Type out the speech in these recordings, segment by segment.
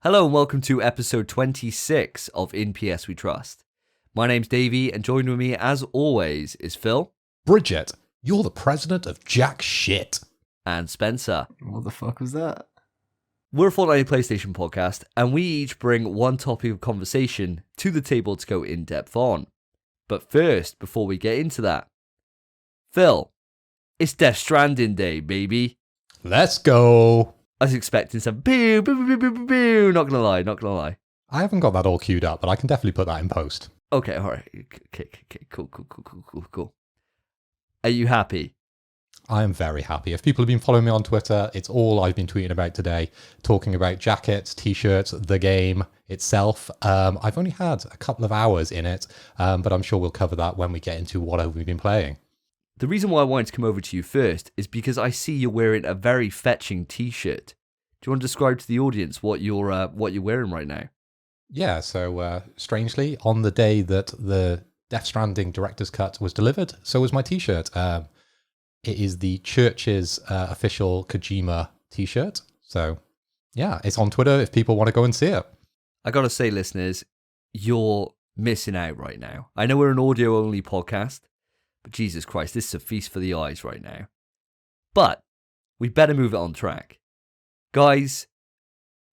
Hello and welcome to episode 26 of In PS We Trust. My name's Davey and joined with me as always is Phil. Bridget, you're the president of jack shit. And Spencer. What the fuck was that? We're a fortnightly PlayStation podcast and we each bring one topic of conversation to the table to go in depth on. But first, before we get into that, Phil, it's Death Stranding Day, baby. Let's go. I was expecting some boo, boo, boo, boo, boo, boo. Not gonna lie. I haven't got that all queued up, but I can definitely put that in post. Okay, alright. Okay, cool. Are you happy? I am very happy. If people have been following me on Twitter, it's all I've been tweeting about today, talking about jackets, t-shirts, the game itself. I've only had a couple of hours in it, but I'm sure we'll cover that when we get into what have we been playing. The reason why I wanted to come over to you first is because I see you're wearing a very fetching t-shirt. Do you want to describe to the audience what you're wearing right now? Yeah, so strangely, on the day that the Death Stranding Director's Cut was delivered, so was my t-shirt. It is the church's official Kojima t-shirt. So, yeah, it's on Twitter if people want to go and see it. I gotta say, listeners, you're missing out right now. I know we're an audio-only podcast, but Jesus Christ, this is a feast for the eyes right now. But we better move it on track. Guys,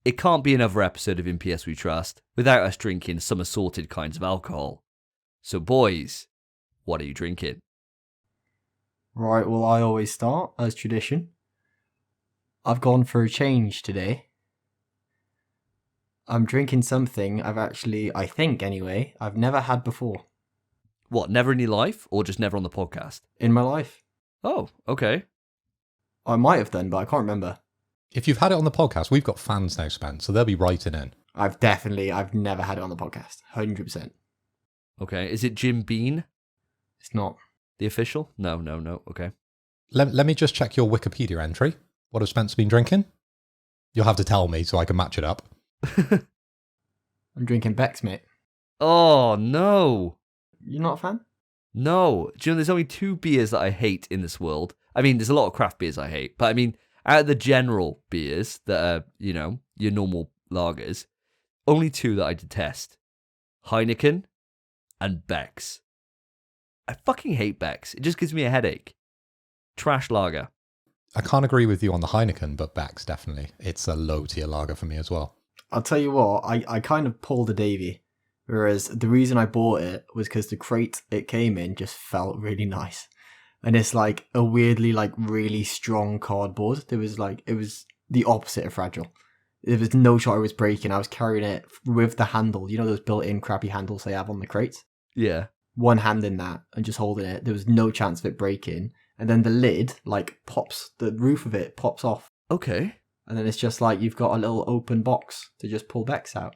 it can't be another episode of In PS We Trust without us drinking some assorted kinds of alcohol. So boys, what are you drinking? Right, well, I always start, as tradition. I've gone for a change today. I'm drinking something I think anyway, I've never had before. What, never in your life, or just never on the podcast? In my life. Oh, okay. I might have done, but I can't remember. If you've had it on the podcast, we've got fans now, Spence, so they'll be writing in. I've never had it on the podcast. 100%. Okay, is it Jim Beam? It's not. The official? No, okay. Let me just check your Wikipedia entry. What has Spence been drinking? You'll have to tell me so I can match it up. I'm drinking Beck's, mate. Oh, no. You're not a fan? No. Do you know, there's only two beers that I hate in this world. I mean, there's a lot of craft beers I hate, but I mean, out of the general beers that are, you know, your normal lagers, only two that I detest. Heineken and Beck's. I fucking hate Beck's. It just gives me a headache. Trash lager. I can't agree with you on the Heineken, but Beck's definitely. It's a low tier lager for me as well. I'll tell you what, I kind of pulled a Davey. Whereas the reason I bought it was because the crate it came in just felt really nice. And it's like a weirdly like really strong cardboard. It was the opposite of fragile. There was no shot it was breaking. I was carrying it with the handle. You know those built-in crappy handles they have on the crates? Yeah. One hand in that and just holding it. There was no chance of it breaking. And then the lid like pops, the roof of it pops off. Okay. And then it's just like you've got a little open box to just pull Becks out.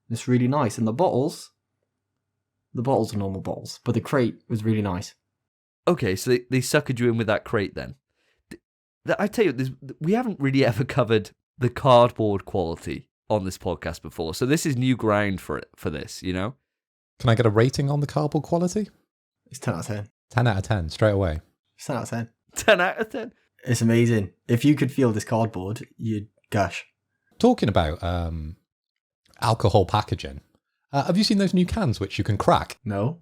It's really nice. And the bottles are normal bottles, but the crate was really nice. Okay, so they suckered you in with that crate then. I tell you, we haven't really ever covered the cardboard quality on this podcast before, so this is new ground for this, you know? Can I get a rating on the cardboard quality? It's 10 out of 10. 10 out of 10, straight away. It's 10 out of 10. 10 out of 10? It's amazing. If you could feel this cardboard, you'd gush. Talking about alcohol packaging, have you seen those new cans which you can crack? No?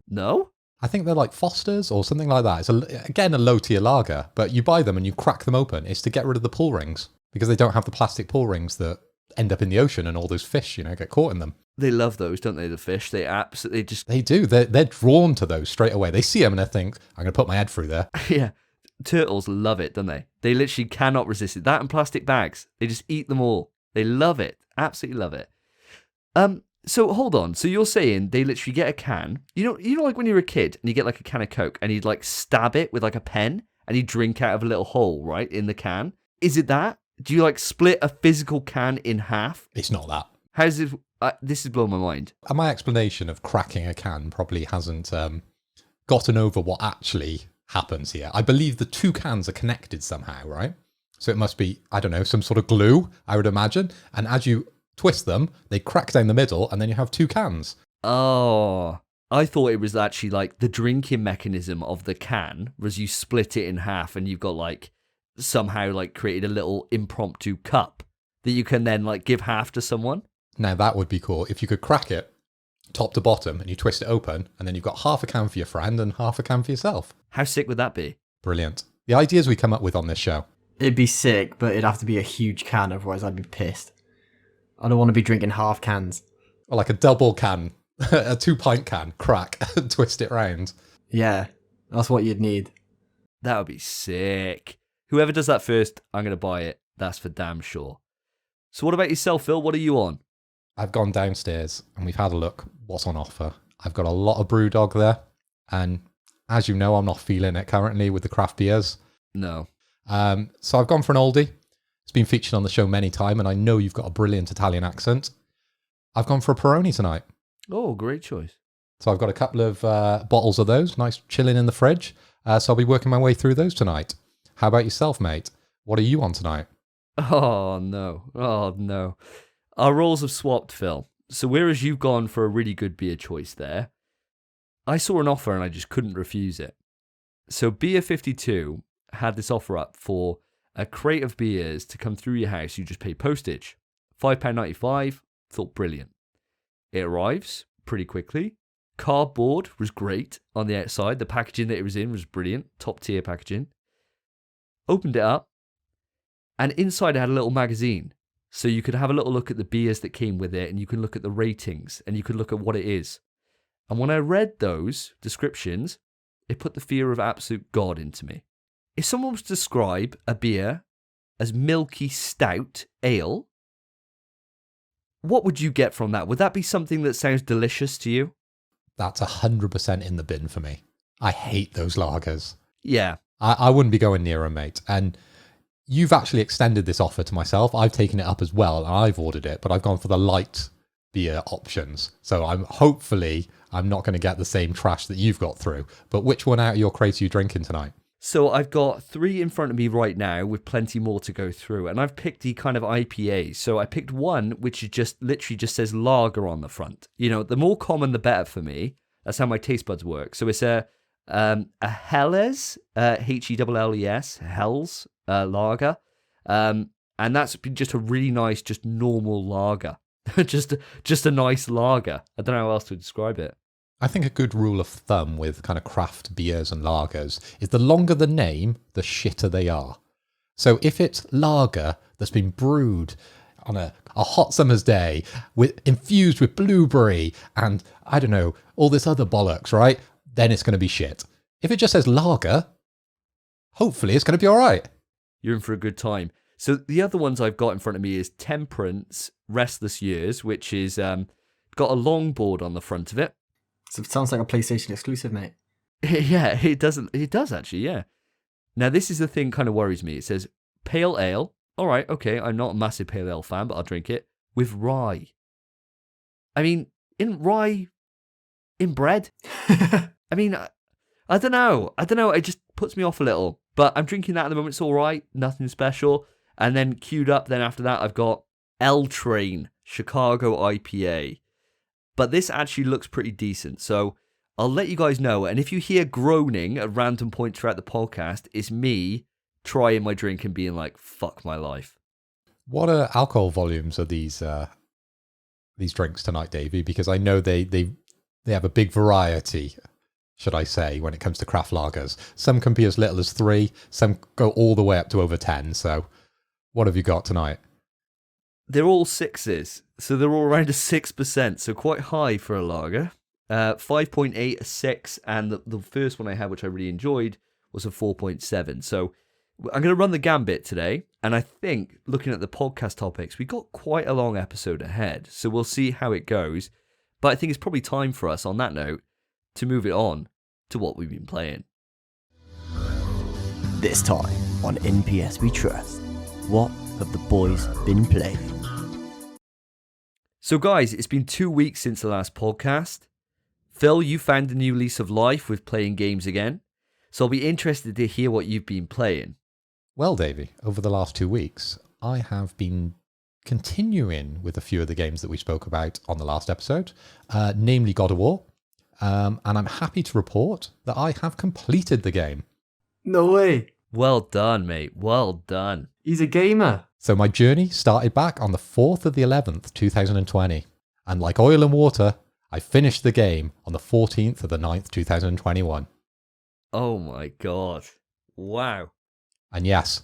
I think they're like Foster's or something like that. It's again a low tier lager, but you buy them and you crack them open. It's to get rid of the pull rings because they don't have the plastic pull rings that end up in the ocean and all those fish, you know, get caught in them. They love those, don't they? The fish. They absolutely just. They do. They're drawn to those straight away. They see them and they think, "I'm going to put my head through there." Yeah, turtles love it, don't they? They literally cannot resist it. That and plastic bags. They just eat them all. They love it. Absolutely love it. So hold on. So you're saying they literally get a can. You know, like when you're a kid and you get like a can of Coke and you'd like stab it with like a pen and you drink out of a little hole, right, in the can. Is it that? Do you like split a physical can in half? It's not that. How's it? This is blowing my mind. And my explanation of cracking a can probably hasn't gotten over what actually happens here. I believe the two cans are connected somehow, right? So it must be, I don't know, some sort of glue, I would imagine. And as you twist them, they crack down the middle, and then you have two cans. Oh, I thought it was actually like the drinking mechanism of the can was you split it in half and you've got like somehow like created a little impromptu cup that you can then like give half to someone. Now that would be cool if you could crack it top to bottom and you twist it open and then you've got half a can for your friend and half a can for yourself. How sick would that be? Brilliant. The ideas we come up with on this show. It'd be sick, but it'd have to be a huge can, otherwise I'd be pissed. I don't want to be drinking half cans. Or like a double can, a 2-pint can, crack, and twist it round. Yeah, that's what you'd need. That would be sick. Whoever does that first, I'm going to buy it. That's for damn sure. So what about yourself, Phil? What are you on? I've gone downstairs and we've had a look what's on offer. I've got a lot of Brewdog there. And as you know, I'm not feeling it currently with the craft beers. No. So I've gone for an oldie. It's been featured on the show many times, and I know you've got a brilliant Italian accent. I've gone for a Peroni tonight. Oh, great choice. So I've got a couple of bottles of those, nice chilling in the fridge. So I'll be working my way through those tonight. How about yourself, mate? What are you on tonight? Oh, no. Oh, no. Our roles have swapped, Phil. So whereas you've gone for a really good beer choice there, I saw an offer and I just couldn't refuse it. So Beer52 had this offer up for a crate of beers to come through your house. You just pay postage. £5.95. Thought brilliant. It arrives pretty quickly. Cardboard was great on the outside. The packaging that it was in was brilliant. Top tier packaging. Opened it up. And inside it had a little magazine. So you could have a little look at the beers that came with it. And you can look at the ratings. And you could look at what it is. And when I read those descriptions, it put the fear of absolute God into me. If someone was to describe a beer as milky stout ale, what would you get from that? Would that be something that sounds delicious to you? That's 100% in the bin for me. I hate those lagers. Yeah. I wouldn't be going near them, mate. And you've actually extended this offer to myself. I've taken it up as well, and I've ordered it, but I've gone for the light beer options. So I'm not going to get the same trash that you've got through. But which one out of your crate are you drinking tonight? So I've got 3 in front of me right now with plenty more to go through. And I've picked the kind of IPA. So I picked one which is just literally just says lager on the front. You know, the more common, the better for me. That's how my taste buds work. So it's a Helles, Helles, Hell's lager. And that's just a really nice, just normal lager. just a nice lager. I don't know how else to describe it. I think a good rule of thumb with kind of craft beers and lagers is the longer the name, the shitter they are. So if it's lager that's been brewed on a hot summer's day, infused with blueberry and, I don't know, all this other bollocks, right? Then it's going to be shit. If it just says lager, hopefully it's going to be all right. You're in for a good time. So the other ones I've got in front of me is Temperance Restless Years, which is got a longboard on the front of it. So it sounds like a PlayStation exclusive, mate. Yeah, it does. It does actually. Yeah. Now this is the thing kind of worries me. It says pale ale. All right, okay. I'm not a massive pale ale fan, but I'll drink it with rye. I mean, in rye, in bread. I mean, I don't know. It just puts me off a little. But I'm drinking that at the moment. It's all right. Nothing special. And then queued up. Then after that, I've got L Train Chicago IPA. But this actually looks pretty decent. So I'll let you guys know. And if you hear groaning at random points throughout the podcast, it's me trying my drink and being like, fuck my life. What are alcohol volumes of these drinks tonight, Davey? Because I know they have a big variety, should I say, when it comes to craft lagers. Some can be as little as 3. Some go all the way up to over 10. So what have you got tonight? They're all 6s, so they're all around a 6%, so quite high for a lager. 5.8, a 6, and the first one I had, which I really enjoyed, was a 4.7. So I'm going to run the gambit today, and I think, looking at the podcast topics, we got quite a long episode ahead, so we'll see how it goes. But I think it's probably time for us, on that note, to move it on to what we've been playing. This time on NPS We Trust, what have the boys been playing? So guys, it's been 2 weeks since the last podcast. Phil, you found a new lease of life with playing games again. So I'll be interested to hear what you've been playing. Well, Davey, over the last 2 weeks, I have been continuing with a few of the games that we spoke about on the last episode, namely God of War. And I'm happy to report that I have completed the game. No way. Well done, mate. Well done. He's a gamer. So my journey started back on the 4th of the 11th, 2020. And like oil and water, I finished the game on the 14th of the 9th, 2021. Oh my god. Wow. And yes,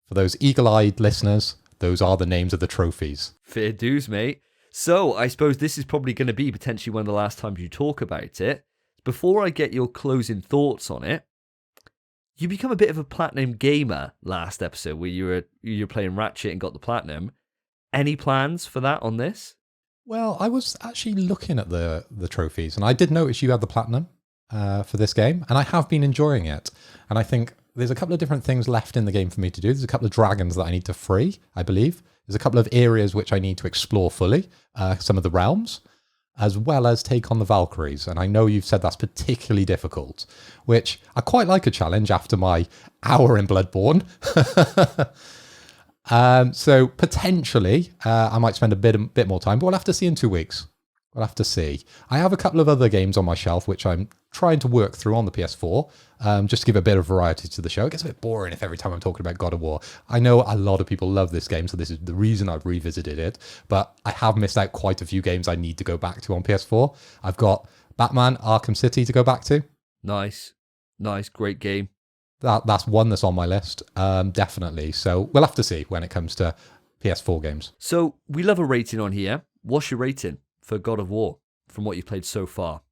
for those eagle-eyed listeners, those are the names of the trophies. Fair dues, mate. So, I suppose this is probably going to be potentially one of the last times you talk about it. Before I get your closing thoughts on it, you become a bit of a platinum gamer last episode where you were playing Ratchet and got the platinum. Any plans for that on this? Well, I was actually looking at the trophies, and I did notice you had the platinum for this game, and I have been enjoying it. And I think there's a couple of different things left in the game for me to do. There's a couple of dragons that I need to free, I believe. There's a couple of areas which I need to explore fully, some of the realms, as well as take on the Valkyries. And I know you've said that's particularly difficult, which I quite like a challenge after my hour in Bloodborne. So potentially, I might spend a bit more time, but we'll have to see in 2 weeks. We'll have to see. I have a couple of other games on my shelf, which I'm trying to work through on the PS4, just to give a bit of variety to the show. It gets a bit boring if every time I'm talking about God of War. I know a lot of people love this game, so this is the reason I've revisited it, but I have missed out quite a few games I need to go back to on PS4. I've got Batman Arkham City to go back to. Nice. Great game. That's one that's on my list, definitely. So we'll have to see when it comes to PS4 games. So, we love a rating on here. What's your rating for God of War from what you've played so far?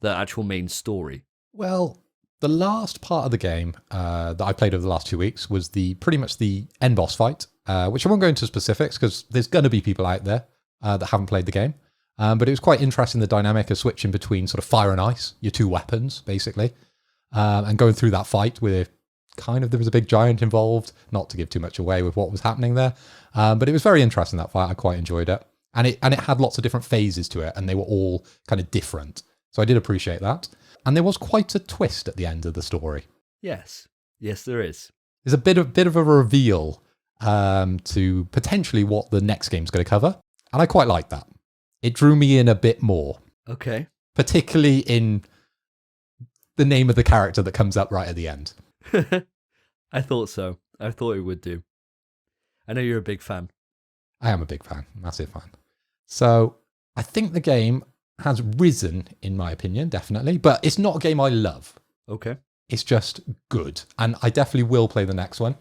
The actual main story. Well, the last part of the game that I played over the last 2 weeks was pretty much the end boss fight, which I won't go into specifics because there's going to be people out there that haven't played the game. But it was quite interesting, the dynamic of switching between sort of fire and ice, your two weapons, basically, and going through that fight with there was a big giant involved, not to give too much away with what was happening there. But it was very interesting, that fight. I quite enjoyed it. And it had lots of different phases to it, and they were all kind of different. So I did appreciate that. And there was quite a twist at the end of the story. Yes, there is. There's a bit of a reveal to potentially what the next game's going to cover. And I quite like that. It drew me in a bit more. Okay. Particularly in the name of the character that comes up right at the end. I thought so. I thought it would do. I know you're a big fan. I am a big fan. Massive fan. So I think the game has risen, in my opinion, definitely. But it's not a game I love. Okay. It's just good. And I definitely will play the next one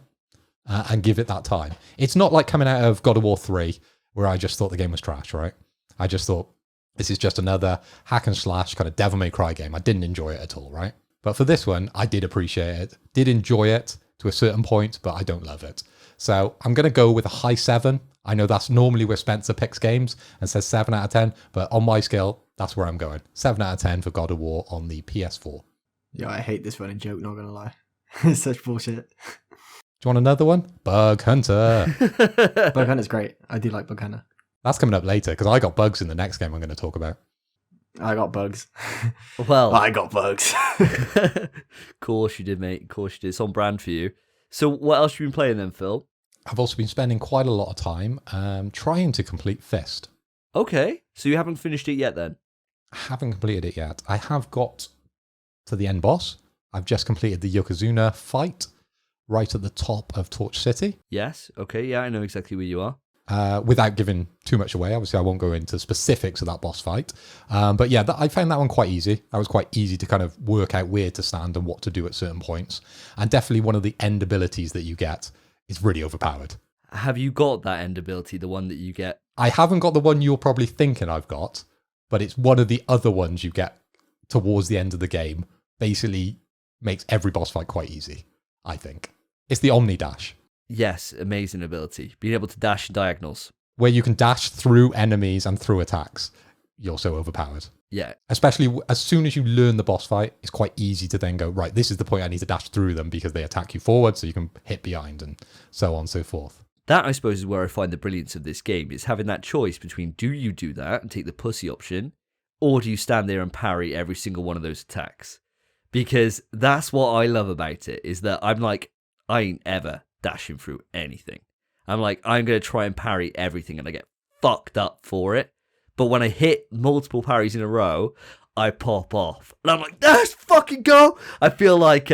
and give it that time. It's not like coming out of God of War 3, where I just thought the game was trash, right? I just thought, this is just another hack and slash kind of Devil May Cry game. I didn't enjoy it at all, right? But for this one, I did appreciate it, did enjoy it to a certain point, but I don't love it. So I'm going to go with a high 7. I know that's normally where Spencer picks games and says 7 out of 10, but on my scale, that's where I'm going. 7 out of 10 for God of War on the PS4. Yeah, I hate this running joke, not going to lie. It's such bullshit. Do you want another one? Bughunter. Bug Hunter's great. I do like Bug Hunter. That's coming up later, because I got bugs in the next game I'm going to talk about. I got bugs. Well, I got bugs. Of course you did, mate. Of course you did. It's on brand for you. So what else have you been playing then, Phil? I've also been spending quite a lot of time trying to complete Fist. Okay, so you haven't finished it yet then? I haven't completed it yet. I have got to the end boss. I've just completed the Yokozuna fight right at the top of Torch City. Yes, okay, yeah, I know exactly where you are. Without giving too much away. Obviously, I won't go into specifics of that boss fight. But yeah, I found that one quite easy. That was quite easy to kind of work out where to stand and what to do at certain points. And definitely one of the end abilities that you get is really overpowered. Have you got that end ability, the one that you get? I haven't got the one you're probably thinking I've got, but it's one of the other ones you get towards the end of the game. Basically makes every boss fight quite easy, I think. It's the Omni Dash. Yes, amazing ability. Being able to dash diagonals. Where you can dash through enemies and through attacks. You're so overpowered. Yeah. Especially as soon as you learn the boss fight, it's quite easy to then go, right, this is the point I need to dash through them because they attack you forward so you can hit behind and so on and so forth. That, I suppose, is where I find the brilliance of this game, is having that choice between do you do that and take the pussy option, or do you stand there and parry every single one of those attacks? Because that's what I love about it, is that I'm like, I ain't ever dashing through anything. I'm like, I'm going to try and parry everything, and I get fucked up for it. But when I hit multiple parries in a row, I pop off. And I'm like, let's fucking go! I feel like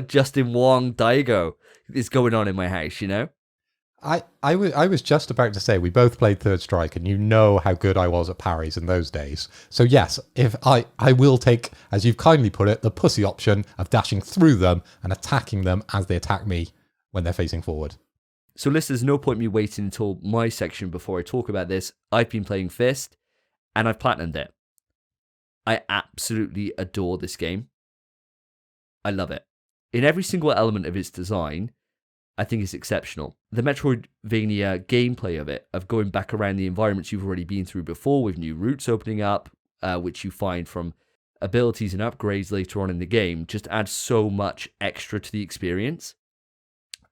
Justin Wong Daigo is going on in my house, you know? I was just about to say we both played Third Strike, and you know how good I was at parries in those days. So yes, if I will take, as you've kindly put it, the pussy option of dashing through them and attacking them as they attack me when they're facing forward. So listen, there's no point me waiting until my section before I talk about this. I've been playing Fist, and I've platinumed it. I absolutely adore this game. I love it. In every single element of its design, I think it's exceptional. The Metroidvania gameplay of it, of going back around the environments you've already been through before with new routes opening up, which you find from abilities and upgrades later on in the game, just adds so much extra to the experience.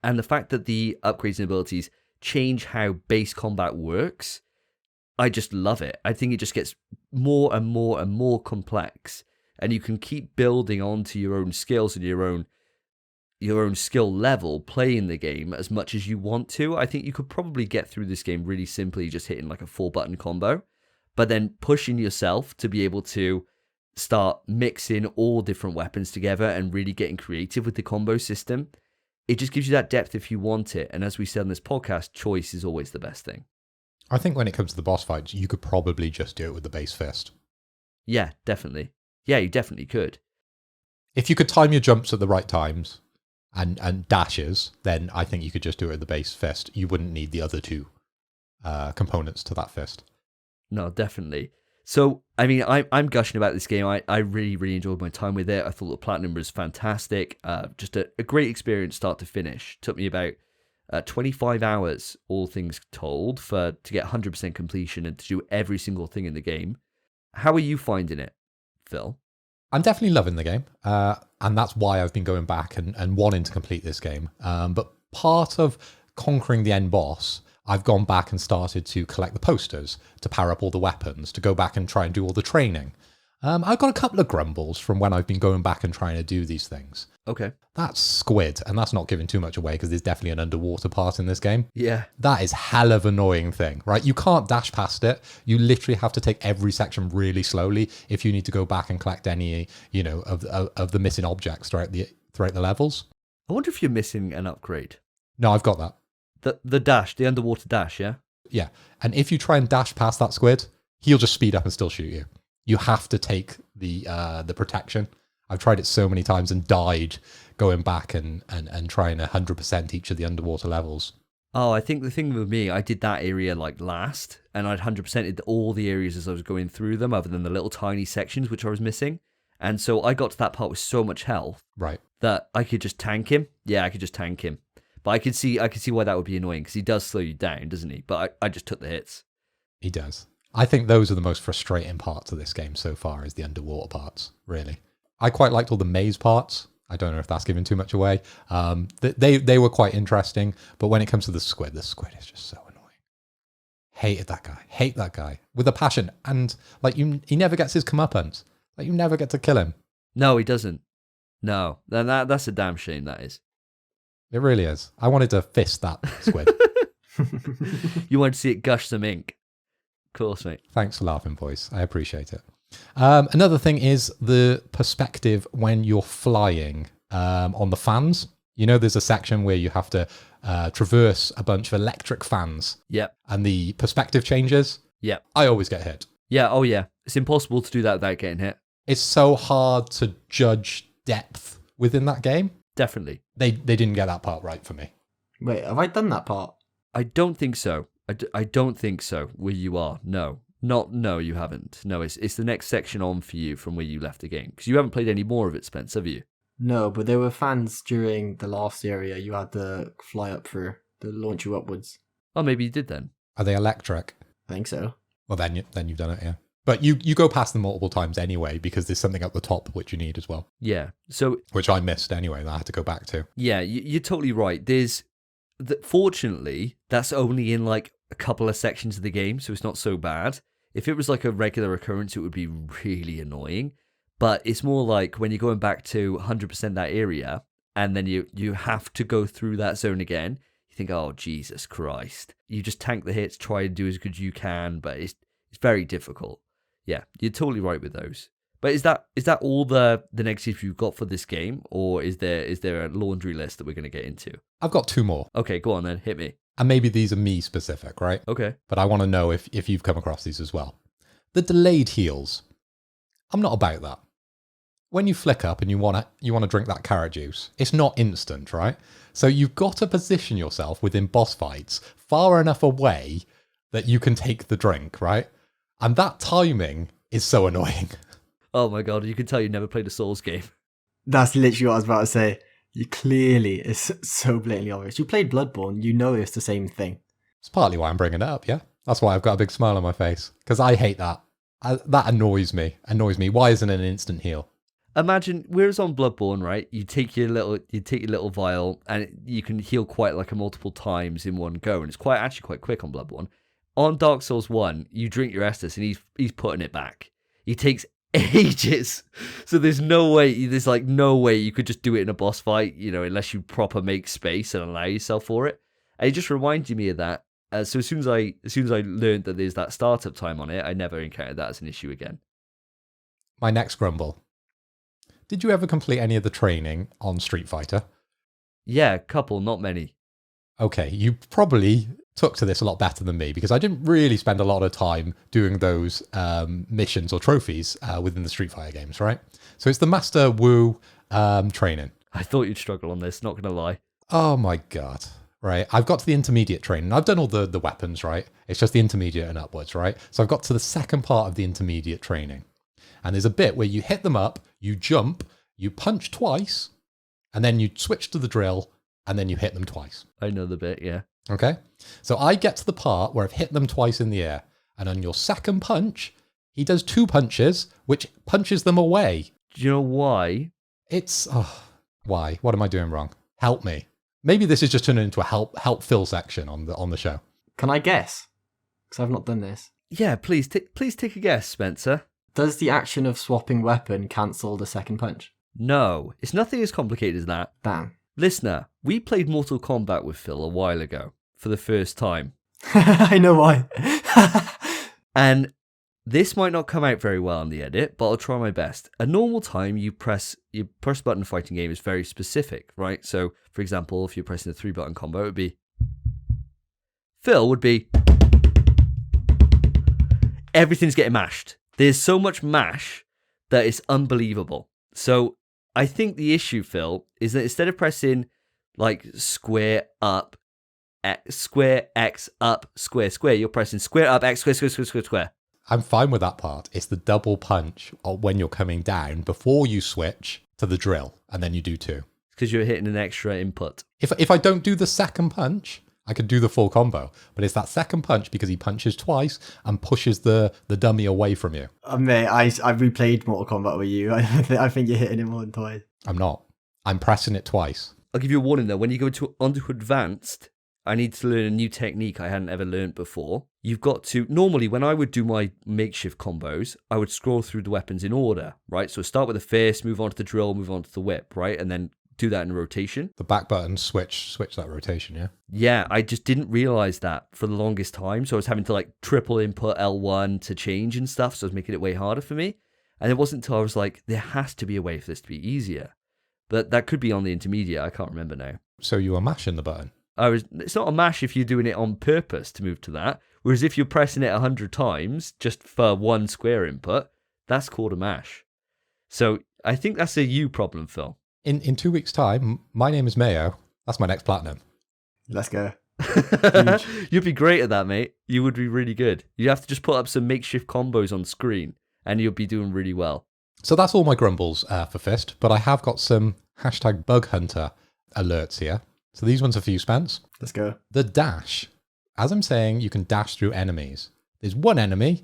And the fact that the upgrades and abilities change how base combat works, I just love it. I think it just gets more and more and more complex, and you can keep building onto your own skills and your own skill level playing the game as much as you want to. I think you could probably get through this game really simply just hitting like a 4-button combo, but then pushing yourself to be able to start mixing all different weapons together and really getting creative with the combo system. It just gives you that depth if you want it. And as we said on this podcast, choice is always the best thing. I think when it comes to the boss fights, you could probably just do it with the base Fist. Yeah, definitely. Yeah, you definitely could. If you could time your jumps at the right times and dashes, then I think you could just do it with the base Fist. You wouldn't need the other two components to that Fist. No, definitely. So, I mean, I'm gushing about this game. I really, really enjoyed my time with it. I thought the platinum was fantastic. Just a great experience start to finish. Took me about 25 hours, all things told, to get 100% completion and to do every single thing in the game. How are you finding it, Phil? I'm definitely loving the game, and that's why I've been going back and wanting to complete this game. But part of conquering the end boss, I've gone back and started to collect the posters to power up all the weapons, to go back and try and do all the training. I've got a couple of grumbles from when I've been going back and trying to do these things. Okay. That's squid, and that's not giving too much away because there's definitely an underwater part in this game. Yeah. That is hell of an annoying thing, right? You can't dash past it. You literally have to take every section really slowly if you need to go back and collect any, of the missing objects throughout the levels. I wonder if you're missing an upgrade. No, I've got that. The dash, the underwater dash, yeah? Yeah, and if you try and dash past that squid, he'll just speed up and still shoot you. You have to take the protection. I've tried it so many times and died going back and trying 100% each of the underwater levels. Oh, I think the thing with me, I did that area like last, and I'd 100%ed all the areas as I was going through them, other than the little tiny sections which I was missing. And so I got to that part with so much health, right, that I could just tank him. Yeah, I could just tank him. But I could see why that would be annoying, because he does slow you down, doesn't he? But I just took the hits. He does. I think those are the most frustrating parts of this game so far, is the underwater parts, really. I quite liked all the maze parts. I don't know if that's giving too much away. They were quite interesting, but when it comes to the squid is just so annoying. Hate that guy with a passion, and he never gets his comeuppance. Like, you never get to kill him. No, he doesn't. No, that's a damn shame. That is. It really is. I wanted to fist that squid. You wanted to see it gush some ink. Of course, mate. Thanks for laughing, boys. I appreciate it. Another thing is the perspective when you're flying on the fans. You know, there's a section where you have to traverse a bunch of electric fans. Yep. And the perspective changes. Yep. I always get hit. Yeah, oh yeah. It's impossible to do that without getting hit. It's so hard to judge depth within that game. Definitely. They didn't get that part right for me. Wait, have I done that part? I don't think so. I don't think so, where you are. No. No, you haven't. No, it's the next section on for you from where you left the game. Because you haven't played any more of it, Spence, have you? No, but there were fans during the last area you had to fly up through, to launch you upwards. Oh, maybe you did then. Are they electric? I think so. Well, then you've done it, yeah. But you go past them multiple times anyway, because there's something at the top which you need as well. Yeah. So, which I missed anyway, that I had to go back to. Yeah, you're totally right. Fortunately, that's only in like a couple of sections of the game, so it's not so bad. If it was like a regular occurrence, it would be really annoying. But it's more like when you're going back to 100% that area, and then you have to go through that zone again, you think, oh, Jesus Christ. You just tank the hits, try and do as good as you can, but it's very difficult. Yeah, you're totally right with those. But is that all the negatives you've got for this game, or is there a laundry list that we're going to get into? I've got two more. Okay, go on then, hit me. and maybe these are me specific, right? Okay. But I want to know if you've come across these as well. The delayed heals. I'm not about that. When you flick up and you want to drink that carrot juice, it's not instant, right? So you've got to position yourself within boss fights far enough away that you can take the drink, right? And that timing is so annoying. Oh my god, you can tell you never played a Souls game. That's literally what I was about to say. You clearly, it's so blatantly obvious. You played Bloodborne, you know it's the same thing. It's partly why I'm bringing it up, yeah? That's why I've got a big smile on my face. Because I hate that. That annoys me. Why isn't it an instant heal? Imagine, whereas on Bloodborne, right, you take your little vial and you can heal quite like a multiple times in one go, and it's actually quite quick on Bloodborne. On Dark Souls 1, you drink your Estus and he's putting it back. He takes ages. So there's no way you could just do it in a boss fight, unless you proper make space and allow yourself for it. And it just reminded me of that. So as soon as I learned that there's that startup time on it, I never encountered that as an issue again. My next grumble. Did you ever complete any of the training on Street Fighter? Yeah, a couple, not many. Okay, you probably took to this a lot better than me because I didn't really spend a lot of time doing those missions or trophies within the Street Fighter games, right? So it's the Master Wu training. I thought you'd struggle on this, not going to lie. Oh my god. Right, I've got to the intermediate training. I've done all the weapons, right? It's just the intermediate and upwards, right? So I've got to the second part of the intermediate training. And there's a bit where you hit them up, you jump, you punch twice, and then you switch to the drill, and then you hit them twice. I know the bit, yeah. Okay? So I get to the part where I've hit them twice in the air, and on your second punch, he does 2 punches, which punches them away. Do you know why? Why? What am I doing wrong? Help me. Maybe this is just turning into a help Phil section on the show. Can I guess? Because I've not done this. Yeah, please take a guess, Spencer. Does the action of swapping weapon cancel the second punch? No, it's nothing as complicated as that. Damn. Listener, we played Mortal Kombat with Phil a while ago for the first time. I know why. And this might not come out very well in the edit, but I'll try my best. A normal time you press button fighting game is very specific, right? So, for example, if you're pressing a 3-button combo, it would be... Phil would be... Everything's getting mashed. There's so much mash that it's unbelievable. So I think the issue, Phil, is that instead of pressing like square up, square X up, square, you're pressing square up, X, square. I'm fine with that part. It's the double punch when you're coming down before you switch to the drill, and then you do 2. Because you're hitting an extra input. If I don't do the second punch, I could do the full combo. But it's that second punch because he punches twice and pushes the dummy away from you. Mate, I replayed Mortal Kombat with you. I think you're hitting it more than twice. I'm not. I'm pressing it twice. I'll give you a warning though. When you go onto advanced, I need to learn a new technique I hadn't ever learned before. You've got to... Normally, when I would do my makeshift combos, I would scroll through the weapons in order, right? So start with the fist, move on to the drill, move on to the whip, right? And then do that in a rotation. The back button switch that rotation, yeah? Yeah, I just didn't realize that for the longest time. So I was having to like triple input L1 to change and stuff. So it was making it way harder for me. And it wasn't until I was like, there has to be a way for this to be easier. But that could be on the intermediate. I can't remember now. So you were mashing the button? It's not a mash if you're doing it on purpose to move to that. Whereas if you're pressing it 100 times just for one square input, that's called a mash. So I think that's a you problem, Phil. In 2 weeks' time, my name is Mayo. That's my next platinum. Let's go. You'd be great at that, mate. You would be really good. You have to just put up some makeshift combos on screen and you'll be doing really well. So that's all my grumbles for Fist, but I have got some hashtag Bughunter alerts here. So these ones are for you, Spence. Let's go. The dash. As I'm saying, you can dash through enemies. There's one enemy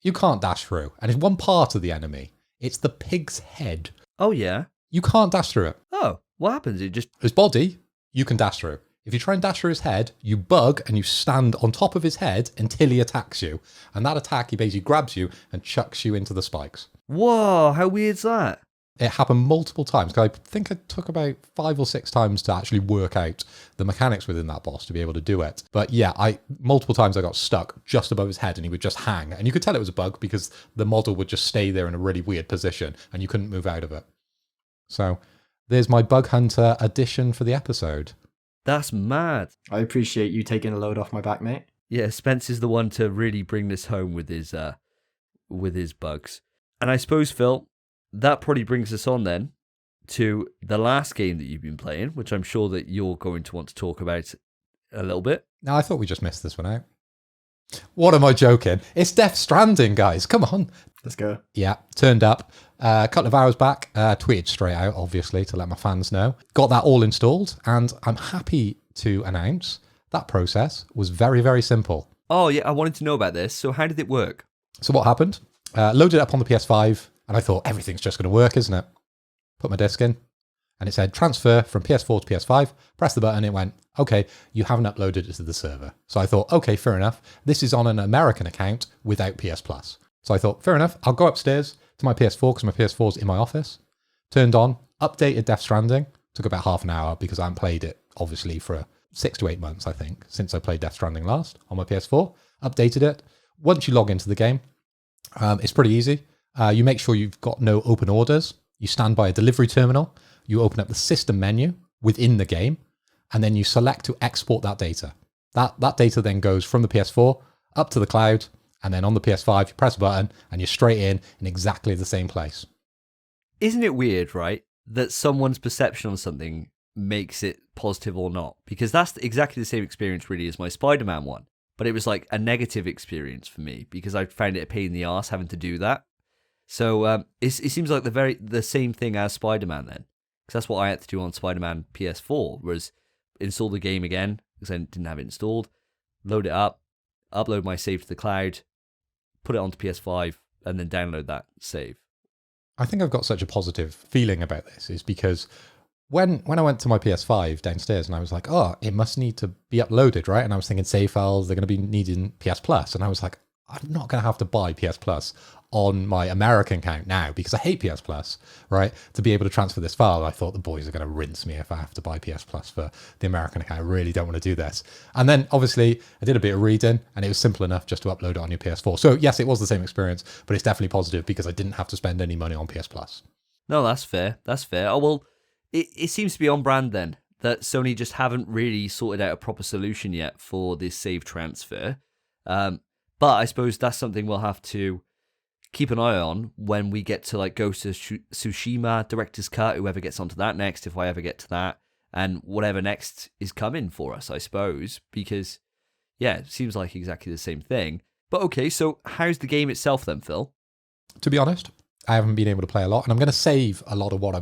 you can't dash through, and it's one part of the enemy. It's the pig's head. Oh, yeah? You can't dash through it. Oh, what happens? His body, you can dash through. If you try and dash through his head, you bug and you stand on top of his head until he attacks you. And that attack, he basically grabs you and chucks you into the spikes. Whoa, how weird's that? It happened multiple times. 'Cause I think it took about 5 or 6 times to actually work out the mechanics within that boss to be able to do it. But yeah, multiple times I got stuck just above his head and he would just hang. And you could tell it was a bug because the model would just stay there in a really weird position and you couldn't move out of it. So there's my Bughunter addition for the episode. That's mad. I appreciate you taking a load off my back, mate. Yeah, Spence is the one to really bring this home with his bugs. And I suppose, Phil, that probably brings us on then to the last game that you've been playing, which I'm sure that you're going to want to talk about a little bit. Now, I thought we just missed this one out. What am I joking? It's Death Stranding, guys. Come on. Let's go. Yeah, turned up a couple of hours back, tweeted straight out, obviously, to let my fans know. Got that all installed, and I'm happy to announce that process was very, very simple. Oh, yeah, I wanted to know about this. So how did it work? So what happened? Loaded it up on the PS5, and I thought, everything's just going to work, isn't it? Put my disc in, and it said, transfer from PS4 to PS5. Press the button, it went, okay, you haven't uploaded it to the server. So I thought, okay, fair enough. This is on an American account without PS Plus. So I thought, fair enough, I'll go upstairs to my PS4 because my PS4's in my office. Turned on, updated Death Stranding. Took about half an hour because I haven't played it, obviously, for 6 to 8 months, I think, since I played Death Stranding last on my PS4. Updated it. Once you log into the game, it's pretty easy. You make sure you've got no open orders. You stand by a delivery terminal. You open up the system menu within the game, and then you select to export that data. That data then goes from the PS4 up to the cloud, and then on the PS5, you press a button, and you're straight in exactly the same place. Isn't it weird, right, that someone's perception on something makes it positive or not? Because that's exactly the same experience, really, as my Spider-Man one. But it was like a negative experience for me because I found it a pain in the arse having to do that. So it seems like the same thing as Spider-Man then. Because that's what I had to do on Spider-Man PS4, was install the game again because I didn't have it installed, load it up, upload my save to the cloud, put it onto PS5, and then download that save. I think I've got such a positive feeling about this is because when I went to my PS5 downstairs and I was like, oh, it must need to be uploaded, right? And I was thinking save files, they're going to be needing PS Plus. And I was like, I'm not going to have to buy PS Plus on my American account now because I hate PS Plus, right? To be able to transfer this file. I thought the boys are going to rinse me if I have to buy PS Plus for the American account. I really don't want to do this. And then obviously I did a bit of reading and it was simple enough just to upload it on your PS4. So yes, it was the same experience, but it's definitely positive because I didn't have to spend any money on PS Plus. No, that's fair. That's fair. Oh, well, it seems to be on brand then that Sony just haven't really sorted out a proper solution yet for this save transfer. But I suppose that's something we'll have to keep an eye on when we get to like Ghost of Tsushima, Director's Cut, whoever gets onto that next, if I ever get to that, and whatever next is coming for us, I suppose, because, yeah, it seems like exactly the same thing. But okay, so how's the game itself then, Phil? To be honest, I haven't been able to play a lot, and I'm going to save a lot of what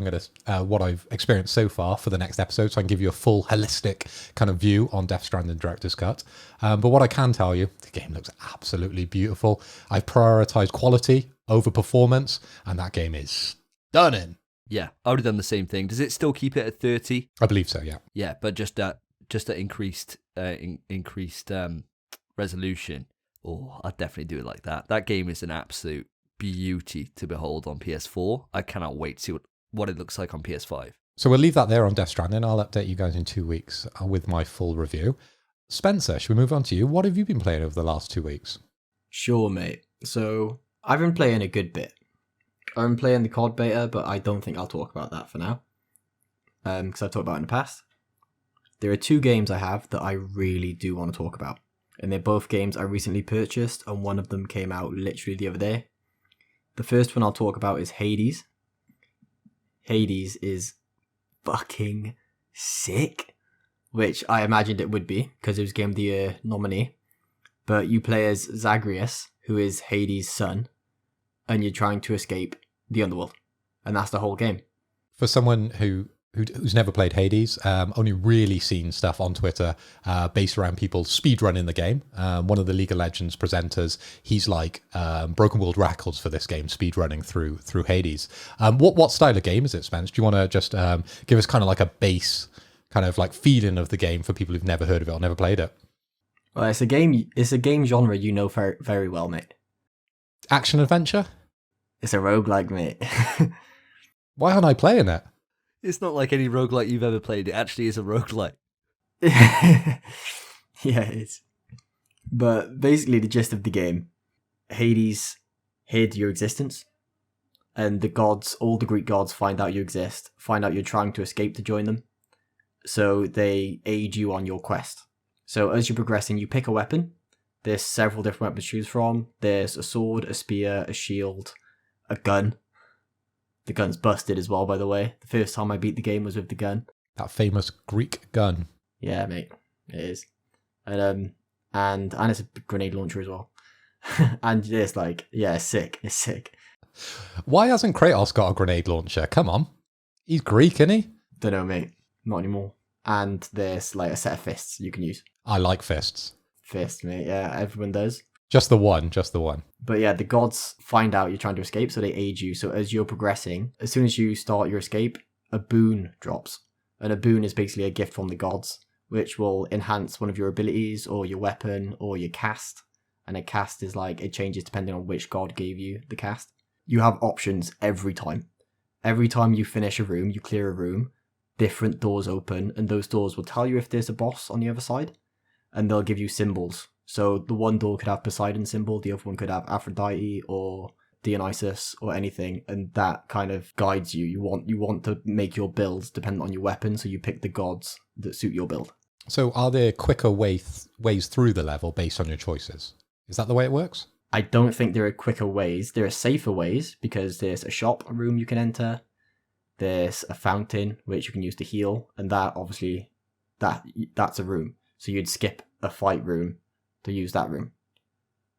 what I've experienced so far for the next episode, so I can give you a full holistic kind of view on Death Stranding Director's Cut. But what I can tell you, the game looks absolutely beautiful. I've prioritized quality over performance, and that game is stunning. Yeah, I would have done the same thing. Does it still keep it at 30? I believe so, yeah. Yeah, but just at increased resolution. Oh, I'd definitely do it like that. That game is an absolute beauty to behold on PS4. I cannot wait to see what it looks like on PS5. So we'll leave that there on Death Stranding. I'll update you guys in 2 weeks with my full review. Spencer, should we move on to you? What have you been playing over the last 2 weeks? Sure, mate. So I've been playing a good bit. I've been playing the COD beta, but I don't think I'll talk about that for now. Because I've talked about it in the past. There are 2 games I have that I really do want to talk about. And they're both games I recently purchased, and one of them came out literally the other day. The first one I'll talk about is Hades. Hades is fucking sick, which I imagined it would be because it was Game of the Year nominee. But you play as Zagreus, who is Hades' son, and you're trying to escape the underworld, and that's the whole game. For someone who's never played Hades, only really seen stuff on Twitter based around people speedrunning the game. One of the League of Legends presenters, he's like broken world records for this game, speedrunning through Hades. What style of game is it, Spence? Do you want to just give us kind of like a base kind of like feeling of the game for people who've never heard of it or never played it? Well, it's a game genre you know very, very well, mate. Action adventure? It's a roguelike, mate. Why aren't I playing it? It's not like any roguelike you've ever played. It actually is a roguelike. Yeah, it is. But basically the gist of the game, Hades hid your existence, and the gods, all the Greek gods, find out you exist, find out you're trying to escape to join them, So they aid you on your quest. So as you're progressing, you pick a weapon. There's several different weapons to choose from. There's a sword, a spear, a shield, a gun. The gun's busted as well, by the way. The first time I beat the game was with the gun. That famous Greek gun. Yeah, mate, it is. And it's a grenade launcher as well. And it's like, yeah, it's sick. It's sick. Why hasn't Kratos got a grenade launcher? Come on. He's Greek, isn't he? Don't know, mate. Not anymore. And there's like a set of fists you can use. I like fists. Fists, mate. Yeah, everyone does. Just the one. But yeah, the gods find out you're trying to escape, so they aid you. So as you're progressing, as soon as you start your escape, a boon drops. And a boon is basically a gift from the gods, which will enhance one of your abilities or your weapon or your cast. And a cast is like, it changes depending on which god gave you the cast. You have options every time. Every time you finish a room, you clear a room, different doors open, and those doors will tell you if there's a boss on the other side. And they'll give you symbols. So the one door could have Poseidon symbol, the other one could have Aphrodite or Dionysus or anything, and that kind of guides you. You want to make your builds dependent on your weapon, so you pick the gods that suit your build. So are there quicker ways through the level based on your choices? Is that the way it works? I don't think there are quicker ways. There are safer ways, because there's a shop, a room you can enter. There's a fountain, which you can use to heal, and that obviously, that's a room. So you'd skip a fight room to use that room.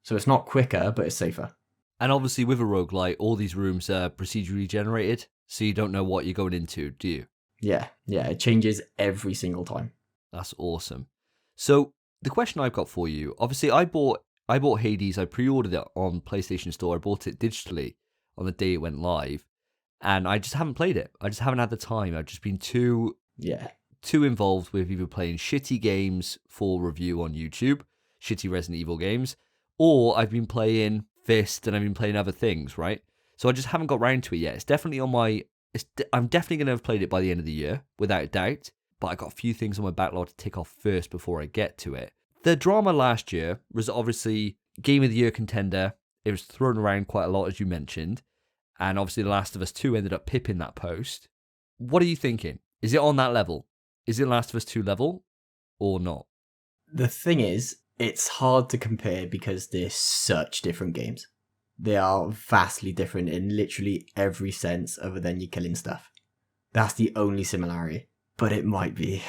So it's not quicker, but it's safer. And obviously with a roguelite, all these rooms are procedurally generated, so you don't know what you're going into, do you? Yeah, it changes every single time. That's awesome. So the question I've got for you, obviously I bought Hades, I pre-ordered it on PlayStation Store, I bought it digitally on the day it went live, and I just haven't played it. I just haven't had the time. I've just been too involved with either playing shitty games for review on YouTube, shitty Resident Evil games, or I've been playing Fist and I've been playing other things, right? So I just haven't got round to it yet. It's definitely on my... I'm definitely going to have played it by the end of the year, without a doubt, but I got a few things on my backlog to tick off first before I get to it. The drama last year was obviously Game of the Year contender. It was thrown around quite a lot, as you mentioned, and obviously The Last of Us 2 ended up pipping that post. What are you thinking? Is it on that level? Is it Last of Us 2 level or not? The thing is, it's hard to compare because they're such different games. They are vastly different in literally every sense other than you killing stuff. That's the only similarity. But it might be.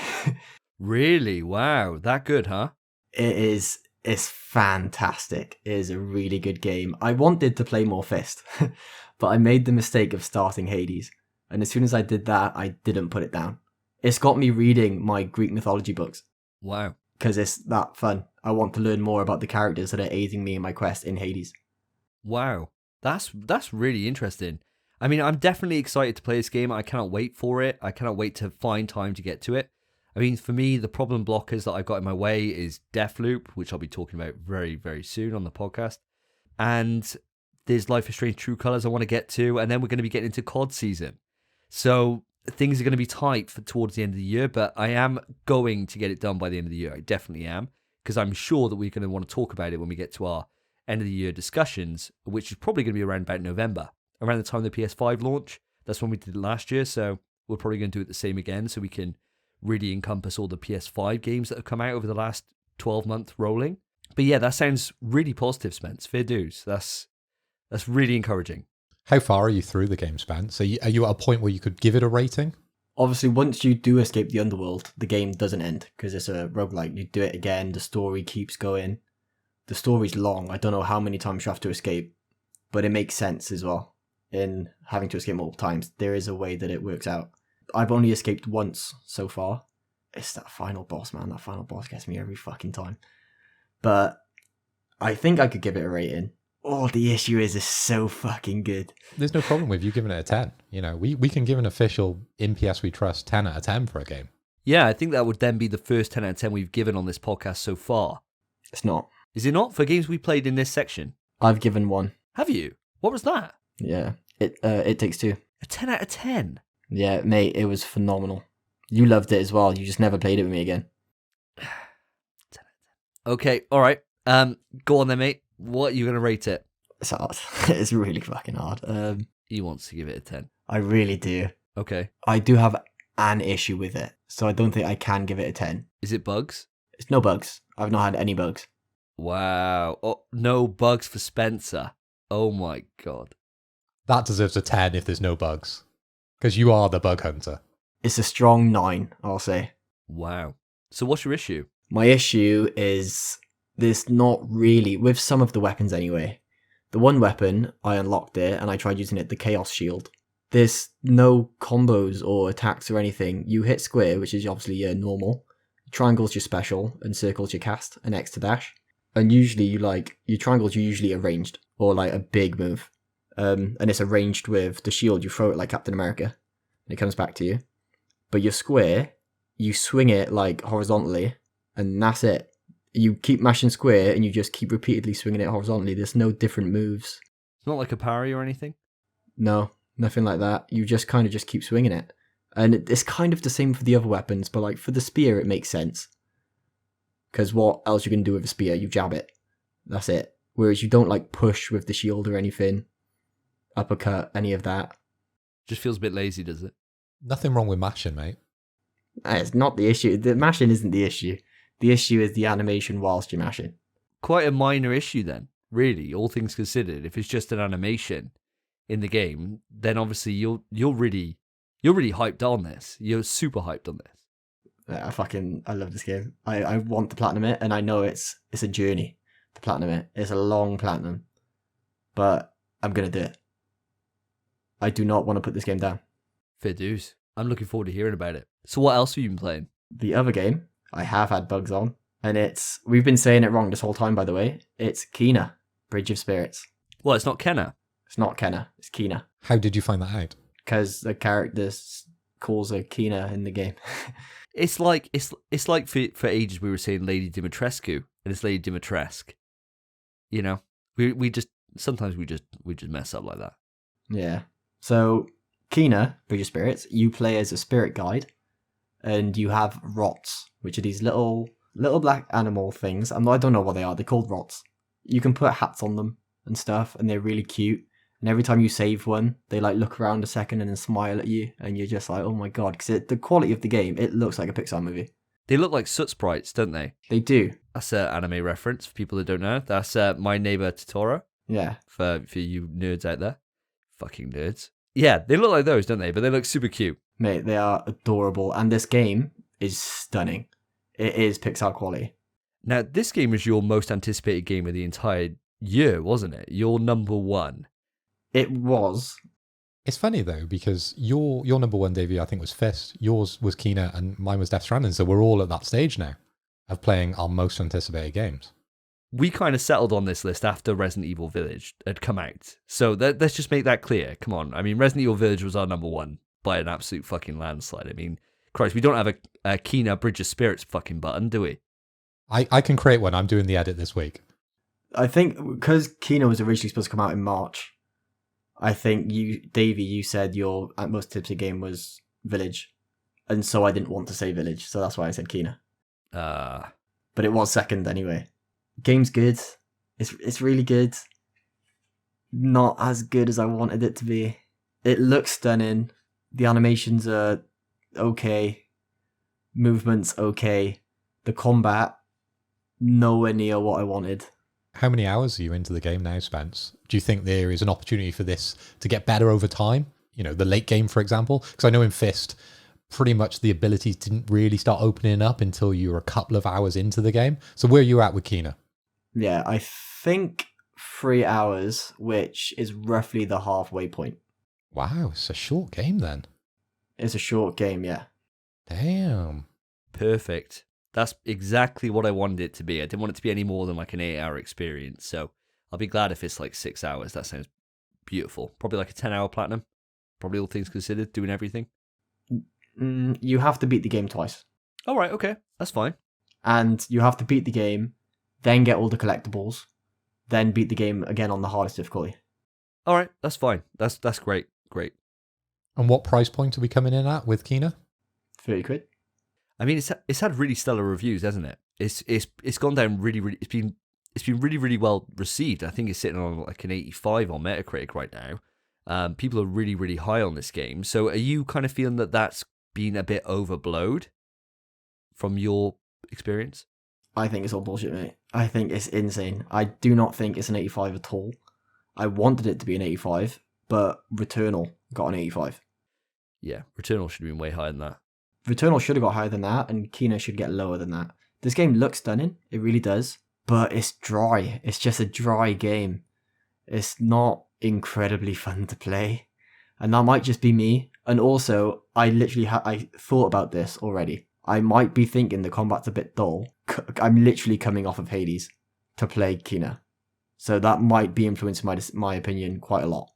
Really? Wow. That good, huh? It is. It's fantastic. It is a really good game. I wanted to play more Fist, but I made the mistake of starting Hades. And as soon as I did that, I didn't put it down. It's got me reading my Greek mythology books. Wow. Because it's that fun. I want to learn more about the characters that are aiding me in my quest in Hades. Wow. That's really interesting. I mean, I'm definitely excited to play this game. I cannot wait for it. I cannot wait to find time to get to it. I mean, for me, the problem blockers that I've got in my way is Deathloop, which I'll be talking about very, very soon on the podcast. And there's Life is Strange True Colors I want to get to. And then we're going to be getting into COD season. So things are going to be tight towards the end of the year, but I am going to get it done by the end of the year. I definitely am, because I'm sure that we're going to want to talk about it when we get to our end of the year discussions, which is probably going to be around about November, around the time of the PS5 launch. That's when we did it last year, so we're probably going to do it the same again, so we can really encompass all the PS5 games that have come out over the last 12-month rolling. But yeah, that sounds really positive, Spence. Fair dues. That's really encouraging. How far are you through the game, Spence? Are you at a point where you could give it a rating? Obviously, once you do escape the underworld, the game doesn't end, because it's a roguelike. You do it again, the story keeps going. The story's long. I don't know how many times you have to escape, but it makes sense as well in having to escape multiple times. There is a way that it works out. I've only escaped once so far. It's that final boss, man. That final boss gets me every fucking time. But I think I could give it a rating. Oh, the issue is it's so fucking good. There's no problem with you giving it a 10. You know, we can give an official in PS We Trust 10 out of 10 for a game. Yeah, I think that would then be the first 10 out of 10 we've given on this podcast so far. It's not. Is it not? For games we played in this section? I've given one. Have you? What was that? Yeah. It Takes Two. A 10 out of 10? Yeah, mate, it was phenomenal. You loved it as well. You just never played it with me again. 10 out of 10. Okay, all right. Go on then, mate. What are you going to rate it? It's hard. It's really fucking hard. He wants to give it a 10. I really do. Okay. I do have an issue with it. so I don't think I can give it a 10. Is it bugs? It's no bugs. I've not had any bugs. Wow. Oh, no bugs for Spencer. Oh my god. That deserves a 10 if there's no bugs. Because you are the bug hunter. It's a strong 9, I'll say. Wow. So what's your issue? My issue is there's not really, with some of the weapons anyway. The one weapon, I unlocked it and I tried using it, the Chaos Shield. There's no combos or attacks or anything. You hit square, which is obviously your normal. Triangle's your special, and circle's your cast, and X to dash. And usually your triangles are usually arranged, or like a big move. And it's arranged with the shield, you throw it like Captain America, and it comes back to you. But your square, you swing it like horizontally, and that's it. You keep mashing square, and you just keep repeatedly swinging it horizontally. There's no different moves. It's not like a parry or anything? No, nothing like that. You just kind of just keep swinging it. And it's kind of the same for the other weapons, but like for the spear, it makes sense. Because what else you can do with a spear? You jab it. That's it. Whereas you don't like push with the shield or anything. Uppercut, any of that. Just feels a bit lazy, does it? Nothing wrong with mashing, mate. It's not the issue. The mashing isn't the issue. The issue is the animation whilst you're mashing. Quite a minor issue then, really, all things considered. If it's just an animation in the game, then obviously you're really hyped on this. You're super hyped on this. I love this game. I want to platinum it, and I know it's a journey to platinum it. It's a long platinum. But I'm going to do it. I do not want to put this game down. Fair dues. I'm looking forward to hearing about it. So what else have you been playing? The other game I have had bugs on, and we've been saying it wrong this whole time, by the way. It's Kena, Bridge of Spirits. Well, it's not Kenna. It's not Kenna, it's Kena. How did you find that out? Because the character calls her Kena in the game. It's like for ages we were saying Lady Dimitrescu, and it's Lady Dimitrescu. You know, we just sometimes we just mess up like that. Yeah. So Kena, Bridge of Spirits, you play as a spirit guide, and you have rots, which are these little black animal things. I don't know what they are. They're called rots. You can put hats on them and stuff, and they're really cute. And every time you save one, they like look around a second and then smile at you, and you're just like, oh my god, because the quality of the game, it looks like a Pixar movie. They look like soot sprites, don't they? They do. That's an anime reference for people that don't know. That's My Neighbor Totoro. Yeah. For you nerds out there. Fucking nerds. Yeah, they look like those, don't they? But they look super cute. Mate, they are adorable, and this game is stunning. It is Pixar quality. Now, this game was your most anticipated game of the entire year, wasn't it? Your number one. It was. It's funny though, because your number one, Davey, I think was Fist. Yours was Kena, and mine was Death Stranding. So we're all at that stage now of playing our most anticipated games. We kind of settled on this list after Resident Evil Village had come out. So let's just make that clear. Come on. I mean, Resident Evil Village was our number one by an absolute fucking landslide. I mean, Christ, we don't have a Kena Bridge of Spirits fucking button, do we? I can create one. I'm doing the edit this week. I think because Kena was originally supposed to come out in March, I think Davey, you said your most anticipated game was Village. And so I didn't want to say Village, so that's why I said Kena. But it was second anyway. Game's good. It's really good. Not as good as I wanted it to be. It looks stunning. The animations are okay. Movement's okay. The combat, nowhere near what I wanted. How many hours are you into the game now, Spence? Do you think there is an opportunity for this to get better over time? You know, the late game, for example? Because I know in Fist, pretty much the abilities didn't really start opening up until you were a couple of hours into the game. So where are you at with Kena? Yeah, I think 3 hours, which is roughly the halfway point. Wow, it's a short game then. It's a short game, yeah. Damn. Perfect. That's exactly what I wanted it to be. I didn't want it to be any more than like an 8-hour experience. So I'll be glad if it's like 6 hours. That sounds beautiful. Probably like a 10-hour platinum. Probably all things considered, doing everything. You have to beat the game twice. All right, okay. That's fine. And you have to beat the game, then get all the collectibles, then beat the game again on the hardest difficulty. All right, that's fine. That's great. Great. And what price point are we coming in at with Kena? 30 quid. I mean, it's had really stellar reviews, hasn't it? It's gone down really. It's been really well received. I think it's sitting on like an 85 on Metacritic right now. People are really high on this game. So are you kind of feeling that that's been a bit overblowed? from your experience? I think it's all bullshit, mate. I think it's insane. I do not think it's an 85 at all. I wanted it to be an 85, but Returnal got an 85. Yeah, Returnal should have been way higher than that. Returnal should have got higher than that, and Kena should get lower than that. This game looks stunning. It really does. But it's dry. It's just a dry game. It's not incredibly fun to play. And that might just be me. And also, I literally I thought about this already. I might be thinking the combat's a bit dull. I'm literally coming off of Hades to play Kena. So that might be influencing my opinion quite a lot.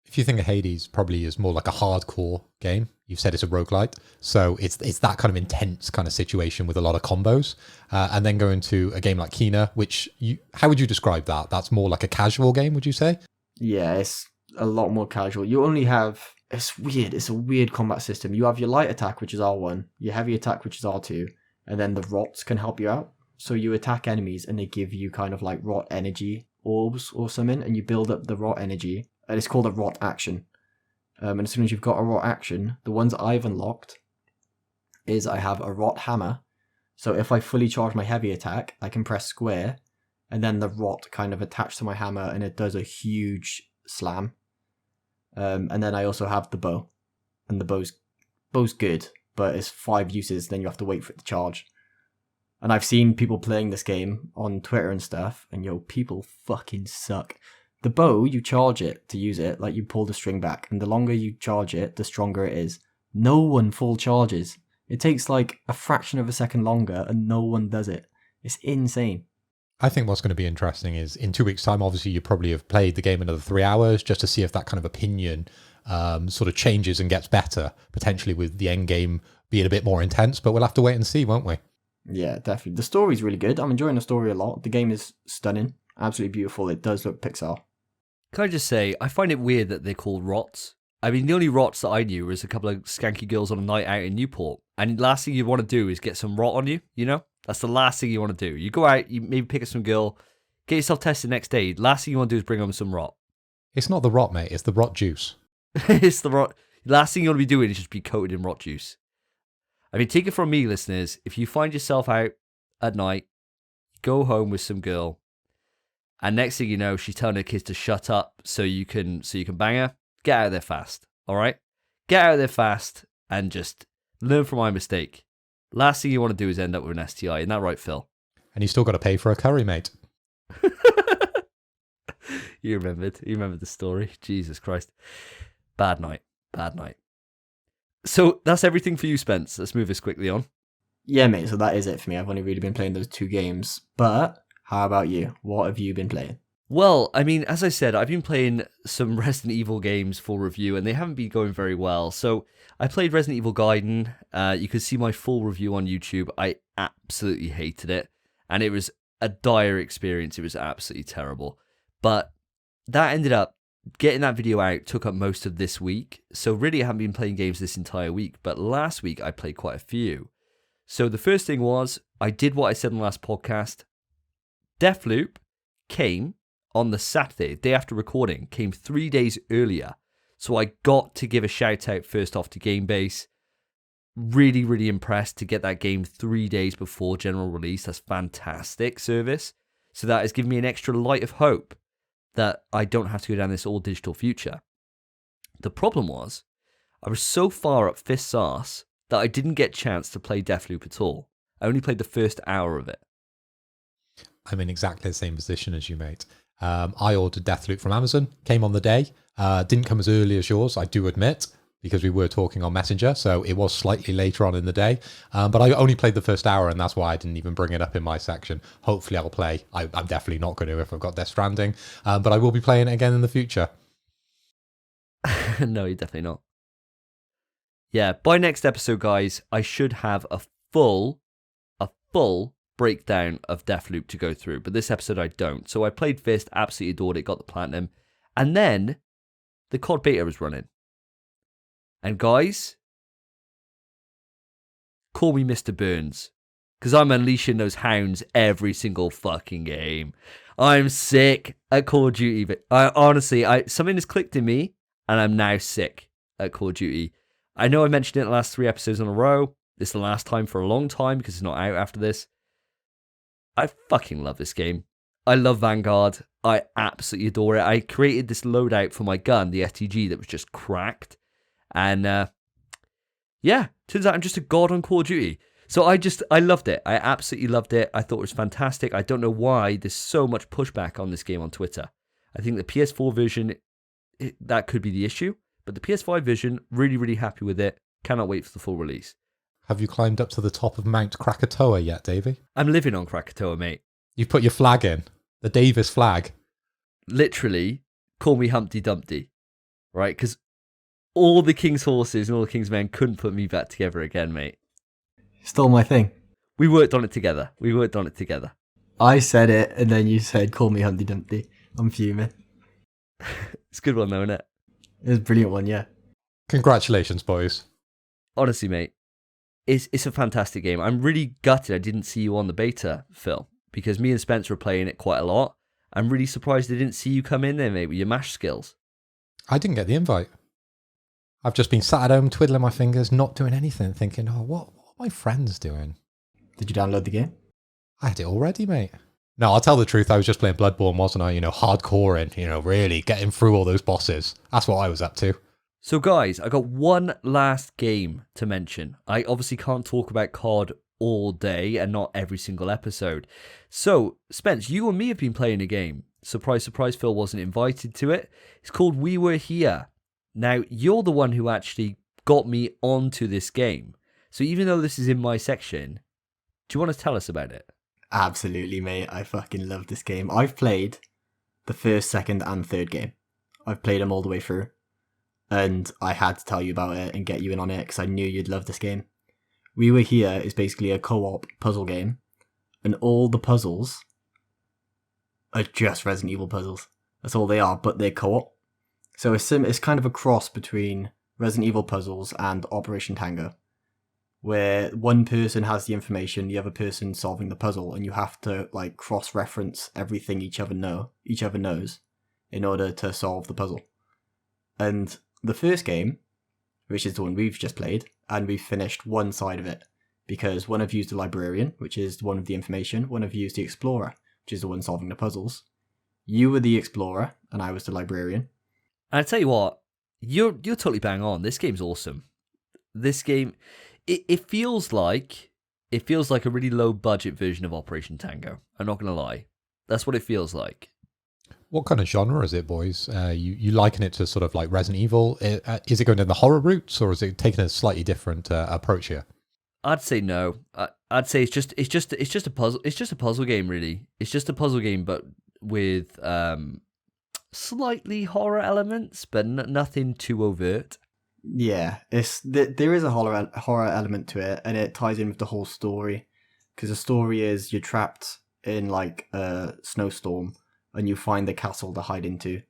If you think of Hades, probably is more like a hardcore game. You've said it's a roguelite. So it's that kind of intense kind of situation with a lot of combos. And then going to a game like Kena, which how would you describe that? That's more like a casual game, would you say? Yeah, it's a lot more casual. You only have... It's weird. It's a weird combat system. You have your light attack, which is R1, your heavy attack, which is R2, and then the rots can help you out. So you attack enemies and they give you kind of like rot energy orbs or something, and you build up the rot energy. And it's called a rot action. And as soon as you've got a rot action, the ones I've unlocked is I have a rot hammer. So if I fully charge my heavy attack, I can press square, and then the rot kind of attached to my hammer, and it does a huge slam. And then I also have the bow, and the bow's good, but it's 5 uses, then you have to wait for it to charge. And I've seen people playing this game on Twitter and stuff, and people fucking suck. The bow, you charge it to use it, like you pull the string back, and the longer you charge it, the stronger it is. No one full charges. It takes like a fraction of a second longer, and no one does it. It's insane. I think what's going to be interesting is in 2 weeks' time, obviously, you probably have played the game another 3 hours just to see if that kind of opinion sort of changes and gets better, potentially with the end game being a bit more intense. But we'll have to wait and see, won't we? Yeah, definitely. The story's really good. I'm enjoying the story a lot. The game is stunning. Absolutely beautiful. It does look Pixar. Can I just say, I find it weird that they're called rots. I mean, the only rots that I knew was a couple of skanky girls on a night out in Newport. And the last thing you want to do is get some rot on you, you know? That's the last thing you want to do. You go out, you maybe pick up some girl, get yourself tested next day. Last thing you want to do is bring home some rot. It's not the rot, mate. It's the rot juice. It's the rot. Last thing you want to be doing is just be coated in rot juice. I mean, take it from me, listeners. If you find yourself out at night, go home with some girl, and next thing you know, she's telling her kids to shut up so you can bang her. Get out of there fast, all right? Get out of there fast and just learn from my mistake. Last thing you want to do is end up with an STI. Isn't that right, Phil? And you still got to pay for a curry, mate. You remembered the story. Jesus Christ. Bad night. So that's everything for you, Spence. Let's move this quickly on. Yeah, mate, so that is it for me. I've only really been playing those 2 games. But how about you? What have you been playing? Well, I mean, as I said, I've been playing some Resident Evil games for review, and they haven't been going very well. So I played Resident Evil Gaiden. You could see my full review on YouTube. I absolutely hated it, and it was a dire experience. It was absolutely terrible. But that ended up, getting that video out took up most of this week. So really, I haven't been playing games this entire week, but last week I played quite a few. So the first thing was, I did what I said in the last podcast. Deathloop came on the Saturday, day after recording, came 3 days earlier. So I got to give a shout out first off to GameBase. Really, really impressed to get that game 3 days before general release. That's fantastic service. So that has given me an extra light of hope that I don't have to go down this all digital future. The problem was, I was so far up Fist's arse that I didn't get a chance to play Deathloop at all. I only played the first hour of it. I'm in exactly the same position as you, mate. I ordered Deathloop from Amazon, came on the day, didn't come as early as yours, I do admit, because we were talking on Messenger, so it was slightly later on in the day. But I only played the first hour, and that's why I didn't even bring it up in my section. Hopefully I'll play. I'm definitely not going to if I've got Death Stranding, but I will be playing it again in the future. No, you're definitely not. Yeah, by next episode, guys, I should have a full breakdown of Deathloop to go through, but this episode I don't. So I played Fist, absolutely adored it, got the platinum, and then the COD beta was running. And guys, call me Mr. Burns, because I'm unleashing those hounds every single fucking game. I'm sick at Call of Duty, but honestly, something has clicked in me, and I'm now sick at Call of Duty. I know I mentioned it in the last 3 episodes in a row. This is the last time for a long time because it's not out after this. I fucking love this game. I love Vanguard. I absolutely adore it. I created this loadout for my gun, the STG, that was just cracked. And turns out I'm just a god on Call of Duty. So I loved it. I absolutely loved it. I thought it was fantastic. I don't know why there's so much pushback on this game on Twitter. I think the PS4 version, that could be the issue. But the PS5 version, really, really happy with it. Cannot wait for the full release. Have you climbed up to the top of Mount Krakatoa yet, Davey? I'm living on Krakatoa, mate. You've put your flag in. The Davis flag. Literally, call me Humpty Dumpty. Right? Because all the King's horses and all the King's men couldn't put me back together again, mate. Stole my thing. We worked on it together. I said it, and then you said, call me Humpty Dumpty. I'm fuming. It's a good one, though, isn't it? It was a brilliant one, yeah. Congratulations, boys. Honestly, mate, it's a fantastic game. I'm really gutted I didn't see you on the beta, Phil, because me and Spence were playing it quite a lot. I'm really surprised I didn't see you come in there, mate, with your mash skills. I didn't get the invite. I've just been sat at home twiddling my fingers, not doing anything, thinking, what are my friends doing? Did you download the game? I had it already, mate. No, I'll tell the truth, I was just playing Bloodborne, wasn't I? Hardcoring, really getting through all those bosses. That's what I was up to. So guys, I got one last game to mention. I obviously can't talk about COD all day and not every single episode. So, Spence, you and me have been playing a game. Surprise, surprise, Phil wasn't invited to it. It's called We Were Here. Now, you're the one who actually got me onto this game. So even though this is in my section, do you want to tell us about it? Absolutely, mate. I fucking love this game. I've played the first, second, and third game. I've played them all the way through. And I had to tell you about it and get you in on it because I knew you'd love this game. We Were Here is basically a co-op puzzle game. And all the puzzles are just Resident Evil puzzles. That's all they are, but they're co-op. So it's kind of a cross between Resident Evil puzzles and Operation Tango, where one person has the information, the other person solving the puzzle, and you have to cross-reference everything each other knows in order to solve the puzzle. And the first game, which is the one we've just played, and we've finished one side of it, because one of you is the librarian, which is the one with the information, one of you is the explorer, which is the one solving the puzzles. You were the explorer, and I was the librarian. And I tell you what, you're totally bang on. This game's awesome. This game, it feels like a really low budget version of Operation Tango. I'm not gonna lie, that's what it feels like. What kind of genre is it, boys? You liken it to sort of like Resident Evil? Is it going in the horror routes, or is it taking a slightly different approach here? I'd say no. I'd say it's just a puzzle. It's just a puzzle game, really. It's just a puzzle game, but with slightly horror elements, but nothing too overt. Yeah, there is a horror element to it, and it ties in with the whole story. Because the story is you're trapped in a snowstorm, and you find the castle to hide into.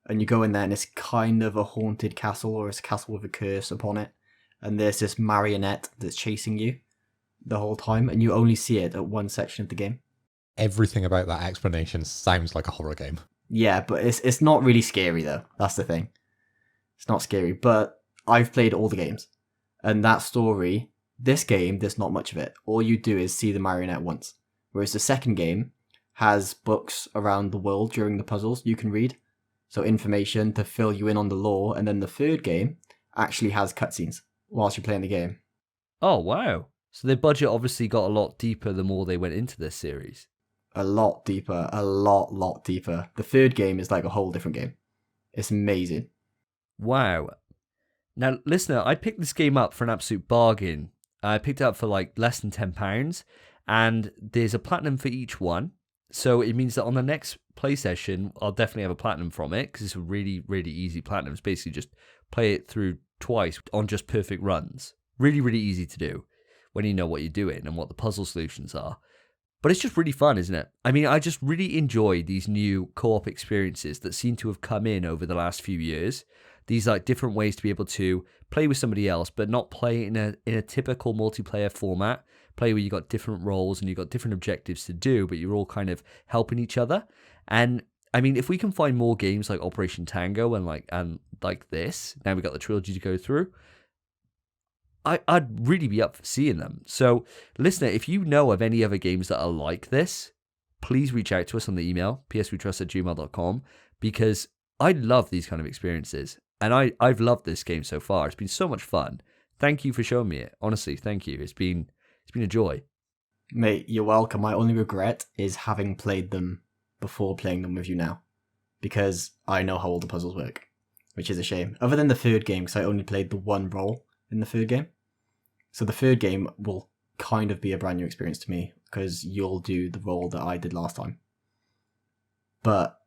And you go in there, and it's kind of a haunted castle, or it's a castle with a curse upon it. And there's this marionette that's chasing you the whole time, and you only see it at one section of the game. Everything about that explanation sounds like a horror game. Yeah, but it's not really scary, though. That's the thing. It's not scary, but I've played all the games. And that story, this game, there's not much of it. All you do is see the marionette once. Whereas the second game has books around the world during the puzzles you can read. So information to fill you in on the lore. And then the third game actually has cutscenes whilst you're playing the game. Oh, wow. So their budget obviously got a lot deeper the more they went into this series. A lot deeper. A lot deeper. The third game is like a whole different game. It's amazing. Wow. Now, listener, I picked this game up for an absolute bargain. I picked it up for less than £10, and there's a platinum for each one. So it means that on the next play session, I'll definitely have a platinum from it, because it's a really, really easy platinum. It's basically just play it through twice on just perfect runs. Really, really easy to do when you know what you're doing and what the puzzle solutions are. But it's just really fun, isn't it? I mean, I just really enjoy these new co-op experiences that seem to have come in over the last few years. These different ways to be able to play with somebody else, but not play in a typical multiplayer format. Play where you got different roles and you got different objectives to do, but you're all kind of helping each other. And I mean, if we can find more games like Operation Tango and like this, now we got the trilogy to go through. I'd really be up for seeing them. So, listener, if you know of any other games that are like this, please reach out to us on the email, pswetrust@gmail.com, because I love these kind of experiences. And I've loved this game so far. It's been so much fun. Thank you for showing me it. Honestly, thank you. It's been a joy. Mate, you're welcome. My only regret is having played them before playing them with you now, because I know how all the puzzles work, which is a shame. Other than the third game, because I only played the one role in the third game. So the third game will kind of be a brand new experience to me, because you'll do the role that I did last time. But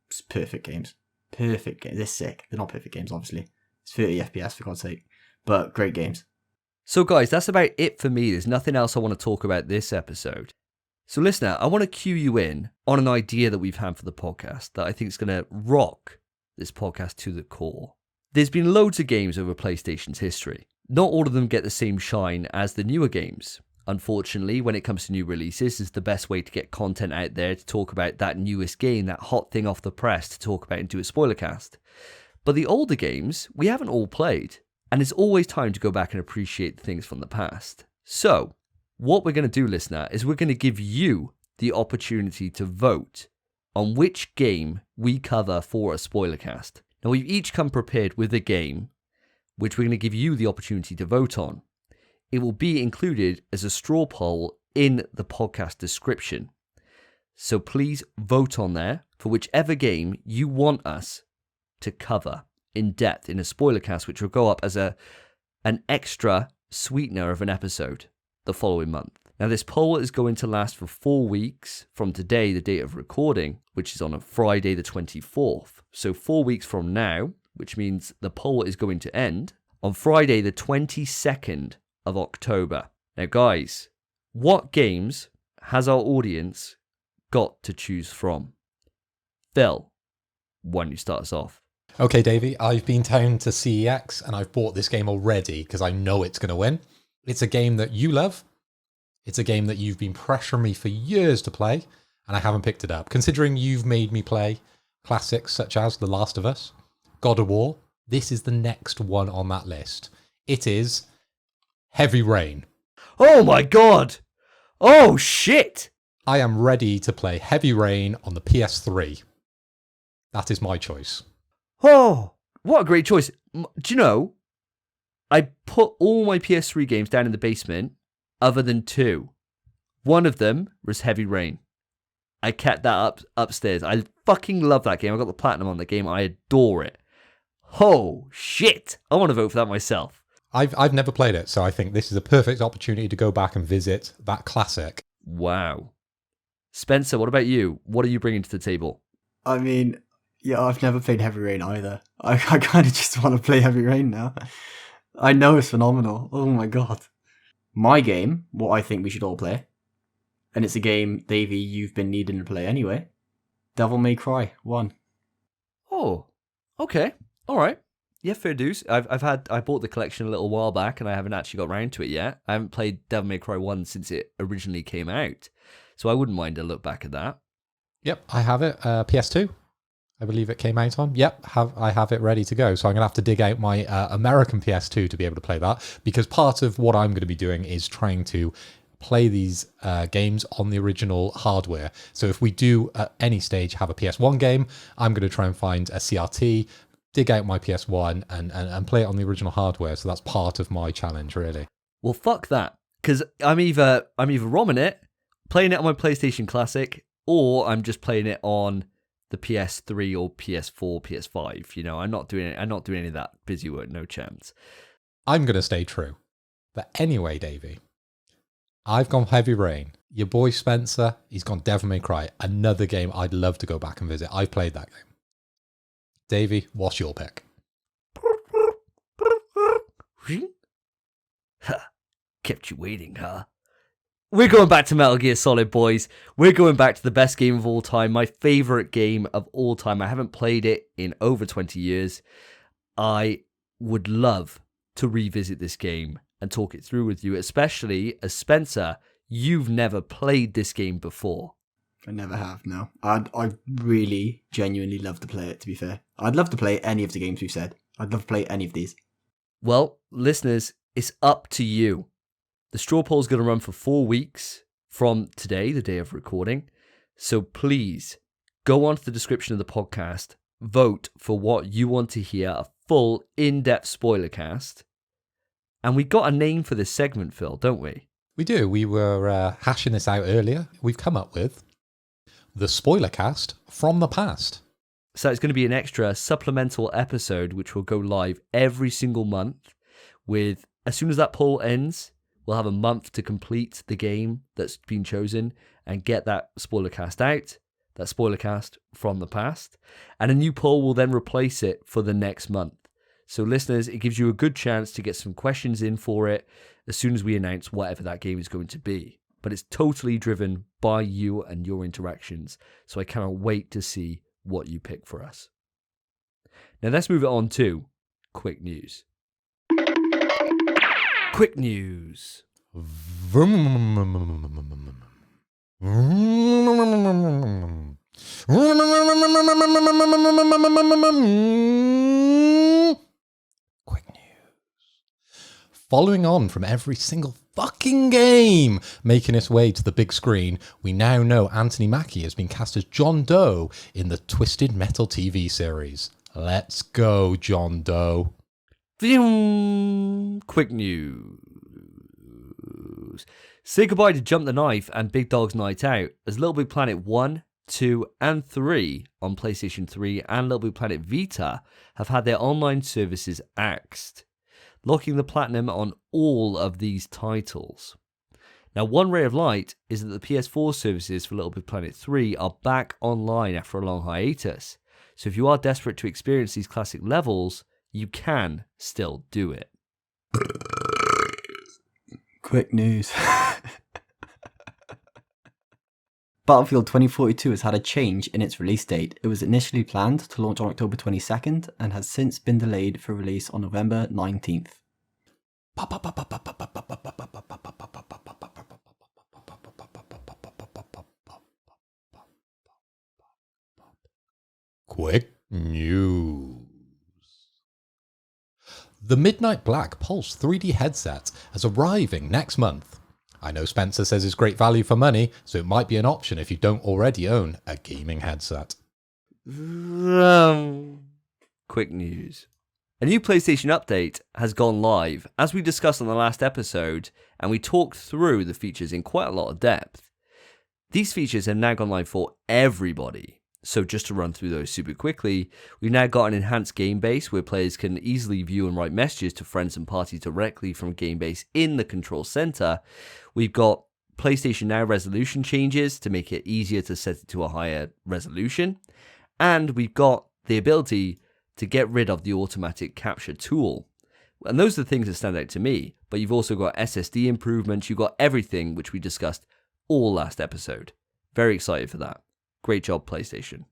it's perfect games. Perfect games. They're sick. They're not perfect games, obviously. It's 30 FPS, for God's sake. But great games. So guys, that's about it for me. There's nothing else I want to talk about this episode. So listener, I want to cue you in on an idea that we've had for the podcast that I think is going to rock this podcast to the core. There's been loads of games over PlayStation's history. Not all of them get the same shine as the newer games. Unfortunately, when it comes to new releases, it's the best way to get content out there to talk about that newest game, that hot thing off the press to talk about and do a spoiler cast. But the older games, we haven't all played. And it's always time to go back and appreciate things from the past. So, what we're going to do, listener, is we're going to give you the opportunity to vote on which game we cover for a spoiler cast. Now, we've each come prepared with a game, which we're going to give you the opportunity to vote on. It will be included as a straw poll in the podcast description. So please vote on there for whichever game you want us to cover in depth in a spoiler cast, which will go up as an extra sweetener of an episode the following month. Now, this poll is going to last for 4 weeks from today, the date of recording, which is on a Friday the 24th. So 4 weeks from now, which means the poll is going to end on Friday the 22nd of October. Now, guys, what games has our audience got to choose from? Phil, why don't you start us off? Okay, Davey, I've been down to CEX and I've bought this game already because I know it's going to win. It's a game that you love. It's a game that you've been pressuring me for years to play, and I haven't picked it up. Considering you've made me play classics such as The Last of Us, God of War, this is the next one on that list. It is Heavy Rain. Oh my god! Oh shit! I am ready to play Heavy Rain on the PS3. That is my choice. Oh, what a great choice. Do you know, I put all my PS3 games down in the basement other than 2. One of them was Heavy Rain. I kept that upstairs. I fucking love that game. I got the platinum on the game. I adore it. Oh, shit. I want to vote for that myself. I've never played it, so I think this is a perfect opportunity to go back and visit that classic. Wow. Spencer, what about you? What are you bringing to the table? I mean, yeah, I've never played Heavy Rain either. I kind of just want to play Heavy Rain now. I know it's phenomenal. Oh my god. My game, what I think we should all play, and it's a game, Davey, you've been needing to play anyway, Devil May Cry 1. Oh, okay. All right. Yeah, fair dues. I bought the collection a little while back and I haven't actually got round to it yet. I haven't played Devil May Cry 1 since it originally came out. So I wouldn't mind a look back at that. Yep, I have it. PS2. I believe it came out on. Yep, I have it ready to go. So I'm going to have to dig out my American PS2 to be able to play that, because part of what I'm going to be doing is trying to play these games on the original hardware. So if we do at any stage have a PS1 game, I'm going to try and find a CRT, dig out my PS1 and play it on the original hardware. So that's part of my challenge, really. Well, fuck that, because I'm either ROMing it, playing it on my PlayStation Classic, or I'm just playing it on the PS3 or PS4, PS5. You know, I'm not doing any of that busy work. No chance. I'm going to stay true. But anyway, Davey, I've gone Heavy Rain. Your boy Spencer, he's gone Devil May Cry. Another game I'd love to go back and visit. I've played that game. Davey, what's your pick? Kept you waiting, huh? We're going back to Metal Gear Solid, boys. We're going back to the best game of all time, my favourite game of all time. I haven't played it in over 20 years. I would love to revisit this game and talk it through with you, especially as Spencer, you've never played this game before. I never have, no. I'd really, genuinely love to play it, to be fair. I'd love to play any of the games we've said. I'd love to play any of these. Well, listeners, it's up to you. The straw poll is going to run for 4 weeks from today, the day of recording. So please go onto the description of the podcast, vote for what you want to hear, a full, in-depth spoiler cast. And we got a name for this segment, Phil, don't we? We do. We were hashing this out earlier. We've come up with the spoiler cast from the past. So it's going to be an extra supplemental episode, which will go live every single month with, as soon as that poll ends, we'll have a month to complete the game that's been chosen and get that spoiler cast out, that spoiler cast from the past. And a new poll will then replace it for the next month. So listeners, it gives you a good chance to get some questions in for it as soon as we announce whatever that game is going to be. But it's totally driven by you and your interactions. So I cannot wait to see what you pick for us. Now let's move it on to quick news. Quick news. Quick news. Following on from every single fucking game making its way to the big screen, we now know Anthony Mackie has been cast as John Doe in the Twisted Metal TV series. Let's go, John Doe. Quick news. Say goodbye to Jump the Knife and Big Dog's Night Out, as Little Big Planet 1, 2, and 3 on PlayStation 3 and Little Big Planet Vita have had their online services axed, locking the platinum on all of these titles. Now, one ray of light is that the PS4 services for Little Big Planet 3 are back online after a long hiatus, so if you are desperate to experience these classic levels, you can still do it. Quick news. Battlefield 2042 has had a change in its release date. It was initially planned to launch on October 22nd and has since been delayed for release on November 19th. Quick news. The Midnight Black Pulse 3D headset is arriving next month. I know Spencer says it's great value for money, so it might be an option if you don't already own a gaming headset. Quick news. A new PlayStation update has gone live, as we discussed on the last episode, and we talked through the features in quite a lot of depth. These features have now gone live for everybody. So just to run through those super quickly, we've now got an enhanced game base where players can easily view and write messages to friends and parties directly from game base in the control center. We've got PlayStation Now resolution changes to make it easier to set it to a higher resolution. And we've got the ability to get rid of the automatic capture tool. And those are the things that stand out to me. But you've also got SSD improvements. You've got everything which we discussed all last episode. Very excited for that. Great job, PlayStation.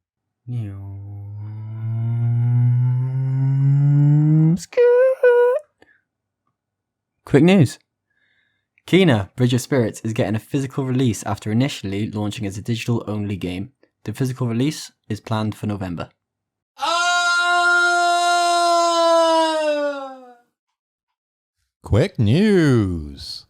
Quick news. Kena, Bridge of Spirits is getting a physical release after initially launching as a digital-only game. The physical release is planned for November. Quick news.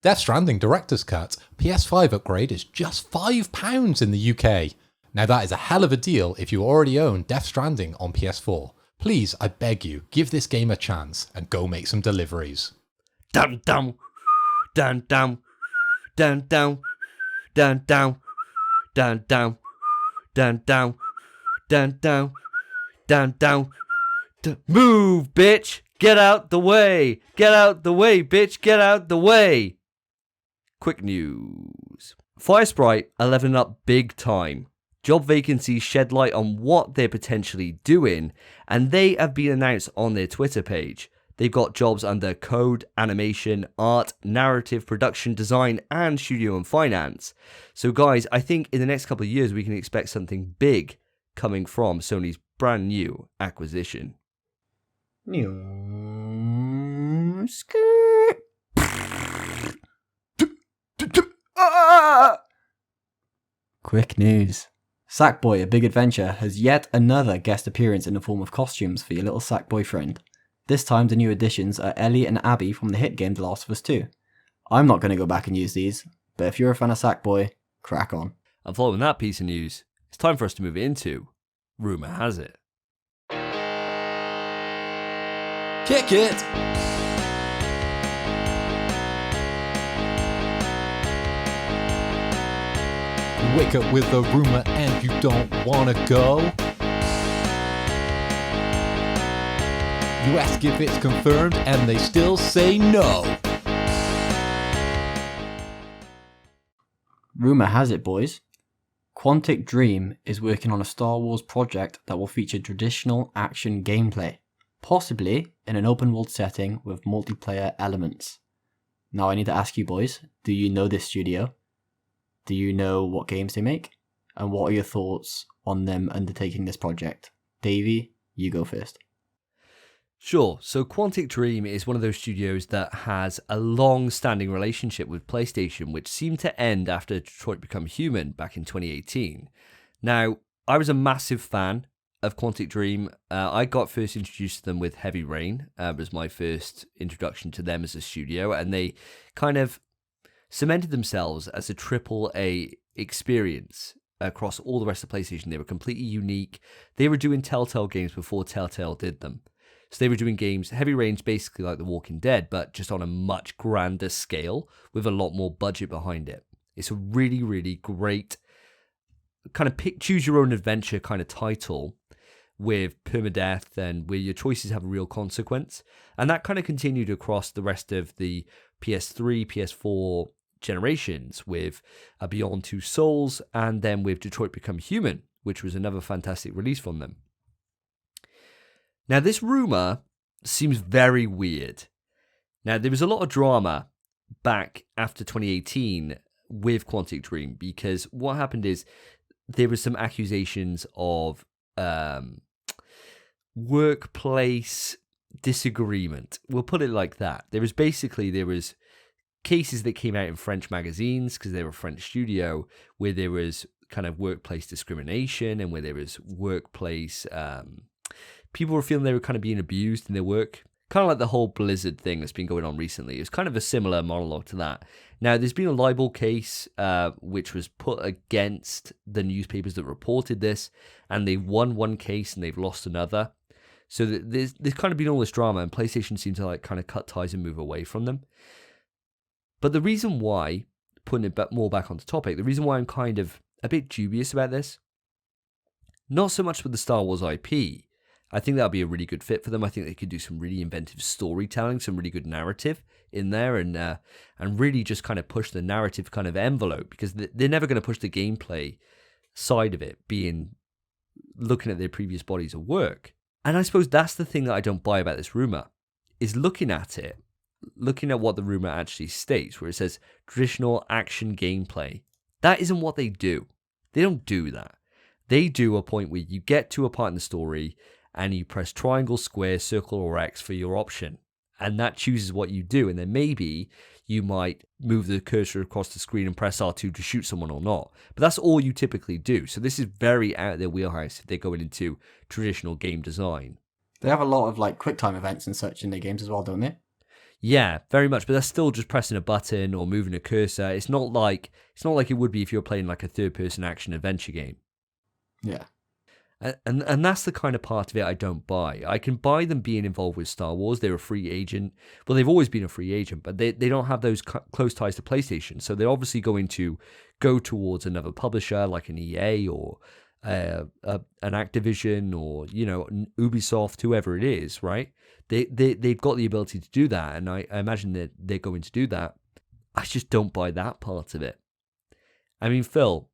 Death Stranding Director's Cut PS5 upgrade is just £5 in the UK. Now that is a hell of a deal if you already own Death Stranding on PS4. Please, I beg you, give this game a chance and go make some deliveries. Dun dun dun dun dun dun dun dun dun dun dun dun dun dun dun dun. Move, bitch! Get out the way! Get out the way, bitch! Get out the way! Quick news. Firesprite are leveling up big time. Job vacancies shed light on what they're potentially doing, and they have been announced on their Twitter page. They've got jobs under code, animation, art, narrative, production, design, and studio and finance. So guys, I think in the next couple of years we can expect something big coming from Sony's brand new acquisition. Quick news. Sackboy: A Big Adventure has yet another guest appearance in the form of costumes for your little sack boyfriend. This time the new additions are Ellie and Abby from the hit game The Last of Us 2. I'm not going to go back and use these, but if you're a fan of Sackboy, crack on. And following that piece of news, it's time for us to move into Rumour Has It. Kick it! You wake up with a rumour and you don't want to go. You ask if it's confirmed and they still say no. Rumour has it, boys. Quantic Dream is working on a Star Wars project that will feature traditional action gameplay, possibly in an open world setting with multiplayer elements. Now I need to ask you boys, do you know this studio? Do you know what games they make? And what are your thoughts on them undertaking this project? Davey, you go first. Sure, so Quantic Dream is one of those studios that has a long-standing relationship with PlayStation, which seemed to end after Detroit Become Human back in 2018. Now, I was a massive fan of Quantic Dream. I got first introduced to them with Heavy Rain, was my first introduction to them as a studio, and they kind of cemented themselves as a AAA experience across all the rest of PlayStation. They were completely unique. They were doing Telltale games before Telltale did them. So they were doing games, Heavy Rain's basically like The Walking Dead, but just on a much grander scale with a lot more budget behind it. It's a really, really great kind of choose your own adventure kind of title with permadeath and where your choices have a real consequence. And that kind of continued across the rest of the PS3, PS4 generations with Beyond Two Souls and then with Detroit Become Human, which was another fantastic release from them. Now, this rumour seems very weird. Now, there was a lot of drama back after 2018 with Quantic Dream because what happened is there were some accusations of workplace disagreement. We'll put it like that. There was cases that came out in French magazines because they were a French studio where there was kind of workplace discrimination and where there was workplace... people were feeling they were kind of being abused in their work. Kind of like the whole Blizzard thing that's been going on recently. It was kind of a similar monologue to that. Now, there's been a libel case which was put against the newspapers that reported this, and they won one case and they've lost another. So there's kind of been all this drama, and PlayStation seems to like kind of cut ties and move away from them. But the reason why, putting it more back on the topic, the reason why I'm kind of a bit dubious about this, not so much with the Star Wars IP. I think that would be a really good fit for them. I think they could do some really inventive storytelling, some really good narrative in there, and really just kind of push the narrative kind of envelope because they're never going to push the gameplay side of it, looking at their previous bodies of work. And I suppose that's the thing that I don't buy about this rumor, is looking at what the rumor actually states, where it says traditional action gameplay. That isn't what they do. They don't do that. They do a point where you get to a part in the story and you press triangle, square, circle, or X for your option. And that chooses what you do. And then maybe you might move the cursor across the screen and press R2 to shoot someone or not. But that's all you typically do. So this is very out of their wheelhouse if they're going into traditional game design. They have a lot of like QuickTime events and such in their games as well, don't they? Yeah, very much. But that's still just pressing a button or moving a cursor. It's not like it would be if you were playing like a third-person action adventure game. Yeah. And that's the kind of part of it I don't buy. I can buy them being involved with Star Wars. They're a free agent. Well, they've always been a free agent, but they don't have those close ties to PlayStation. So they're obviously going to go towards another publisher like an EA or an Activision or, an Ubisoft, whoever it is, right? They've got the ability to do that, and I imagine that they're going to do that. I just don't buy that part of it. I mean, Phil,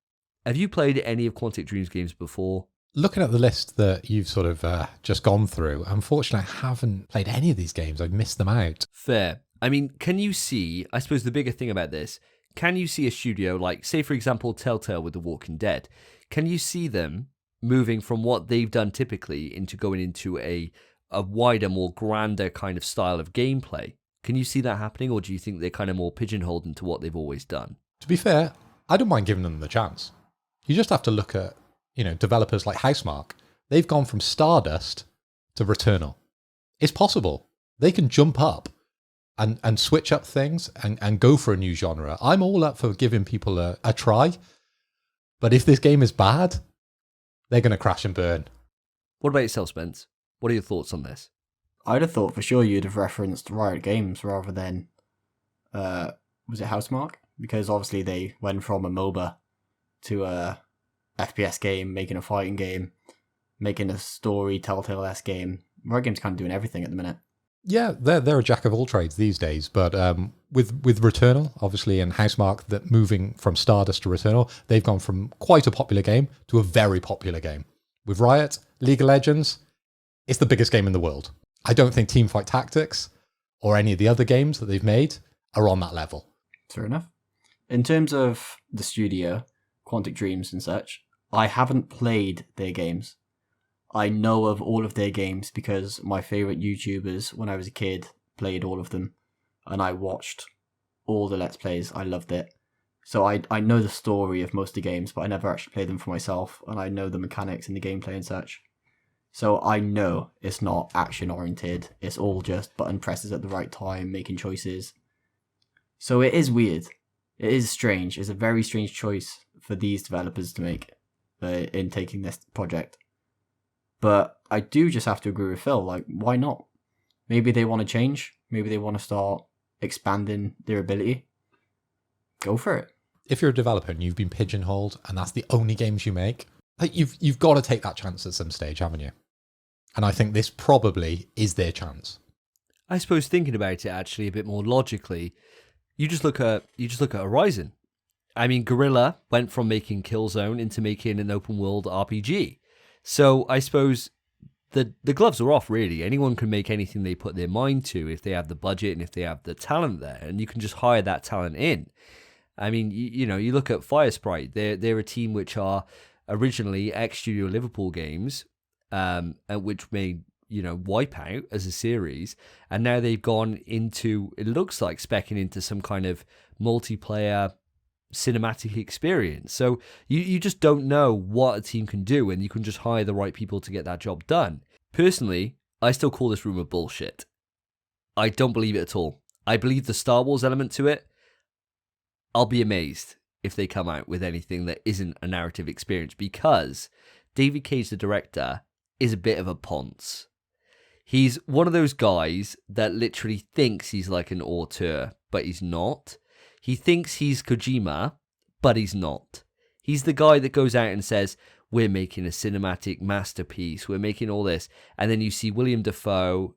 have you played any of Quantic Dream's games before? Looking at the list that you've sort of just gone through, unfortunately, I haven't played any of these games. I've missed them out. Fair. I mean, can you see, I suppose the bigger thing about this, can you see a studio like, say, for example, Telltale with The Walking Dead? Can you see them moving from what they've done typically into going into a wider, more grander kind of style of gameplay? Can you see that happening, or do you think they're kind of more pigeonholed into what they've always done? To be fair, I don't mind giving them the chance. You just have to look at developers like Housemarque. They've gone from Stardust to Returnal. It's possible. They can jump up and switch up things and go for a new genre. I'm all up for giving people a try. But if this game is bad, they're going to crash and burn. What about yourself, Spence? What are your thoughts on this? I'd have thought for sure you'd have referenced Riot Games rather than, was it Housemarque? Because obviously they went from a MOBA to a FPS game, making a fighting game, making a story Telltale-esque game. Riot Games kind of doing everything at the minute. Yeah, they're a jack of all trades these days. But with Returnal, obviously, and Housemarque, that moving from Stardust to Returnal, they've gone from quite a popular game to a very popular game. With Riot, League of Legends, it's the biggest game in the world. I don't think Teamfight Tactics or any of the other games that they've made are on that level. Fair enough. In terms of the studio, Quantic Dreams and such, I haven't played their games. I know of all of their games because my favourite YouTubers when I was a kid played all of them, and I watched all the Let's Plays. I loved it. So I know the story of most of the games, but I never actually played them for myself, and I know the mechanics and the gameplay and such. So I know it's not action-oriented. It's all just button presses at the right time, making choices. So it is weird. It is strange. It's a very strange choice for these developers to make in taking this project. But I do just have to agree with Phil. Like, why not? Maybe they want to change. Maybe they want to start expanding their ability. Go for it. If you're a developer and you've been pigeonholed and that's the only games you make, like you've got to take that chance at some stage, haven't you? And I think this probably is their chance. I suppose thinking about it actually a bit more logically, you just look at Horizon. I mean, Guerrilla went from making Killzone into making an open world RPG. So I suppose the gloves are off, really. Anyone can make anything they put their mind to if they have the budget and if they have the talent there, and you can just hire that talent in. I mean, you look at Firesprite. They're a team which are originally ex-Studio Liverpool games, which made Wipeout as a series, and now they've gone into, it looks like, speccing into some kind of multiplayer cinematic experience. So you just don't know what a team can do, and you can just hire the right people to get that job done. Personally, I still call this rumor bullshit. I don't believe it at all. I believe the Star Wars element to it. I'll be amazed if they come out with anything that isn't a narrative experience, because David Cage, the director, is a bit of a ponce. He's one of those guys that literally thinks he's like an auteur, but he's not. He thinks he's Kojima, but he's not. He's the guy that goes out and says, we're making a cinematic masterpiece, we're making all this. And then you see William Dafoe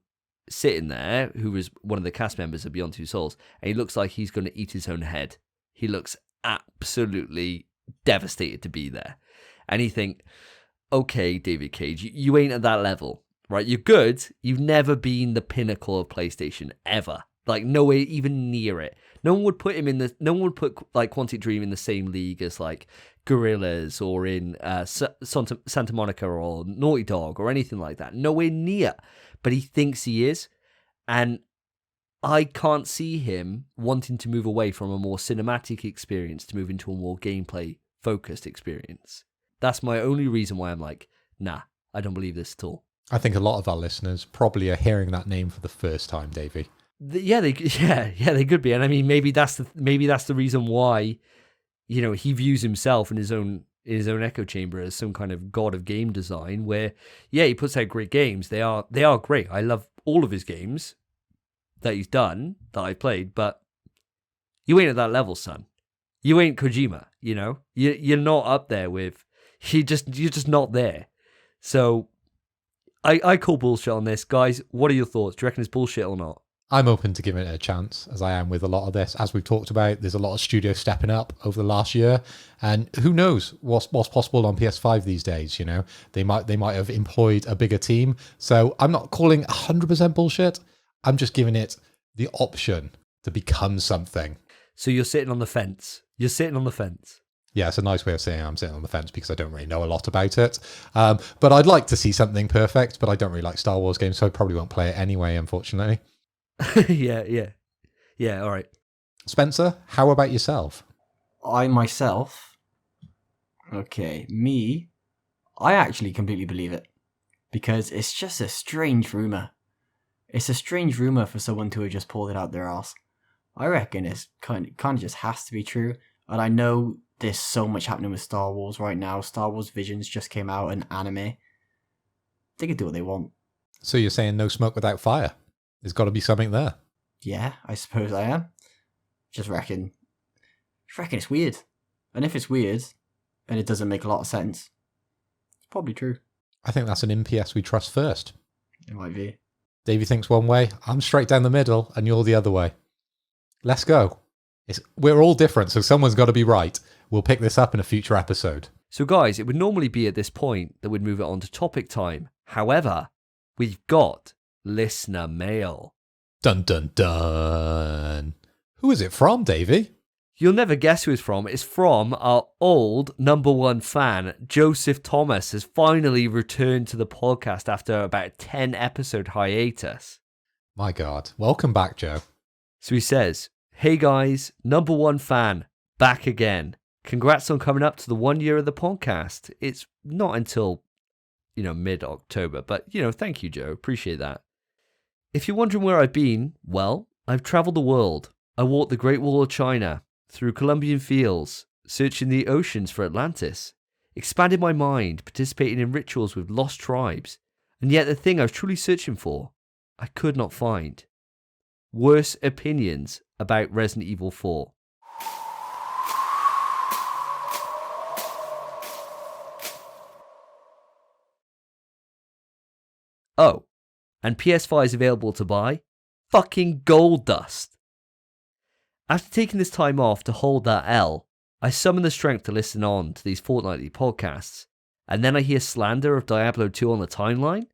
sitting there, who was one of the cast members of Beyond Two Souls, and he looks like he's going to eat his own head. He looks absolutely devastated to be there. And you think, okay, David Cage, you ain't at that level, right? You're good. You've never been the pinnacle of PlayStation, ever. Like, nowhere even near it. No one would put like Quantic Dream in the same league as like Gorillaz or in Santa Monica or Naughty Dog or anything like that. Nowhere near. But he thinks he is. And I can't see him wanting to move away from a more cinematic experience to move into a more gameplay focused experience. That's my only reason why I'm like, nah, I don't believe this at all. I think a lot of our listeners probably are hearing that name for the first time, Davey. Yeah, they could be, and I mean, maybe that's the reason why, he views himself in his own echo chamber as some kind of god of game design. Where, yeah, he puts out great games. They are great. I love all of his games that he's done that I played, but you ain't at that level, son. You ain't Kojima. You're not up there with. You're just not there. So, I call bullshit on this, guys. What are your thoughts? Do you reckon it's bullshit or not? I'm open to giving it a chance, as I am with a lot of this. As we've talked about, there's a lot of studios stepping up over the last year, and who knows what's possible on PS5 these days. They might have employed a bigger team. So I'm not calling 100% bullshit. I'm just giving it the option to become something. So you're sitting on the fence. Yeah, it's a nice way of saying I'm sitting on the fence because I don't really know a lot about it. But I'd like to see something perfect, but I don't really like Star Wars games, so I probably won't play it anyway, unfortunately. Yeah, all right. Spencer, how about yourself? I myself, I actually completely believe it, because it's just a strange rumour. It's a strange rumour for someone to have just pulled it out their arse. I reckon it's kind of just has to be true. And I know there's so much happening with Star Wars right now. Star Wars Visions just came out, an anime. They can do what they want. So you're saying no smoke without fire? There's got to be something there. Yeah, I suppose I am. Just reckon it's weird. And if it's weird, and it doesn't make a lot of sense, it's probably true. I think that's an NPS we trust first. It might be. Davey thinks one way, I'm straight down the middle, and you're the other way. Let's go. We're all different, so someone's got to be right. We'll pick this up in a future episode. So guys, it would normally be at this point that we'd move it on to topic time. However, we've got listener mail. Dun dun dun. Who is it from, Davey? You'll never guess who it's from. It's from our old number one fan, Joseph Thomas, has finally returned to the podcast after about a 10 episode hiatus. My God. Welcome back, Joe. So he says, "Hey guys, number one fan, back again. Congrats on coming up to the 1 year of the podcast. It's not until, mid-October, but, thank you, Joe. Appreciate that. If you're wondering where I've been, well, I've traveled the world. I walked the Great Wall of China, through Colombian fields, searching the oceans for Atlantis, expanded my mind, participating in rituals with lost tribes, and yet the thing I was truly searching for, I could not find. Worse opinions about Resident Evil 4. Oh, and PS5 is available to buy? Fucking gold dust. After taking this time off to hold that L, I summon the strength to listen on to these fortnightly podcasts, and then I hear slander of Diablo 2 on the timeline?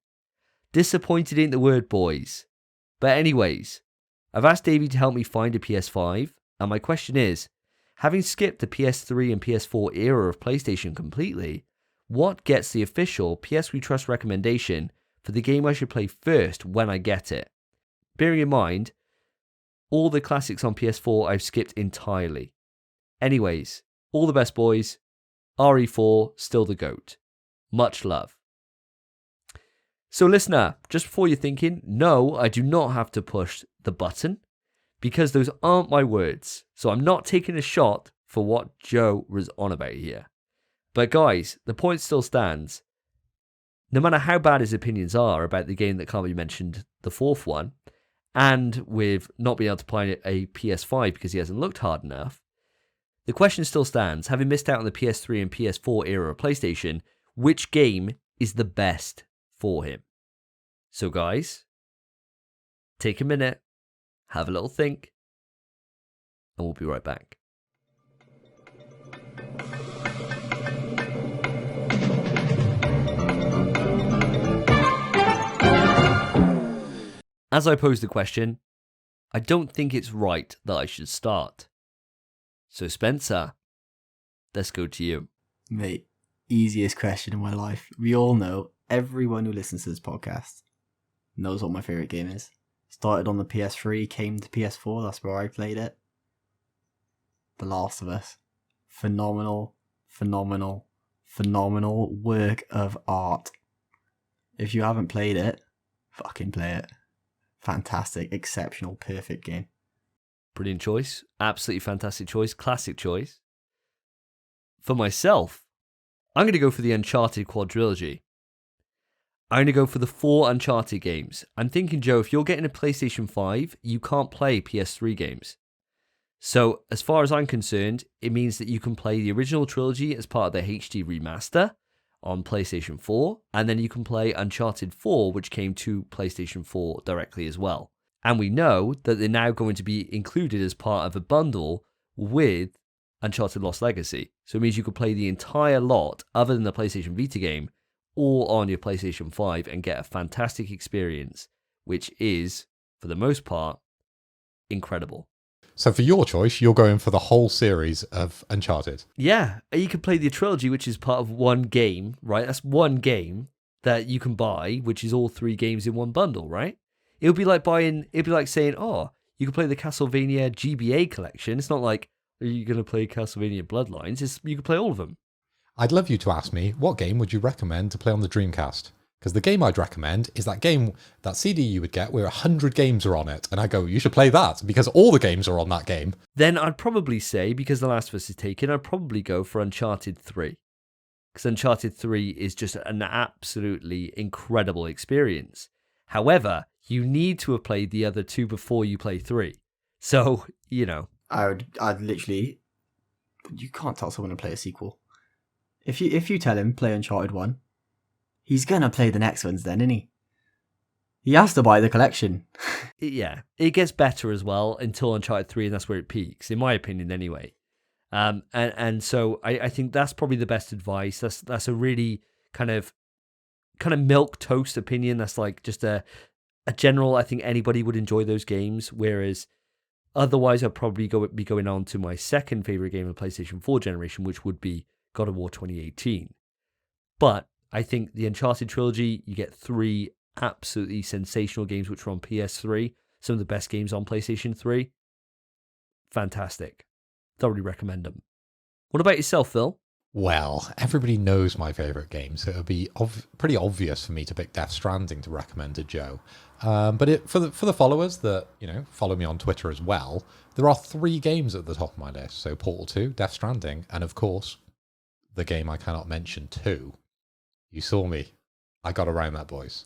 Disappointed ain't the word, boys. But anyways, I've asked Davey to help me find a PS5, and my question is, having skipped the PS3 and PS4 era of PlayStation completely, what gets the official PS We Trust recommendation for the game I should play first when I get it? Bearing in mind, all the classics on PS4 I've skipped entirely. Anyways, all the best, boys. RE4, still the GOAT. Much love." So listener, just before you're thinking, no, I do not have to push the button, because those aren't my words. So I'm not taking a shot for what Joe was on about here. But guys, the point still stands. No matter how bad his opinions are about the game that can't be mentioned, the fourth one, and with not being able to play a PS5 because he hasn't looked hard enough, the question still stands, having missed out on the PS3 and PS4 era of PlayStation, which game is the best for him? So guys, take a minute, have a little think, and we'll be right back. As I pose the question, I don't think it's right that I should start. So Spencer, let's go to you. Mate, easiest question in my life. We all know, everyone who listens to this podcast knows what my favourite game is. Started on the PS3, came to PS4, that's where I played it. The Last of Us. Phenomenal work of art. If you haven't played it, fucking play it. Fantastic, exceptional, perfect game. Brilliant choice. Absolutely fantastic choice. Classic choice. For myself, I'm going to go for the Uncharted quadrilogy. I'm going to go for the 4 Uncharted games. I'm thinking, Joe, if you're getting a PlayStation 5, you can't play PS3 games. So, as far as I'm concerned, it means that you can play the original trilogy as part of the HD remaster on PlayStation 4, and then you can play Uncharted 4, which came to PlayStation 4 directly as well. And we know that they're now going to be included as part of a bundle with Uncharted Lost Legacy. So it means you could play the entire lot, other than the PlayStation Vita game, all on your PlayStation 5 and get a fantastic experience, which is, for the most part, incredible. So for your choice, you're going for the whole series of Uncharted. Yeah, you can play the trilogy, which is part of one game, right? That's one game that you can buy, which is all 3 games in one bundle, right? It'd be like saying, oh, you can play the Castlevania GBA collection. It's not like, are you going to play Castlevania Bloodlines? You can play all of them. I'd love you to ask me, what game would you recommend to play on the Dreamcast? Because the game I'd recommend is that game, that CD you would get where 100 games are on it. And I go, you should play that because all the games are on that game. Then I'd probably say, because The Last of Us is taken, I'd probably go for Uncharted 3. Because Uncharted 3 is just an absolutely incredible experience. However, you need to have played the other 2 before you play 3. So, you know. I'd literally, you can't tell someone to play a sequel. If you tell him play Uncharted 1, he's gonna play the next ones then, isn't he? He has to buy the collection. Yeah, it gets better as well until Uncharted 3, and that's where it peaks, in my opinion anyway. And so I think that's probably the best advice. That's a really kind of milk toast opinion. That's like just a general, I think anybody would enjoy those games, whereas otherwise I'd probably be going on to my second favorite game of the PlayStation 4 generation, which would be God of War 2018. But I think the Uncharted trilogy, you get 3 absolutely sensational games which are on PS3, some of the best games on PlayStation 3. Fantastic. Thoroughly recommend them. What about yourself, Phil? Well, everybody knows my favourite game, so it would be pretty obvious for me to pick Death Stranding to recommend to Joe. But for the followers that follow me on Twitter as well, there are 3 games at the top of my list. So Portal 2, Death Stranding, and of course, the game I cannot mention too. You saw me. I got around that, boys.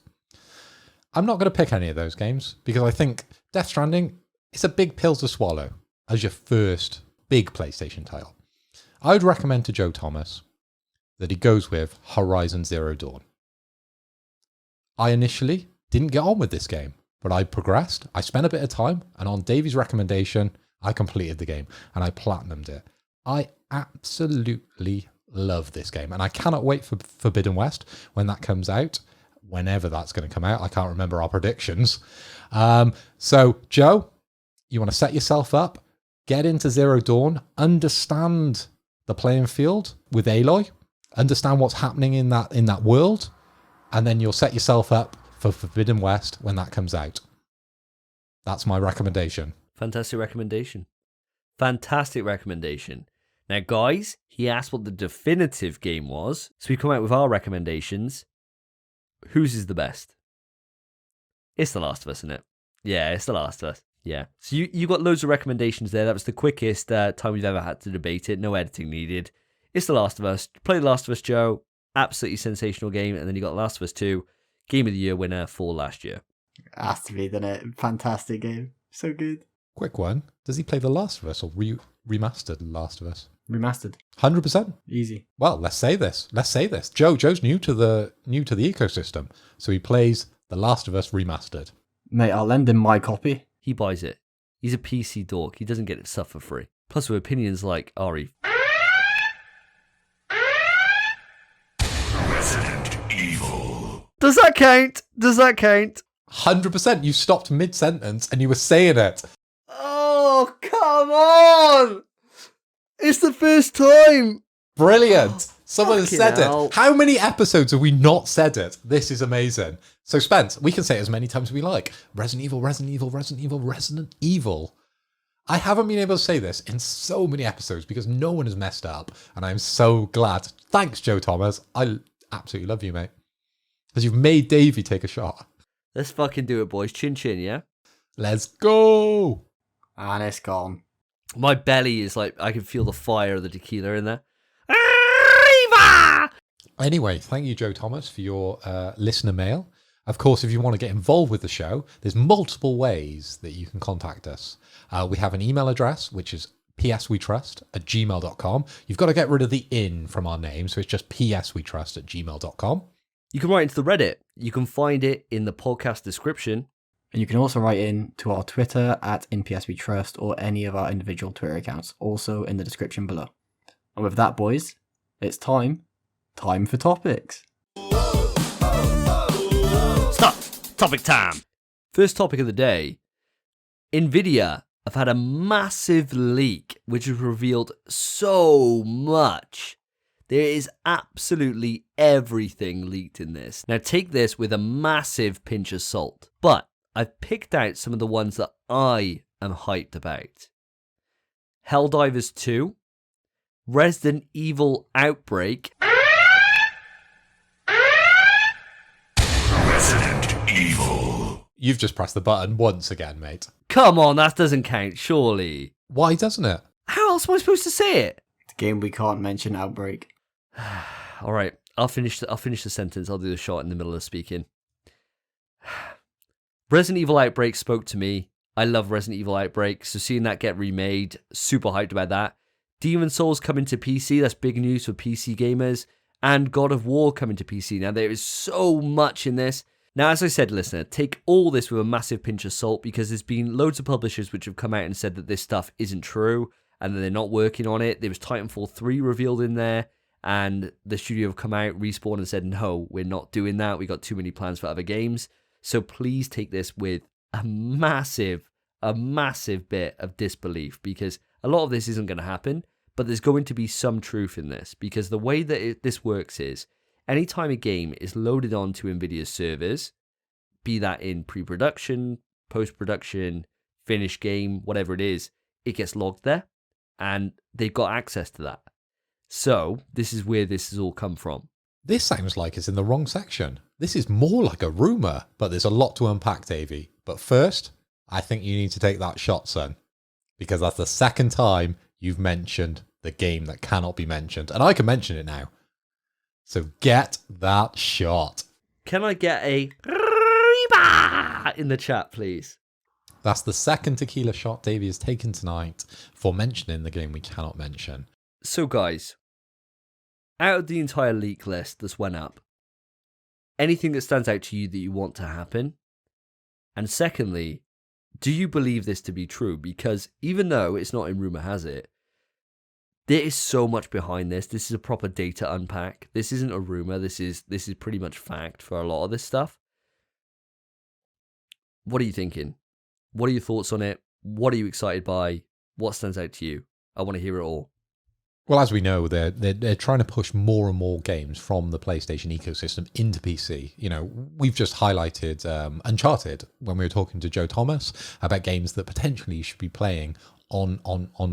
I'm not going to pick any of those games because I think Death Stranding is a big pill to swallow as your first big PlayStation title. I would recommend to Joe Thomas that he goes with Horizon Zero Dawn. I initially didn't get on with this game, but I progressed. I spent a bit of time, and on Davey's recommendation, I completed the game and I platinumed it. I absolutely love this game, and I cannot wait for Forbidden West when that comes out, whenever that's going to come out. I can't remember our predictions. So, Joe, you want to set yourself up, get into Zero Dawn, understand the playing field with Aloy, understand what's happening in that world, and then you'll set yourself up for Forbidden West when that comes out. That's my recommendation. Fantastic recommendation. Fantastic recommendation. Now, guys, he asked what the definitive game was, so we come out with our recommendations. Whose is the best? It's The Last of Us, isn't it? Yeah, it's The Last of Us. Yeah. So you got loads of recommendations there. That was the quickest time we've ever had to debate it. No editing needed. It's The Last of Us. Play The Last of Us, Joe. Absolutely sensational game. And then you got The Last of Us 2, Game of the Year winner for last year. Has to be, doesn't it? Fantastic game. So good. Quick one. Does he play The Last of Us or remastered The Last of Us? Remastered. 100%. Easy. Well, let's say this. Joe's new to the ecosystem, so he plays The Last of Us remastered. Mate, I'll lend him my copy. He buys it. He's a PC dork. He doesn't get it stuff for free. Plus with opinions like Ari. Resident Evil. Does that count? 100%. You stopped mid-sentence and you were saying it. Oh, come on! It's the first time. Brilliant. Someone has said hell. it. How many episodes have we not said it? This is amazing. So, Spence, we can say it as many times as we like. Resident Evil, Resident Evil, Resident Evil, Resident Evil. I haven't been able to say this in so many episodes because no one has messed up. And I'm so glad. Thanks, Joe Thomas. I absolutely love you, mate. Because you've made Davey take a shot. Let's fucking do it, boys. Chin chin, yeah? Let's go. And it's gone. My belly is like, I can feel the fire of the tequila in there. Arriva! Anyway, thank you, Joe Thomas, for your listener mail. Of course, if you want to get involved with the show, there's multiple ways that you can contact us. We have an email address, which is pswetrust@gmail.com. You've got to get rid of the in from our name, so it's just pswetrust@gmail.com. You can write into the Reddit. You can find it in the podcast description. And you can also write in to our Twitter @NPSWeTrust or any of our individual Twitter accounts, also in the description below. And with that, boys, it's time for topics. Stop! Topic time! First topic of the day. Nvidia have had a massive leak which has revealed so much. There is absolutely everything leaked in this. Now take this with a massive pinch of salt. But I've picked out some of the ones that I am hyped about. Helldivers 2, Resident Evil Outbreak, You've just pressed the button once again, mate. Come on, that doesn't count, surely. Why doesn't it? How else am I supposed to say it? The game we can't mention, Outbreak. All right, I'll finish the sentence. I'll do the shot in the middle of speaking. Resident Evil Outbreak spoke to me. I love Resident Evil Outbreak, so seeing that get remade, super hyped about that. Demon Souls coming to PC, that's big news for PC gamers. And God of War coming to PC. Now, there is so much in this. Now, as I said, listener, take all this with a massive pinch of salt, because there's been loads of publishers which have come out and said that this stuff isn't true and that they're not working on it. There was Titanfall 3 revealed in there, and the studio have come out, Respawn, and said, no, we're not doing that. We got too many plans for other games. So please take this with a massive bit of disbelief, because a lot of this isn't going to happen, but there's going to be some truth in this, because the way that this works is, anytime a game is loaded onto Nvidia's servers, be that in pre-production, post-production, finished game, whatever it is, it gets logged there, and they've got access to that. So this is where this has all come from. This sounds like it's in the wrong section. This is more like a rumour, but there's a lot to unpack, Davey. But first, I think you need to take that shot, son, because that's the second time you've mentioned the game that cannot be mentioned, and I can mention it now. So get that shot. Can I get a Reba in the chat, please? That's the second tequila shot Davey has taken tonight for mentioning the game we cannot mention. So, guys, out of the entire leak list that's went up, anything that stands out to you that you want to happen? And secondly, do you believe this to be true? Because even though it's not in Rumour Has It, there is so much behind this. This is a proper data unpack. This isn't a rumour. This is pretty much fact for a lot of this stuff. What are you thinking? What are your thoughts on it? What are you excited by? What stands out to you? I want to hear it all. Well, as we know, they're trying to push more and more games from the PlayStation ecosystem into PC. You know, we've just highlighted Uncharted when we were talking to Joe Thomas about games that potentially you should be playing on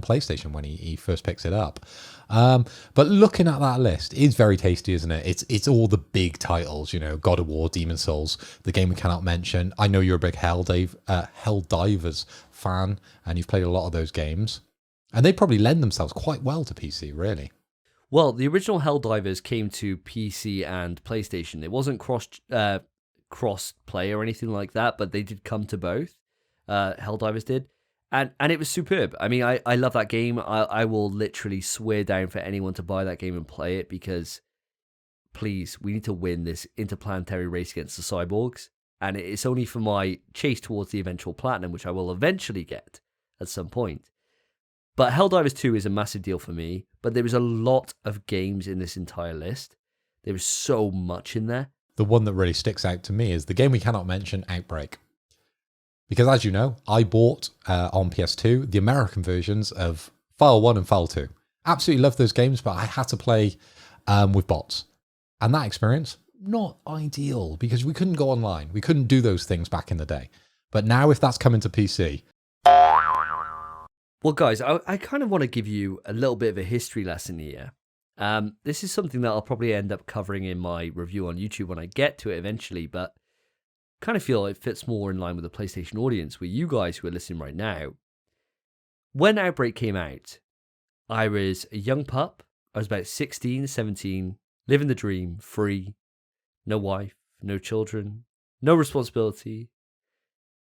PlayStation when he first picks it up. But looking at that list is very tasty, isn't it? It's all the big titles, you know, God of War, Demon Souls, the game we cannot mention. I know you're a big Helldivers fan, and you've played a lot of those games. And they probably lend themselves quite well to PC, really. Well, the original Helldivers came to PC and PlayStation. It wasn't cross play or anything like that, but they did come to both. Helldivers did. And it was superb. I mean, I love that game. I will literally swear down for anyone to buy that game and play it, because, please, we need to win this interplanetary race against the cyborgs. And it's only for my chase towards the eventual platinum, which I will eventually get at some point. But Helldivers 2 is a massive deal for me, but there is a lot of games in this entire list. There is so much in there. The one that really sticks out to me is the game we cannot mention, Outbreak. Because as you know, I bought on PS2 the American versions of File 1 and File 2. Absolutely love those games, but I had to play with bots. And that experience, not ideal, because we couldn't go online. We couldn't do those things back in the day. But now if that's coming to PC... Well, guys, I kind of want to give you a little bit of a history lesson here. This is something that I'll probably end up covering in my review on YouTube when I get to it eventually, but kind of feel it fits more in line with the PlayStation audience, with you guys who are listening right now. When Outbreak came out, I was a young pup. I was about 16, 17, living the dream, free, no wife, no children, no responsibility,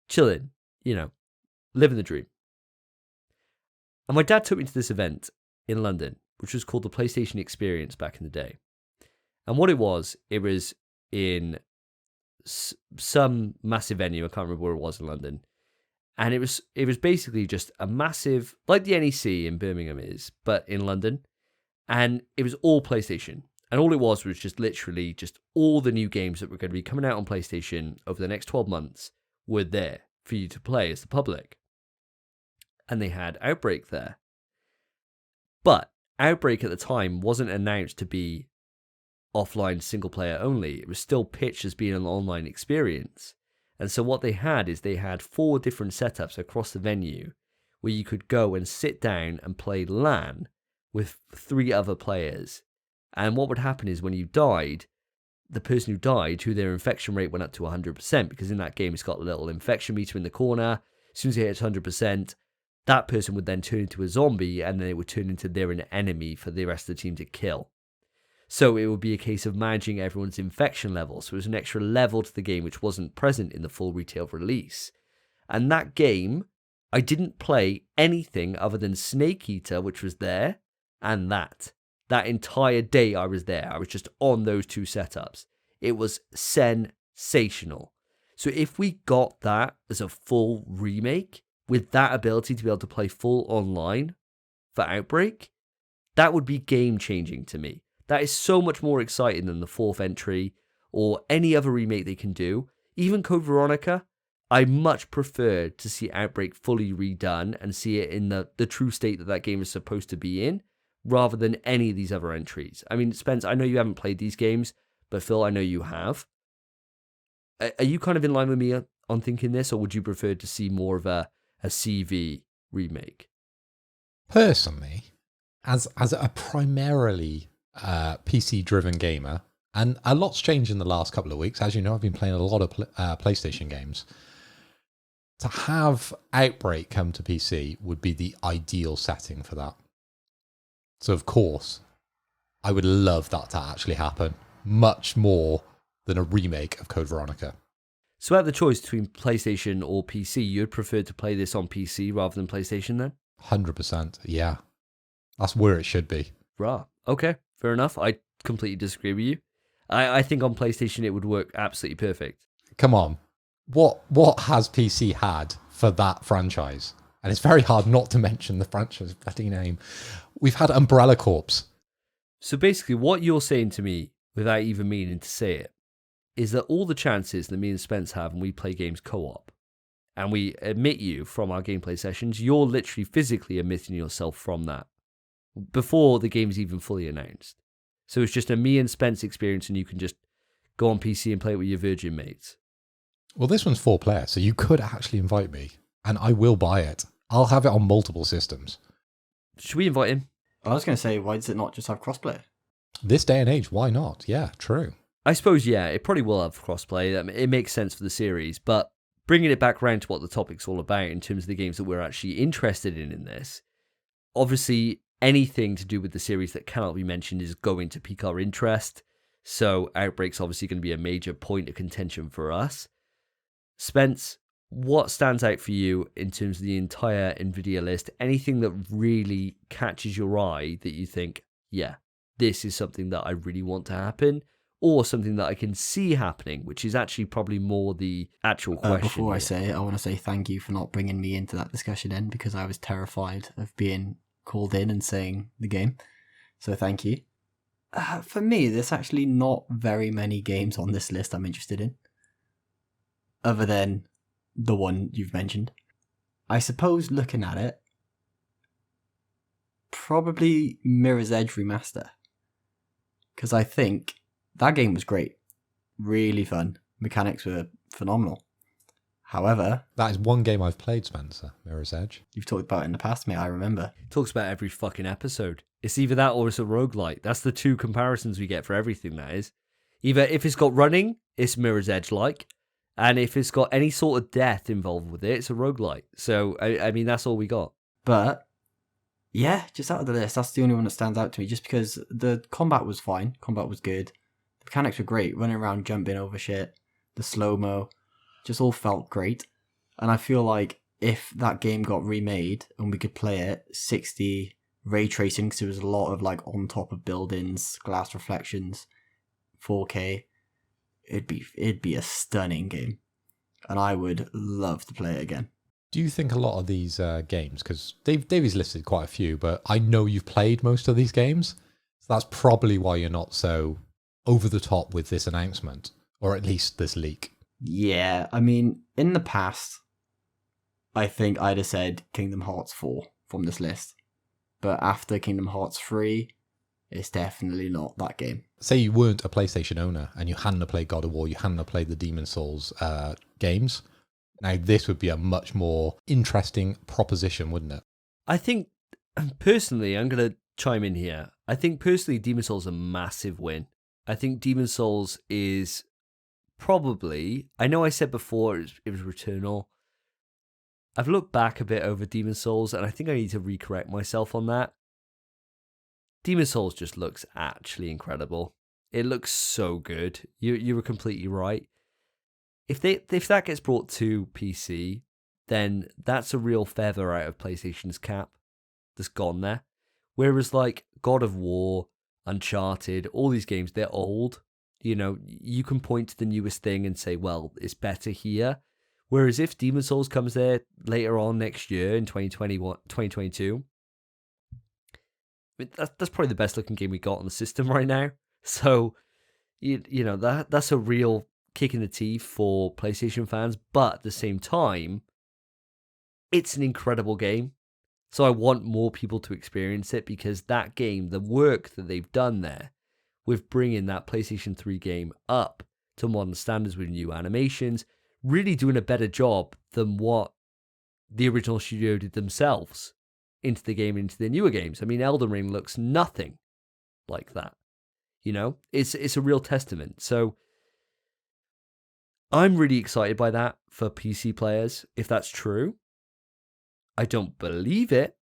chilling, you know, living the dream. And my dad took me to this event in London, which was called the PlayStation Experience back in the day. And what it was in some massive venue. I can't remember where it was in London. And it was basically just a massive, like the NEC in Birmingham is, but in London. And it was all PlayStation. And all it was just literally just all the new games that were going to be coming out on PlayStation over the next 12 months were there for you to play as the public. And they had Outbreak there. But Outbreak at the time wasn't announced to be offline single player only. It was still pitched as being an online experience. And so what they had 4 different setups across the venue where you could go and sit down and play LAN with 3 other players. And what would happen is when you died, the person who died, who their infection rate went up to 100%, because in that game it's got a little infection meter in the corner. As soon as it hits 100%, that person would then turn into a zombie, and then it would turn into their enemy for the rest of the team to kill. So it would be a case of managing everyone's infection level. So it was an extra level to the game which wasn't present in the full retail release. And that game, I didn't play anything other than Snake Eater, which was there, and that. That entire day I was there. I was just on those two setups. It was sensational. So if we got that as a full remake, with that ability to be able to play full online for Outbreak, that would be game-changing to me. That is so much more exciting than the fourth entry or any other remake they can do. Even Code Veronica, I much prefer to see Outbreak fully redone and see it in the true state that game is supposed to be in, rather than any of these other entries. I mean, Spence, I know you haven't played these games, but Phil, I know you have. Are you kind of in line with me on thinking this, or would you prefer to see more of a CV remake? Personally, as a primarily PC-driven gamer, and a lot's changed in the last couple of weeks. As you know, I've been playing a lot of PlayStation games. To have Outbreak come to PC would be the ideal setting for that. So, of course, I would love that to actually happen, much more than a remake of Code Veronica. So at the choice between PlayStation or PC, you'd prefer to play this on PC rather than PlayStation then? 100%, yeah. That's where it should be. Right. Okay, fair enough. I completely disagree with you. I think on PlayStation it would work absolutely perfect. Come on. What has PC had for that franchise? And it's very hard not to mention the franchise bloody name. We've had Umbrella Corps. So basically what you're saying to me, without even meaning to say it, is that all the chances that me and Spence have when we play games co-op, and we admit you from our gameplay sessions, you're literally physically omitting yourself from that before the game's even fully announced. So it's just a me and Spence experience, and you can just go on PC and play it with your virgin mates. Well, this one's 4-player, so you could actually invite me, and I will buy it. I'll have it on multiple systems. Should we invite him? I was going to say, why does it not just have crossplay? This day and age, why not? Yeah, true. I suppose, yeah, it probably will have crossplay. It makes sense for the series, but bringing it back around to what the topic's all about in terms of the games that we're actually interested in this, obviously anything to do with the series that cannot be mentioned is going to pique our interest, so Outbreak's obviously going to be a major point of contention for us. Spence, what stands out for you in terms of the entire Nvidia list? Anything that really catches your eye that you think, yeah, this is something that I really want to happen, or something that I can see happening, which is actually probably more the actual question. Before here. I say it, I want to say thank you for not bringing me into that discussion then, because I was terrified of being called in and saying the game. So thank you. For me, there's actually not very many games on this list I'm interested in, other than the one you've mentioned. I suppose looking at it, probably Mirror's Edge Remaster, because I think that game was great, really fun. Mechanics were phenomenal. However, that is one game I've played, Spencer, Mirror's Edge. You've talked about it in the past, mate, I remember. Talks about every fucking episode. It's either that or it's a roguelite. That's the two comparisons we get for everything, that is. Either if it's got running, it's Mirror's Edge-like, and if it's got any sort of death involved with it, it's a roguelite. So, I mean, that's all we got. But, yeah, just out of the list, that's the only one that stands out to me, just because the combat was fine. Combat was good. The mechanics were great. Running around, jumping over shit, the slow-mo, just all felt great. And I feel like if that game got remade and we could play it 60 ray tracing, because there was a lot of like on top of buildings, glass reflections, 4K, it'd be a stunning game. And I would love to play it again. Do you think a lot of these games, because Davey's listed quite a few, but I know you've played most of these games, so that's probably why you're not so over the top with this announcement, or at least this leak. Yeah, I mean, in the past, I think I'd have said Kingdom Hearts 4 from this list. But after Kingdom Hearts 3, it's definitely not that game. Say you weren't a PlayStation owner and you hadn't played God of War, you hadn't played the Demon Souls games. Now, this would be a much more interesting proposition, wouldn't it? I think, personally, I'm going to chime in here. I think, personally, Demon Souls is a massive win. I think Demon Souls is probably, I know I said before it was Returnal. I've looked back a bit over Demon Souls, and I think I need to recorrect myself on that. Demon Souls just looks actually incredible. It looks so good. You were completely right. If that gets brought to PC, then that's a real feather out of PlayStation's cap that's gone there. Whereas like God of War, Uncharted, all these games, they're old. You know, you can point to the newest thing and say, well, it's better here. Whereas if Demon Souls comes there later on next year in 2022, that's probably the best looking game we got on the system right now. So, you know, that's a real kick in the teeth for PlayStation fans. But at the same time, it's an incredible game. So I want more people to experience it, because that game, the work that they've done there with bringing that PlayStation 3 game up to modern standards with new animations, really doing a better job than what the original studio did themselves into the game, into the newer games. I mean, Elden Ring looks nothing like that. You know, it's a real testament. So I'm really excited by that for PC players, if that's true. I don't believe it.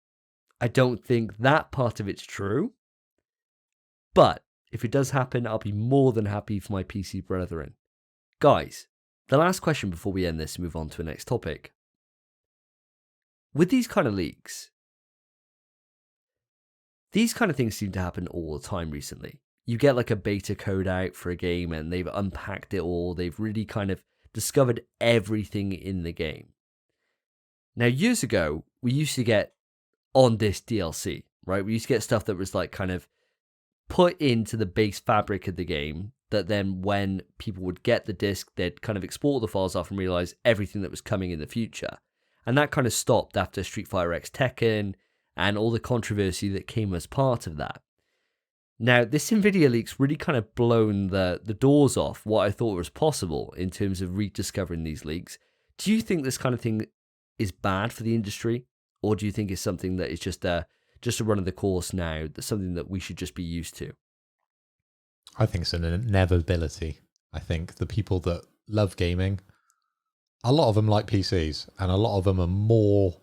I don't think that part of it's true. But if it does happen, I'll be more than happy for my PC brethren. Guys, the last question before we end this and move on to the next topic. With these kind of leaks, these kind of things seem to happen all the time recently. You get like a beta code out for a game and they've unpacked it all. They've really kind of discovered everything in the game. Now, years ago, we used to get on this DLC, right? We used to get stuff that was like kind of put into the base fabric of the game, that then when people would get the disc, they'd kind of export the files off and realize everything that was coming in the future. And that kind of stopped after Street Fighter X Tekken and all the controversy that came as part of that. Now, this Nvidia leak's really kind of blown the doors off what I thought was possible in terms of rediscovering these leaks. Do you think this kind of thing is bad for the industry? Or do you think it's something that is just a run of the course now, that's something that we should just be used to? I think it's an inevitability. I think the people that love gaming, a lot of them like PCs, and a lot of them are more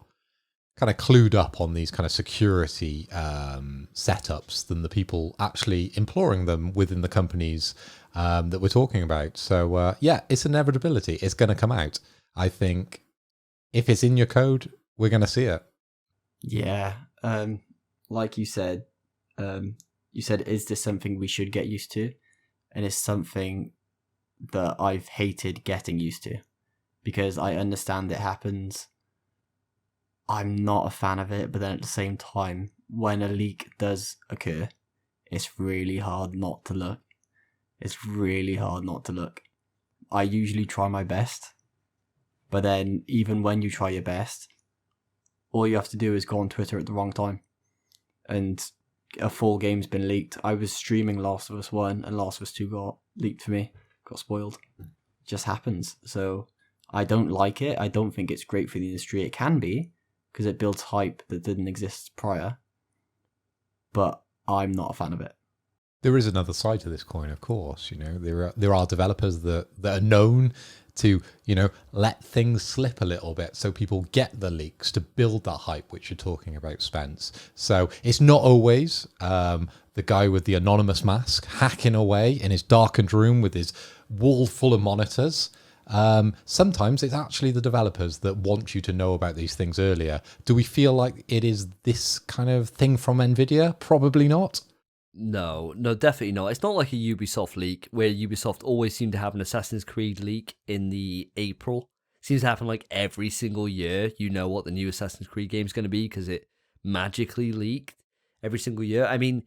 kind of clued up on these kind of security setups than the people actually employing them within the companies that we're talking about. So yeah, it's an inevitability. It's going to come out. I think if it's in your code, we're going to see it. Yeah. Like you said, is this something we should get used to? And it's something that I've hated getting used to, because I understand it happens. I'm not a fan of it, but then at the same time, when a leak does occur, it's really hard not to look. It's really hard not to look. I usually try my best, but then even when you try your best, all you have to do is go on Twitter at the wrong time, and a full game's been leaked. I was streaming Last of Us 1 and Last of Us 2 got leaked for me, got spoiled. It just happens. So I don't like it. I don't think it's great for the industry. It can be, because it builds hype that didn't exist prior, but I'm not a fan of it. There is another side to this coin, of course. You know, there are developers that are known to, you know, let things slip a little bit so people get the leaks to build that hype, which you're talking about, Spence. So it's not always the guy with the anonymous mask hacking away in his darkened room with his wall full of monitors. Sometimes it's actually the developers that want you to know about these things earlier. Do we feel like it is this kind of thing from Nvidia? Probably not. No, definitely not. It's not like a Ubisoft leak, where Ubisoft always seem to have an Assassin's Creed leak in the April. Seems to happen like every single year. You know what the new Assassin's Creed game is going to be because it magically leaked every single year. I mean,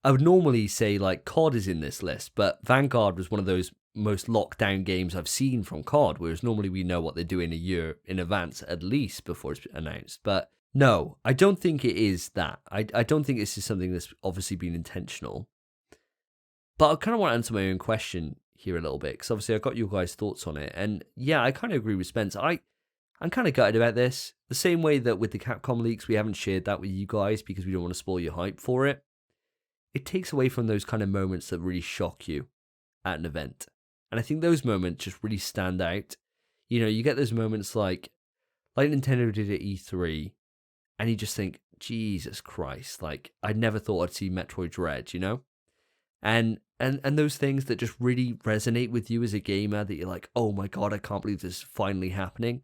I would normally say like COD is in this list, but Vanguard was one of those most locked down games I've seen from COD, whereas normally we know what they're doing a year in advance at least before it's announced. But no, I don't think it is that. I don't think this is something that's obviously been intentional. But I kind of want to answer my own question here a little bit, because obviously I got your guys' thoughts on it. And yeah, I kind of agree with Spence. I'm kind of gutted about this. The same way that with the Capcom leaks, we haven't shared that with you guys because we don't want to spoil your hype for it. It takes away from those kind of moments that really shock you at an event. And I think those moments just really stand out. You know, you get those moments like Nintendo did at E3, and you just think, Jesus Christ, like, I never thought I'd see Metroid Dread, you know? And those things that just really resonate with you as a gamer, that you're like, oh my God, I can't believe this is finally happening.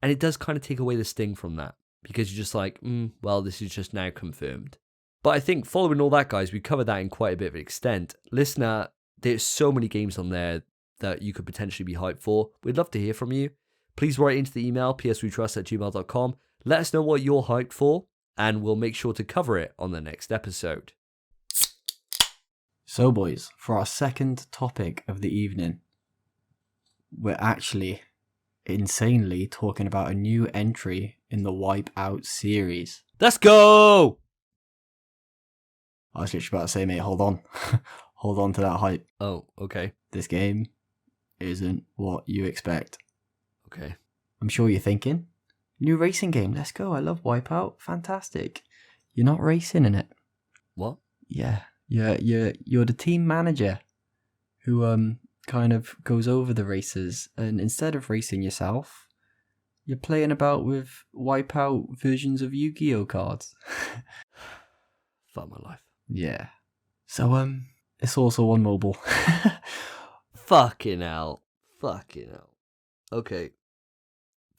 And it does kind of take away the sting from that, because you're just like, well, this is just now confirmed. But I think following all that, guys, we covered that in quite a bit of extent. Listener, there's so many games on there that you could potentially be hyped for. We'd love to hear from you. Please write into the email, pswetrust@gmail.com. Let us know what you're hyped for, and we'll make sure to cover it on the next episode. So, boys, for our second topic of the evening, we're actually insanely talking about a new entry in the Wipeout series. Let's go! I was literally about to say, mate, hold on. Hold on to that hype. Oh, okay. This game isn't what you expect. Okay. I'm sure you're thinking, new racing game, let's go. I love Wipeout. Fantastic. You're not racing in it. What? Yeah. You're the team manager who kind of goes over the races, and instead of racing yourself, you're playing about with Wipeout versions of Yu-Gi-Oh cards. Fuck my life. Yeah. So it's also on mobile. Fucking hell. Okay.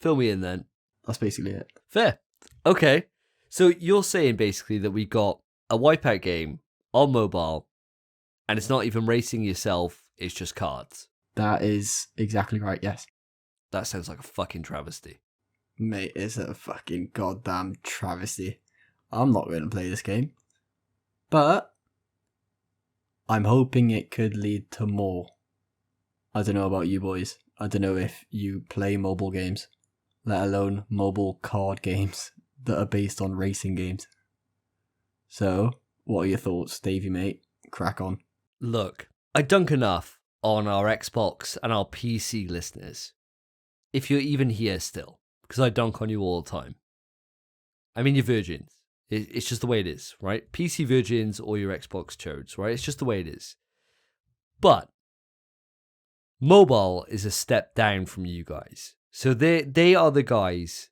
Fill me in then. That's basically it. Fair. Okay. So you're saying basically that we got a Wipeout game on mobile, and it's not even racing yourself, it's just cards. That is exactly right, yes. That sounds like a fucking travesty. Mate, it's a fucking goddamn travesty. I'm not going to play this game. But I'm hoping it could lead to more. I don't know about you boys. I don't know if you play mobile games, let alone mobile card games that are based on racing games. So, what are your thoughts, Davey, mate? Crack on. Look, I dunk enough on our Xbox and our PC listeners, if you're even here still, because I dunk on you all the time. I mean, you're virgins. It's just the way it is, right? PC virgins or your Xbox chodes, right? It's just the way it is. But mobile is a step down from you guys. So they are the guys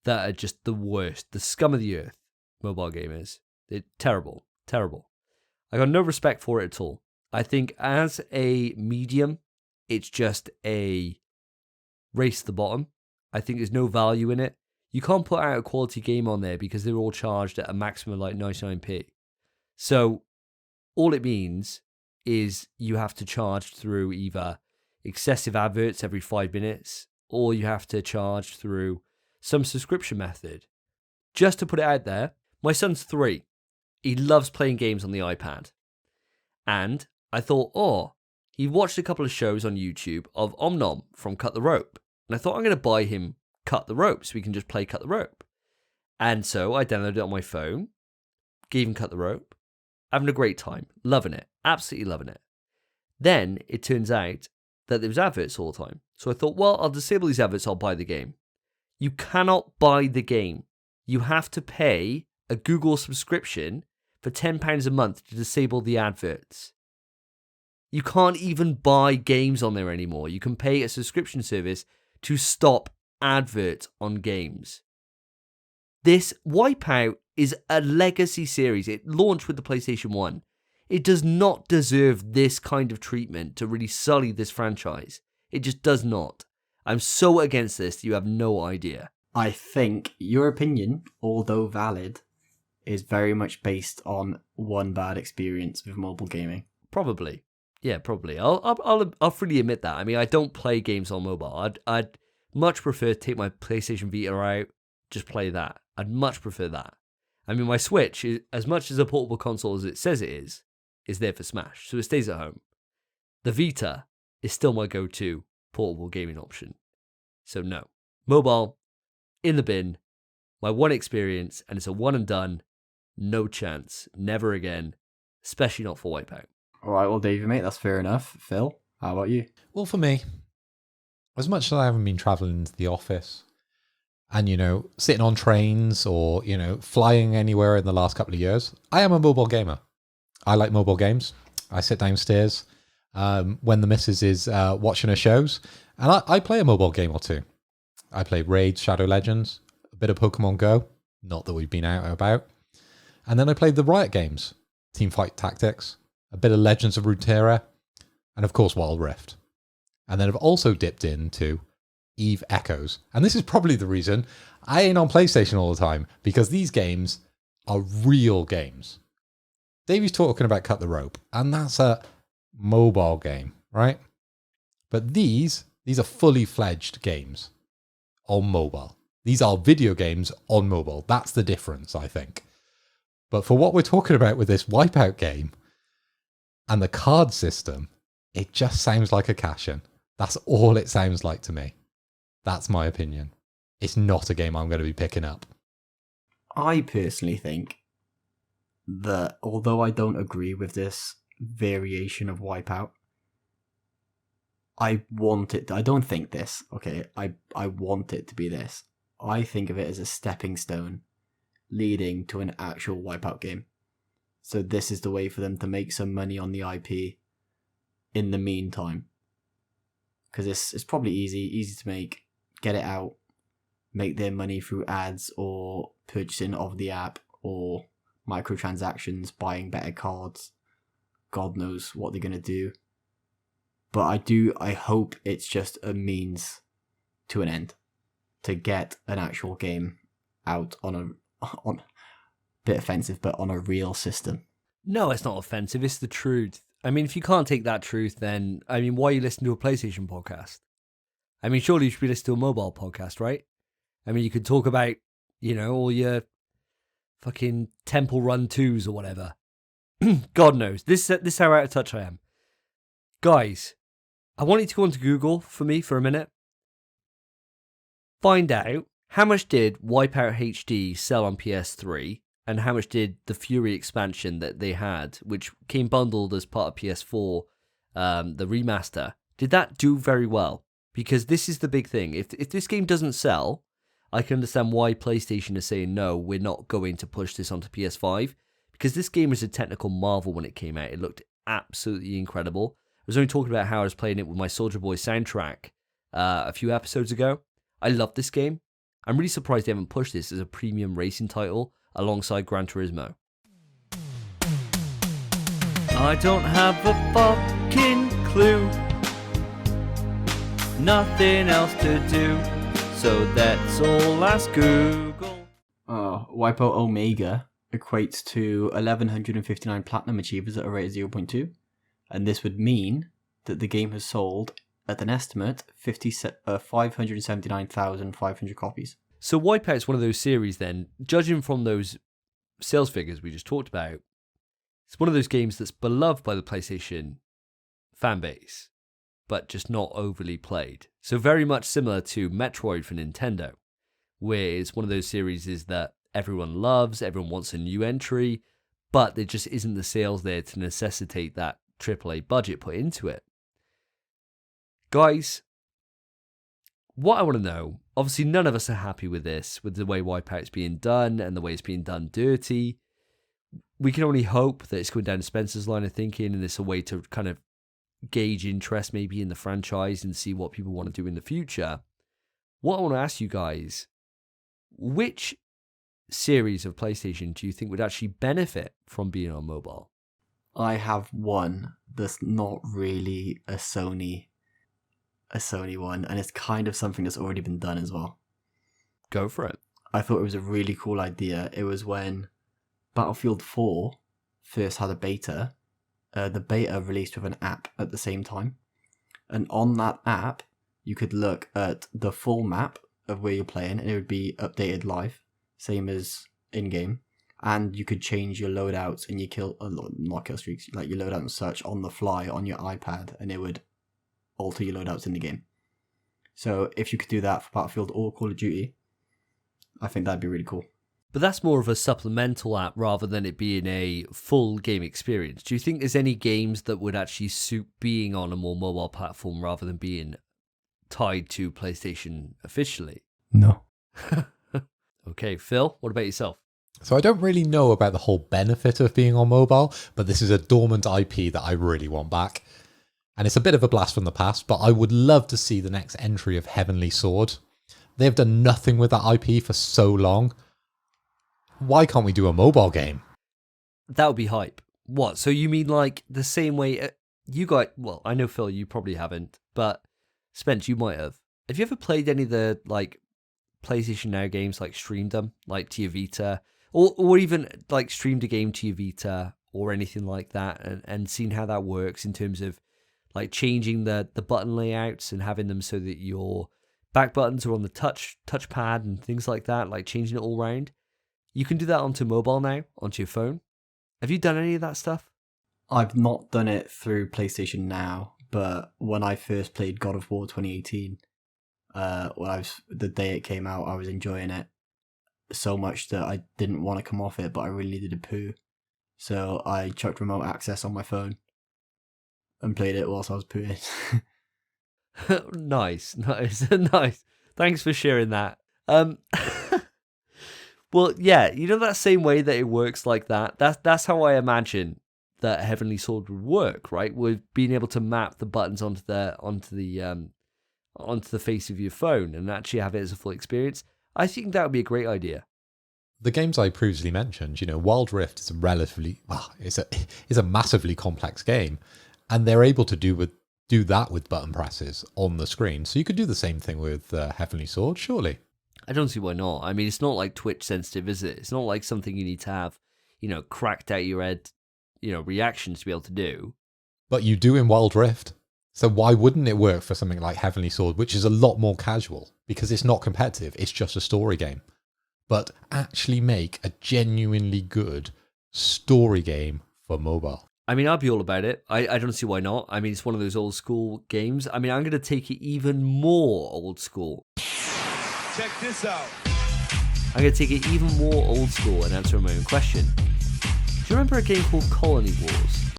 that are just the worst, the scum of the earth, mobile gamers. They're terrible. I got no respect for it at all. I think as a medium, it's just a race to the bottom. I think there's no value in it. You can't put out a quality game on there because they're all charged at a maximum of like 99p. So all it means is you have to charge through either excessive adverts every 5 minutes, or you have to charge through some subscription method. Just to put it out there, my son's 3. He loves playing games on the iPad. And I thought, he watched a couple of shows on YouTube of Omnom from Cut the Rope. And I thought, I'm going to buy him Cut the Rope so we can just play Cut the Rope. And so I downloaded it on my phone, gave him Cut the Rope, having a great time, loving it, absolutely loving it. Then it turns out that there was adverts all the time. So I thought, well, I'll disable these adverts, I'll buy the game. You cannot buy the game. You have to pay a Google subscription for £10 a month to disable the adverts. You can't even buy games on there anymore. You can pay a subscription service to stop adverts on games. This Wipeout is a legacy series. It launched with the PlayStation 1. It does not deserve this kind of treatment to really sully this franchise. It just does not. I'm so against this, you have no idea. I think your opinion, although valid, is very much based on one bad experience with mobile gaming. Probably. Yeah, probably. I'll freely admit that. I mean, I don't play games on mobile. I'd much prefer to take my PlayStation Vita out, just play that. I'd much prefer that. I mean, my Switch, as much as a portable console as it says it is there for Smash, so it stays at home. The Vita is still my go-to portable gaming option. So no. Mobile, in the bin, my one experience, and it's a one and done. No chance. Never again. Especially not for Wipeout. All right, well, Davey, mate, that's fair enough. Phil, how about you? Well, for me, as much as I haven't been traveling into the office and, sitting on trains or, flying anywhere in the last couple of years, I am a mobile gamer. I like mobile games. I sit downstairs. when the missus is watching her shows. And I play a mobile game or two. I play Raid, Shadow Legends, a bit of Pokemon Go. Not that we've been out and about. And then I played the Riot games, Teamfight Tactics, a bit of Legends of Runeterra, and of course Wild Rift. And then I've also dipped into Eve Echoes. And this is probably the reason I ain't on PlayStation all the time, because these games are real games. Davey's talking about Cut the Rope, and that's a mobile game, right? But these are fully fledged games on mobile. These are video games on mobile. That's the difference, I think. But for what we're talking about with this Wipeout game and the card system, it just sounds like a cash-in. That's all it sounds like to me. That's my opinion. It's not a game I'm going to be picking up. I personally think that although I don't agree with this variation of Wipeout, I want it. I don't think this. Okay, I want it to be this. I think of it as a stepping stone leading to an actual Wipeout game. So this is the way for them to make some money on the IP in the meantime. Because it's probably easy to make, get it out, make their money through ads or purchasing of the app or microtransactions, buying better cards. God knows what they're going to do. But I hope it's just a means to an end to get an actual game out on a bit offensive, but on a real system. No, it's not offensive. It's the truth. I mean, if you can't take that truth, then, I mean, why are you listening to a PlayStation podcast? I mean, surely you should be listening to a mobile podcast, right? I mean, you could talk about, you know, all your fucking Temple Run 2s or whatever. God knows. This is how out of touch I am. Guys, I want you to go onto Google for me for a minute. Find out how much did Wipeout HD sell on PS3 and how much did the Fury expansion that they had, which came bundled as part of PS4, the remaster, did that do very well? Because this is the big thing. If this game doesn't sell, I can understand why PlayStation is saying, no, we're not going to push this onto PS5. Because this game was a technical marvel when it came out. It looked absolutely incredible. I was only talking about how I was playing it with my Soulja Boy soundtrack a few episodes ago. I love this game. I'm really surprised they haven't pushed this as a premium racing title alongside Gran Turismo. I don't have a fucking clue. Nothing else to do. So that's all ask Google. Wipeout Omega equates to 1,159 platinum achievers at a rate of 0.2. And this would mean that the game has sold, at an estimate, 579,500 copies. So Wipeout's one of those series then, judging from those sales figures we just talked about, it's one of those games that's beloved by the PlayStation fan base, but just not overly played. So very much similar to Metroid for Nintendo, where it's one of those series is that everyone loves, everyone wants a new entry, but there just isn't the sales there to necessitate that AAA budget put into it. Guys, what I want to know, obviously none of us are happy with this, with the way Wipeout's being done and the way it's being done dirty. We can only hope that it's going down Spencer's line of thinking and it's a way to kind of gauge interest maybe in the franchise and see what people want to do in the future. What I want to ask you guys, which series of PlayStation do you think would actually benefit from being on mobile? I have one that's not really a Sony one, and it's kind of something that's already been done as well. Go for it. I thought it was a really cool idea. It was when Battlefield 4 first had a beta. The beta released with an app at the same time. And on that app, you could look at the full map of where you're playing, and it would be updated live, same as in-game. And you could change your loadouts and your not kill streaks, like your loadout and such on the fly on your iPad, and it would alter your loadouts in the game. So if you could do that for Battlefield or Call of Duty, I think that'd be really cool. But that's more of a supplemental app rather than it being a full game experience. Do you think there's any games that would actually suit being on a more mobile platform rather than being tied to PlayStation officially? No. Okay, Phil, what about yourself? So I don't really know about the whole benefit of being on mobile, but this is a dormant IP that I really want back. And it's a bit of a blast from the past, but I would love to see the next entry of Heavenly Sword. They've done nothing with that IP for so long. Why can't we do a mobile game? That would be hype. What? So you mean like the same way you got? Well, I know Phil, you probably haven't, but Spence, you might have. Have you ever played any of the like PlayStation Now games, like streamed them, like to your Vita, or even like streamed a game to your Vita or anything like that, and seen how that works in terms of like changing the button layouts and having them so that your back buttons are on the touchpad and things like that, like changing it all around. You can do that onto mobile now, onto your phone. Have you done any of that stuff? I've not done it through PlayStation Now, but when I first played God of War 2018, the day it came out, I was enjoying it so much that I didn't want to come off it, but I really needed a poo. So I chucked remote access on my phone and played it whilst I was pooing. Nice. Nice. Thanks for sharing that. Well, yeah, you know that same way that it works like that. That's how I imagine that Heavenly Sword would work, right? With being able to map the buttons onto the face of your phone and actually have it as a full experience. I think that would be a great idea. The games I previously mentioned, Wild Rift is is a massively complex game, and they're able to do that with button presses on the screen. So you could do the same thing with Heavenly Sword, surely. I don't see why not. I mean, it's not like Twitch sensitive, is it? It's not like something you need to have, cracked out your head, reactions to be able to do. But you do in Wild Rift. So why wouldn't it work for something like Heavenly Sword, which is a lot more casual? Because it's not competitive, it's just a story game. But actually make a genuinely good story game for mobile. I mean, I'd be all about it. I don't see why not. I mean, it's one of those old school games. I mean, I'm going to take it even more old school. Check this out. I'm going to take it even more old school and answer my own question. Do you remember a game called Colony Wars?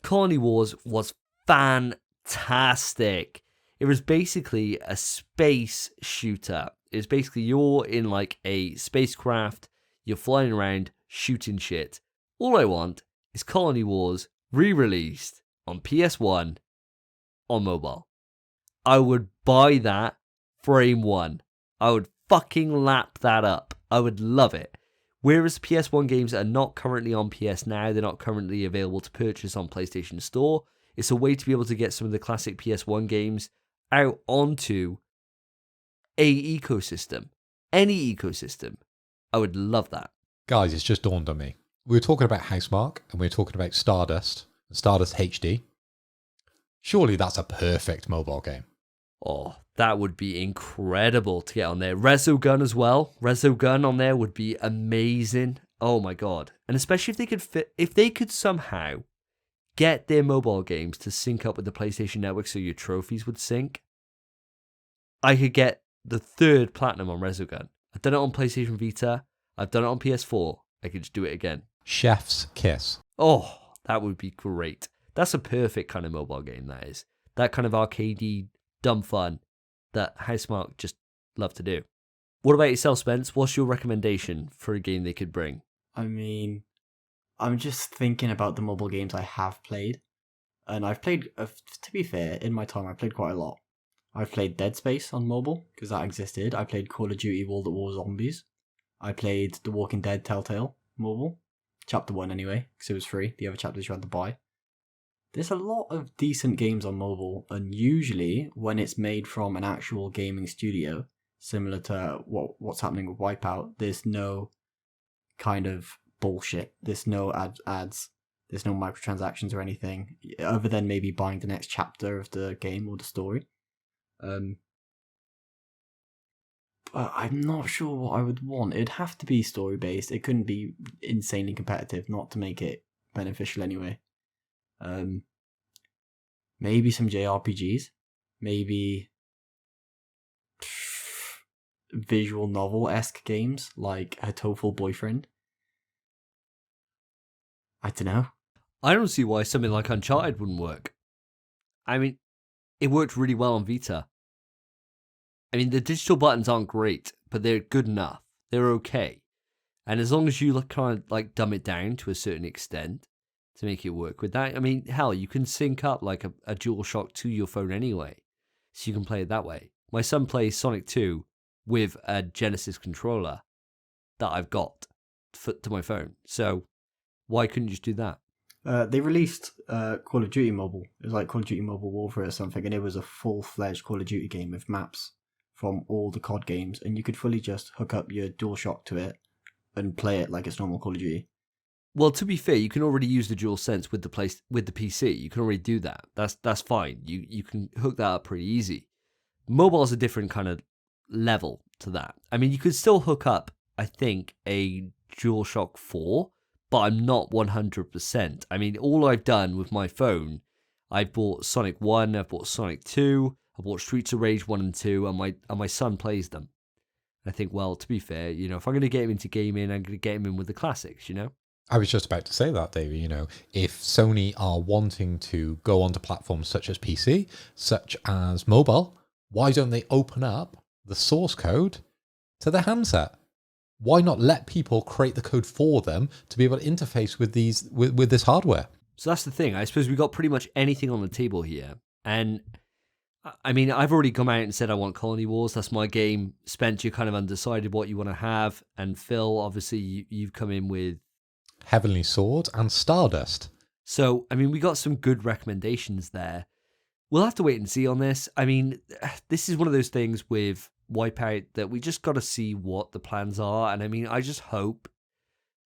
Colony Wars was fantastic. It was basically a space shooter. It's basically you're in like a spacecraft, you're flying around shooting shit. All I want is Colony Wars re-released on PS1 on mobile. I would buy that frame one. I would fucking lap that up. I would love it. Whereas PS1 games are not currently on PS Now, they're not currently available to purchase on PlayStation Store. It's a way to be able to get some of the classic PS1 games out onto a ecosystem. Any ecosystem. I would love that. Guys, it's just dawned on me. We were talking about Housemarque and we were talking about Stardust HD. Surely that's a perfect mobile game. Oh, that would be incredible to get on there. Resogun as well. Resogun on there would be amazing. Oh my god. And especially if they could somehow get their mobile games to sync up with the PlayStation Network so your trophies would sync. I could get the 3rd platinum on Resogun. I've done it on PlayStation Vita. I've done it on PS4. I could just do it again. Chef's Kiss. Oh, that would be great. That's a perfect kind of mobile game, that is. That kind of arcadey, dumb fun that Housemarque just love to do. What about yourself, Spence? What's your recommendation for a game they could bring? I mean, I'm just thinking about the mobile games I have played. And I've played, to be fair, in my time, I've played quite a lot. I've played Dead Space on mobile, because that existed. I played Call of Duty World at War Zombies. I played The Walking Dead Telltale mobile. Chapter 1 anyway, because it was free. The other chapters you had to buy. There's a lot of decent games on mobile, and usually when it's made from an actual gaming studio, similar to what's happening with Wipeout, there's no kind of bullshit. There's no ads. There's no microtransactions or anything, other than maybe buying the next chapter of the game or the story. But I'm not sure what I would want. It'd have to be story-based. It couldn't be insanely competitive, not to make it beneficial anyway. Maybe some JRPGs. Maybe visual novel-esque games like Hatoful Boyfriend. I don't know. I don't see why something like Uncharted wouldn't work. I mean, it worked really well on Vita. I mean, the digital buttons aren't great, but they're good enough. They're okay. And as long as you kind of like dumb it down to a certain extent to make it work with that. I mean, hell, you can sync up like a DualShock to your phone anyway, so you can play it that way. My son plays Sonic 2 with a Genesis controller that I've got to my phone. So why couldn't you just do that? They released Call of Duty Mobile. It was like Call of Duty Mobile Warfare or something, and it was a full-fledged Call of Duty game with maps from all the COD games, and you could fully just hook up your DualShock to it and play it like it's normal Call of Duty. Well, to be fair, you can already use the DualSense with the PC. You can already do that. That's fine. You can hook that up pretty easy. Mobile is a different kind of level to that. I mean, you could still hook up, I think, a DualShock 4, but I'm not 100%. I mean, all I've done with my phone, I've bought Sonic 1, I've bought Sonic 2, I bought Streets of Rage 1 and 2, and my son plays them. I think, well, to be fair, you know, if I'm going to get him into gaming, I'm going to get him in with the classics, you know? I was just about to say that, Davey. You know, if Sony are wanting to go onto platforms such as PC, such as mobile, why don't they open up the source code to the handset? Why not let people create the code for them to be able to interface with with this hardware? So that's the thing. I suppose we got pretty much anything on the table here. And I mean, I've already come out and said I want Colony Wars. That's my game. Spence, you're kind of undecided what you want to have. And Phil, obviously, you've come in with Heavenly Sword and Stardust. So, I mean, we got some good recommendations there. We'll have to wait and see on this. I mean, this is one of those things with Wipeout that we just got to see what the plans are. And I mean, I just hope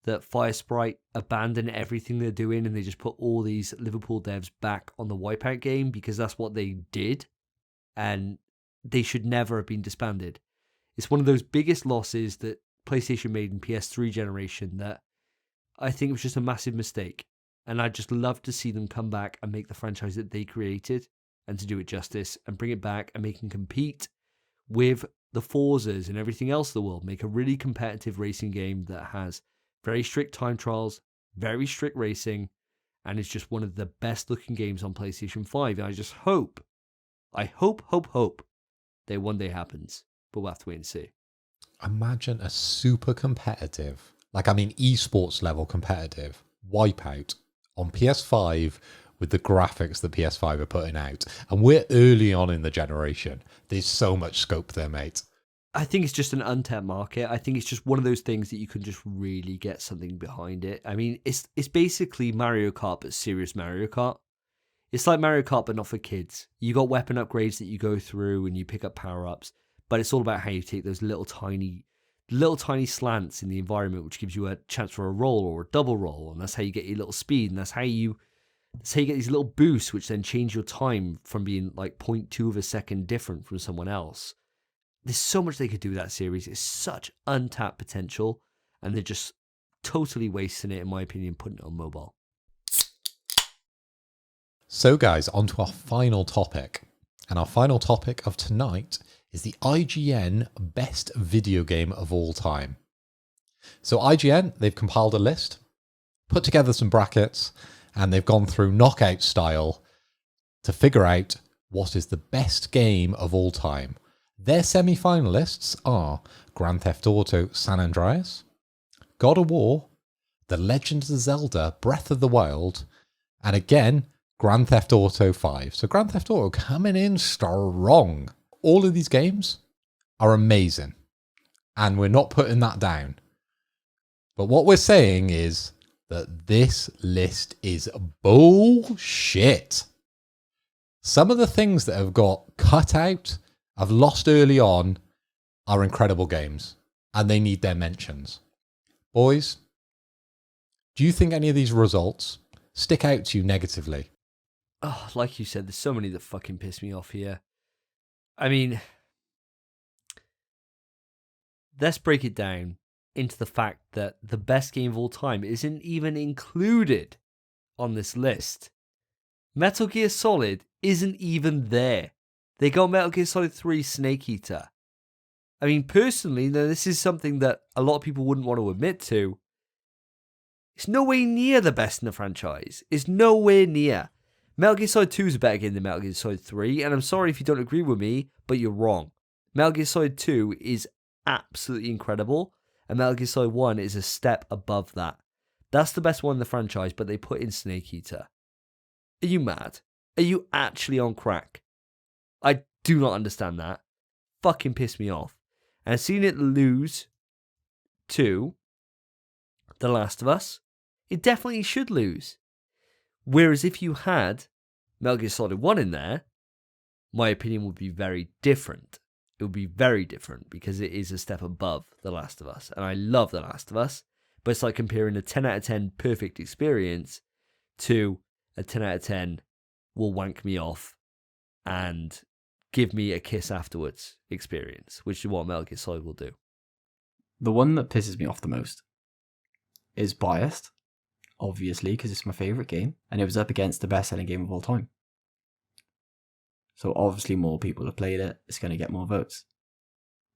that Firesprite abandon everything they're doing and they just put all these Liverpool devs back on the Wipeout game, because that's what they did. And they should never have been disbanded. It's one of those biggest losses that PlayStation made in PS3 generation that I think it was just a massive mistake. And I'd just love to see them come back and make the franchise that they created and to do it justice and bring it back and make them compete with the Forzas and everything else in the world. Make a really competitive racing game that has very strict time trials, very strict racing, and it's just one of the best looking games on PlayStation 5. And I just hope that one day happens. But we'll have to wait and see. Imagine a super competitive, esports level competitive Wipeout on PS5 with the graphics that PS5 are putting out. And we're early on in the generation. There's so much scope there, mate. I think it's just an untapped market. I think it's just one of those things that you can just really get something behind it. I mean, it's basically Mario Kart, but serious Mario Kart. It's like Mario Kart, but not for kids. You got weapon upgrades that you go through and you pick up power-ups, but it's all about how you take those little tiny slants in the environment, which gives you a chance for a roll or a double roll, and that's how you get your little speed, and that's how you get these little boosts, which then change your time from being like 0.2 of a second different from someone else. There's so much they could do with that series. It's such untapped potential, and they're just totally wasting it, in my opinion, putting it on mobile. So guys, on to our final topic. And our final topic of tonight is the IGN best video game of all time. So IGN, they've compiled a list, put together some brackets, and they've gone through knockout style to figure out what is the best game of all time. Their semi-finalists are Grand Theft Auto San Andreas, God of War, The Legend of Zelda Breath of the Wild, and again, Grand Theft Auto 5. So Grand Theft Auto coming in strong. All of these games are amazing, and we're not putting that down. But what we're saying is that this list is bullshit. Some of the things that have got cut out, have lost early on, are incredible games, and they need their mentions. Boys, do you think any of these results stick out to you negatively? Oh, like you said, there's so many that fucking piss me off here. I mean, let's break it down into the fact that the best game of all time isn't even included on this list. Metal Gear Solid isn't even there. They got Metal Gear Solid 3 Snake Eater. I mean, personally, now this is something that a lot of people wouldn't want to admit to. It's nowhere near the best in the franchise. It's nowhere near. Metal Gear Solid 2 is a better game than Metal Gear Solid 3, and I'm sorry if you don't agree with me, but you're wrong. Metal Gear Solid 2 is absolutely incredible, and Metal Gear Solid 1 is a step above that. That's the best one in the franchise, but they put in Snake Eater. Are you mad? Are you actually on crack? I do not understand that. Fucking pissed me off. And seeing it lose to The Last of Us, it definitely should lose. Whereas if you had Metal Gear Solid 1 in there, my opinion would be very different. It would be very different because it is a step above The Last of Us. And I love The Last of Us, but it's like comparing a 10 out of 10 perfect experience to a 10 out of 10 will wank me off and give me a kiss afterwards experience, which is what Metal Gear Solid will do. The one that pisses me off the most is biased, obviously, because it's my favourite game, and it was up against the best-selling game of all time. So obviously more people have played it, it's going to get more votes.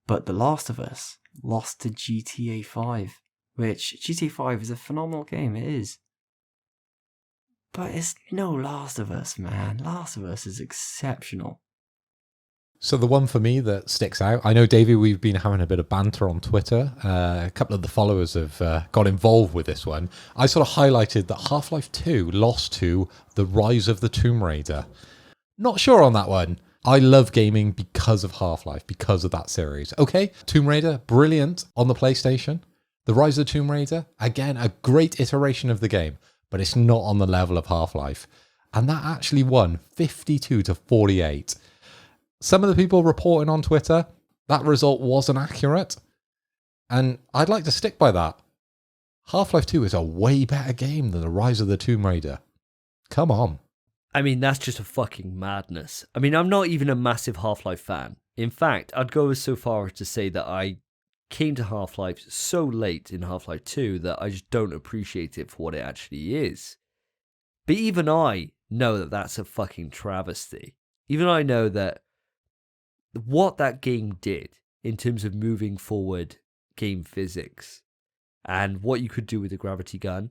But The Last of Us lost to GTA 5, which GTA 5 is a phenomenal game, it is. But it's no Last of Us, man. Last of Us is exceptional. So the one for me that sticks out, I know, Davey, we've been having a bit of banter on Twitter. A couple of the followers have got involved with this one. I sort of highlighted that Half-Life 2 lost to The Rise of the Tomb Raider. Not sure on that one. I love gaming because of Half-Life, because of that series. Okay, Tomb Raider, brilliant on the PlayStation. The Rise of the Tomb Raider, again, a great iteration of the game, but it's not on the level of Half-Life. And that actually won 52 to 48. Some of the people reporting on Twitter, that result wasn't accurate. And I'd like to stick by that. Half-Life 2 is a way better game than The Rise of the Tomb Raider. Come on. I mean, that's just a fucking madness. I mean, I'm not even a massive Half-Life fan. In fact, I'd go so far as to say that I came to Half-Life so late in Half-Life 2 that I just don't appreciate it for what it actually is. But even I know that that's a fucking travesty. Even I know that what that game did in terms of moving forward game physics and what you could do with the gravity gun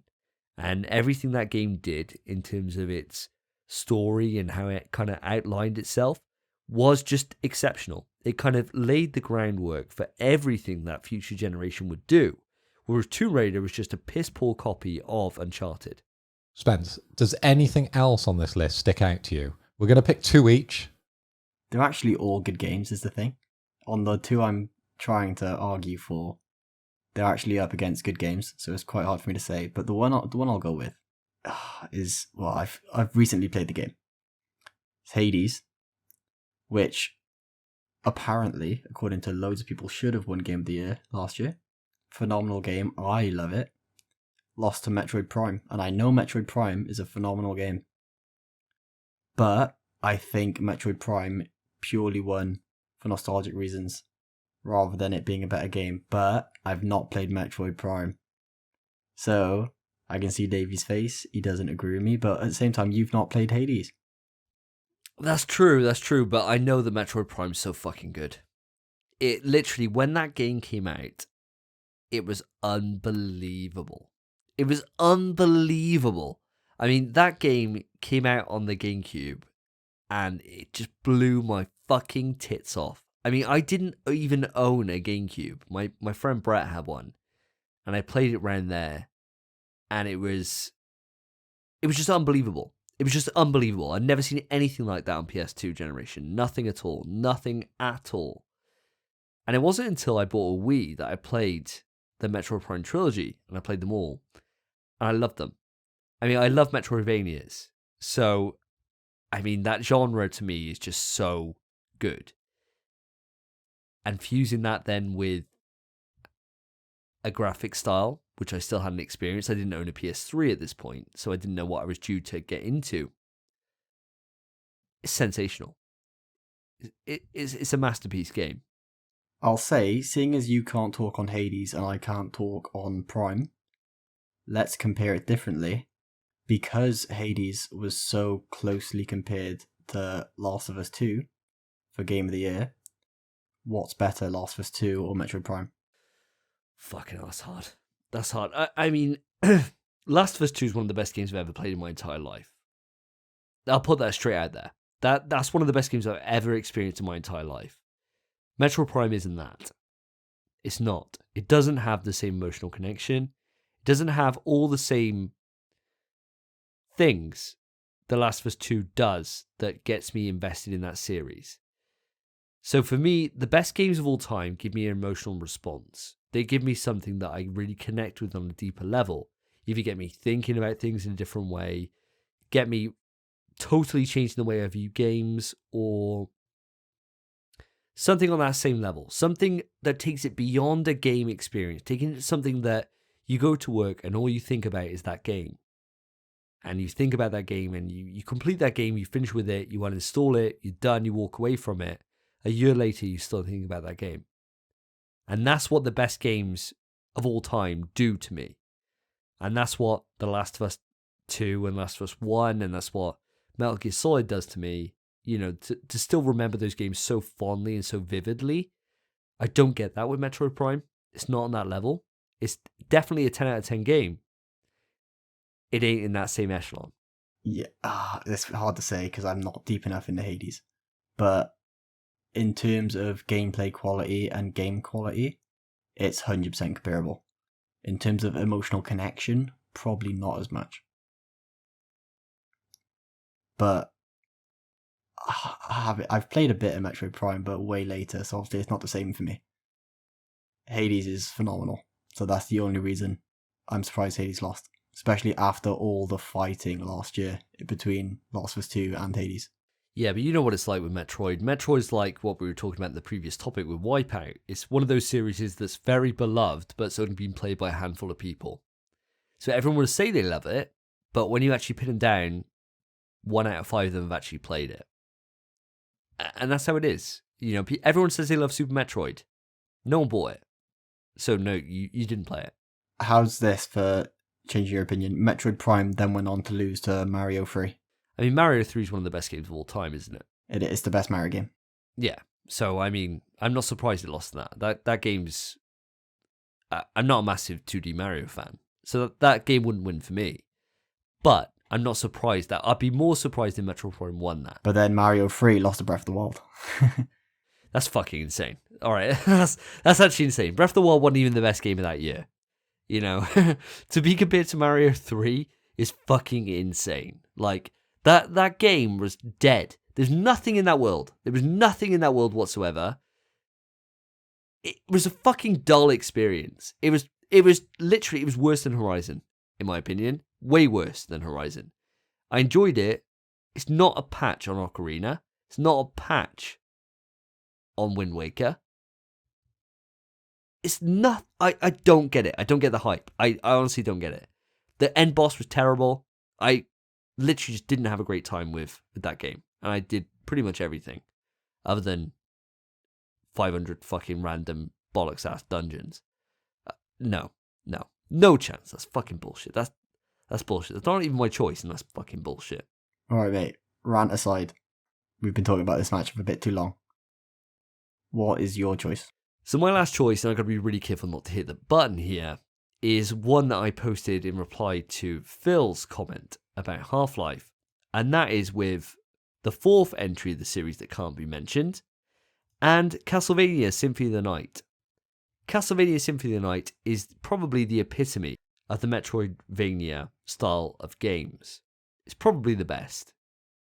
and everything that game did in terms of its story and how it kind of outlined itself was just exceptional. It kind of laid the groundwork for everything that future generation would do, whereas Tomb Raider was just a piss poor copy of Uncharted. Spence, does anything else on this list stick out to you? We're going to pick two each. They're actually all good games, is the thing. On the two I'm trying to argue for, they're actually up against good games, so it's quite hard for me to say. But the one I'll go with is, well, I've recently played the game. It's Hades, which apparently, according to loads of people, should have won Game of the Year last year. Phenomenal game, I love it. Lost to Metroid Prime, and I know Metroid Prime is a phenomenal game. But I think Metroid Prime purely won for nostalgic reasons, rather than it being a better game. But I've not played Metroid Prime. So I can see Davey's face, he doesn't agree with me, but at the same time, you've not played Hades. That's true, but I know that Metroid Prime's so fucking good. It literally, when that game came out, it was unbelievable. It was unbelievable. I mean, that game came out on the GameCube, and it just blew my fucking tits off. I mean, I didn't even own a GameCube. My friend Brett had one, and I played it around there, and it was just unbelievable. It was just unbelievable. I'd never seen anything like that on PS2 generation. Nothing at all. Nothing at all. And it wasn't until I bought a Wii that I played the Metroid Prime trilogy, and I played them all, and I loved them. I mean, I love Metroidvanias. So, I mean, that genre to me is just so good. And fusing that then with a graphic style, which I still hadn't experienced. I didn't own a PS3 at this point, so I didn't know what I was due to get into. It's sensational. It's a masterpiece game. I'll say, seeing as you can't talk on Hades and I can't talk on Prime, let's compare it differently. Because Hades was so closely compared to Last of Us 2 for Game of the Year, what's better, Last of Us 2 or Metroid Prime? Fucking hell, that's hard. That's hard. I mean, Last of Us 2 is one of the best games I've ever played in my entire life. I'll put that straight out there. That's one of the best games I've ever experienced in my entire life. Metroid Prime isn't that. It's not. It doesn't have the same emotional connection. It doesn't have all the same things The Last of Us 2 does that gets me invested in that series. So for me, the best games of all time give me an emotional response. They give me something that I really connect with on a deeper level. Either get me thinking about things in a different way, get me totally changing the way I view games, or something on that same level. Something that takes it beyond a game experience, taking it to something that you go to work and all you think about is that game. And you think about that game and you complete that game, you finish with it, you uninstall it, you're done, you walk away from it. A year later, you're still thinking about that game. And that's what the best games of all time do to me. And that's what The Last of Us 2 and Last of Us 1, and that's what Metal Gear Solid does to me. You know, to still remember those games so fondly and so vividly. I don't get that with Metroid Prime. It's not on that level. It's definitely a 10 out of 10 game. It ain't in that same echelon. Yeah, it's hard to say because I'm not deep enough into Hades. But in terms of gameplay quality and game quality, it's 100% comparable. In terms of emotional connection, probably not as much. But I've played a bit of Metroid Prime, but way later, so obviously it's not the same for me. Hades is phenomenal, so that's the only reason I'm surprised Hades lost. Especially after all the fighting last year between Last of Us 2 and Hades. Yeah, but you know what it's like with Metroid. Metroid's like what we were talking about in the previous topic with Wipeout. It's one of those series that's very beloved, but it's only been played by a handful of people. So everyone will say they love it, but when you actually pin them down, 1 out of 5 of them have actually played it. And that's how it is. You know, everyone says they love Super Metroid. No one bought it. So no, you didn't play it. How's this for changing your opinion? Metroid Prime then went on to lose to Mario 3. I mean, Mario 3 is one of the best games of all time, isn't it? It is the best Mario game. Yeah. So, I mean, I'm not surprised it lost that. That game's... I'm not a massive 2D Mario fan. So that game wouldn't win for me. But I'm not surprised that... I'd be more surprised if Metroid Prime won that. But then Mario 3 lost to Breath of the Wild. That's fucking insane. All right. That's actually insane. Breath of the Wild wasn't even the best game of that year. You know, to be compared to Mario 3 is fucking insane. Like, that game was dead. There's nothing in that world. There was nothing in that world whatsoever. It was a fucking dull experience. It was literally, it was worse than Horizon, in my opinion. Way worse than Horizon. I enjoyed it. It's not a patch on Ocarina. It's not a patch on Wind Waker. It's not... I don't get it. I don't get the hype. I honestly don't get it. The end boss was terrible. I literally just didn't have a great time with that game. And I did pretty much everything. Other than 500 fucking random bollocks-ass dungeons. No chance. That's fucking bullshit. That's bullshit. That's not even my choice, and that's fucking bullshit. Alright, mate. Rant aside. We've been talking about this match for a bit too long. What is your choice? So my last choice, and I've got to be really careful not to hit the button here, is one that I posted in reply to Phil's comment about Half-Life. And that is with the 4th entry of the series that can't be mentioned, and Castlevania Symphony of the Night. Castlevania Symphony of the Night is probably the epitome of the Metroidvania style of games. It's probably the best.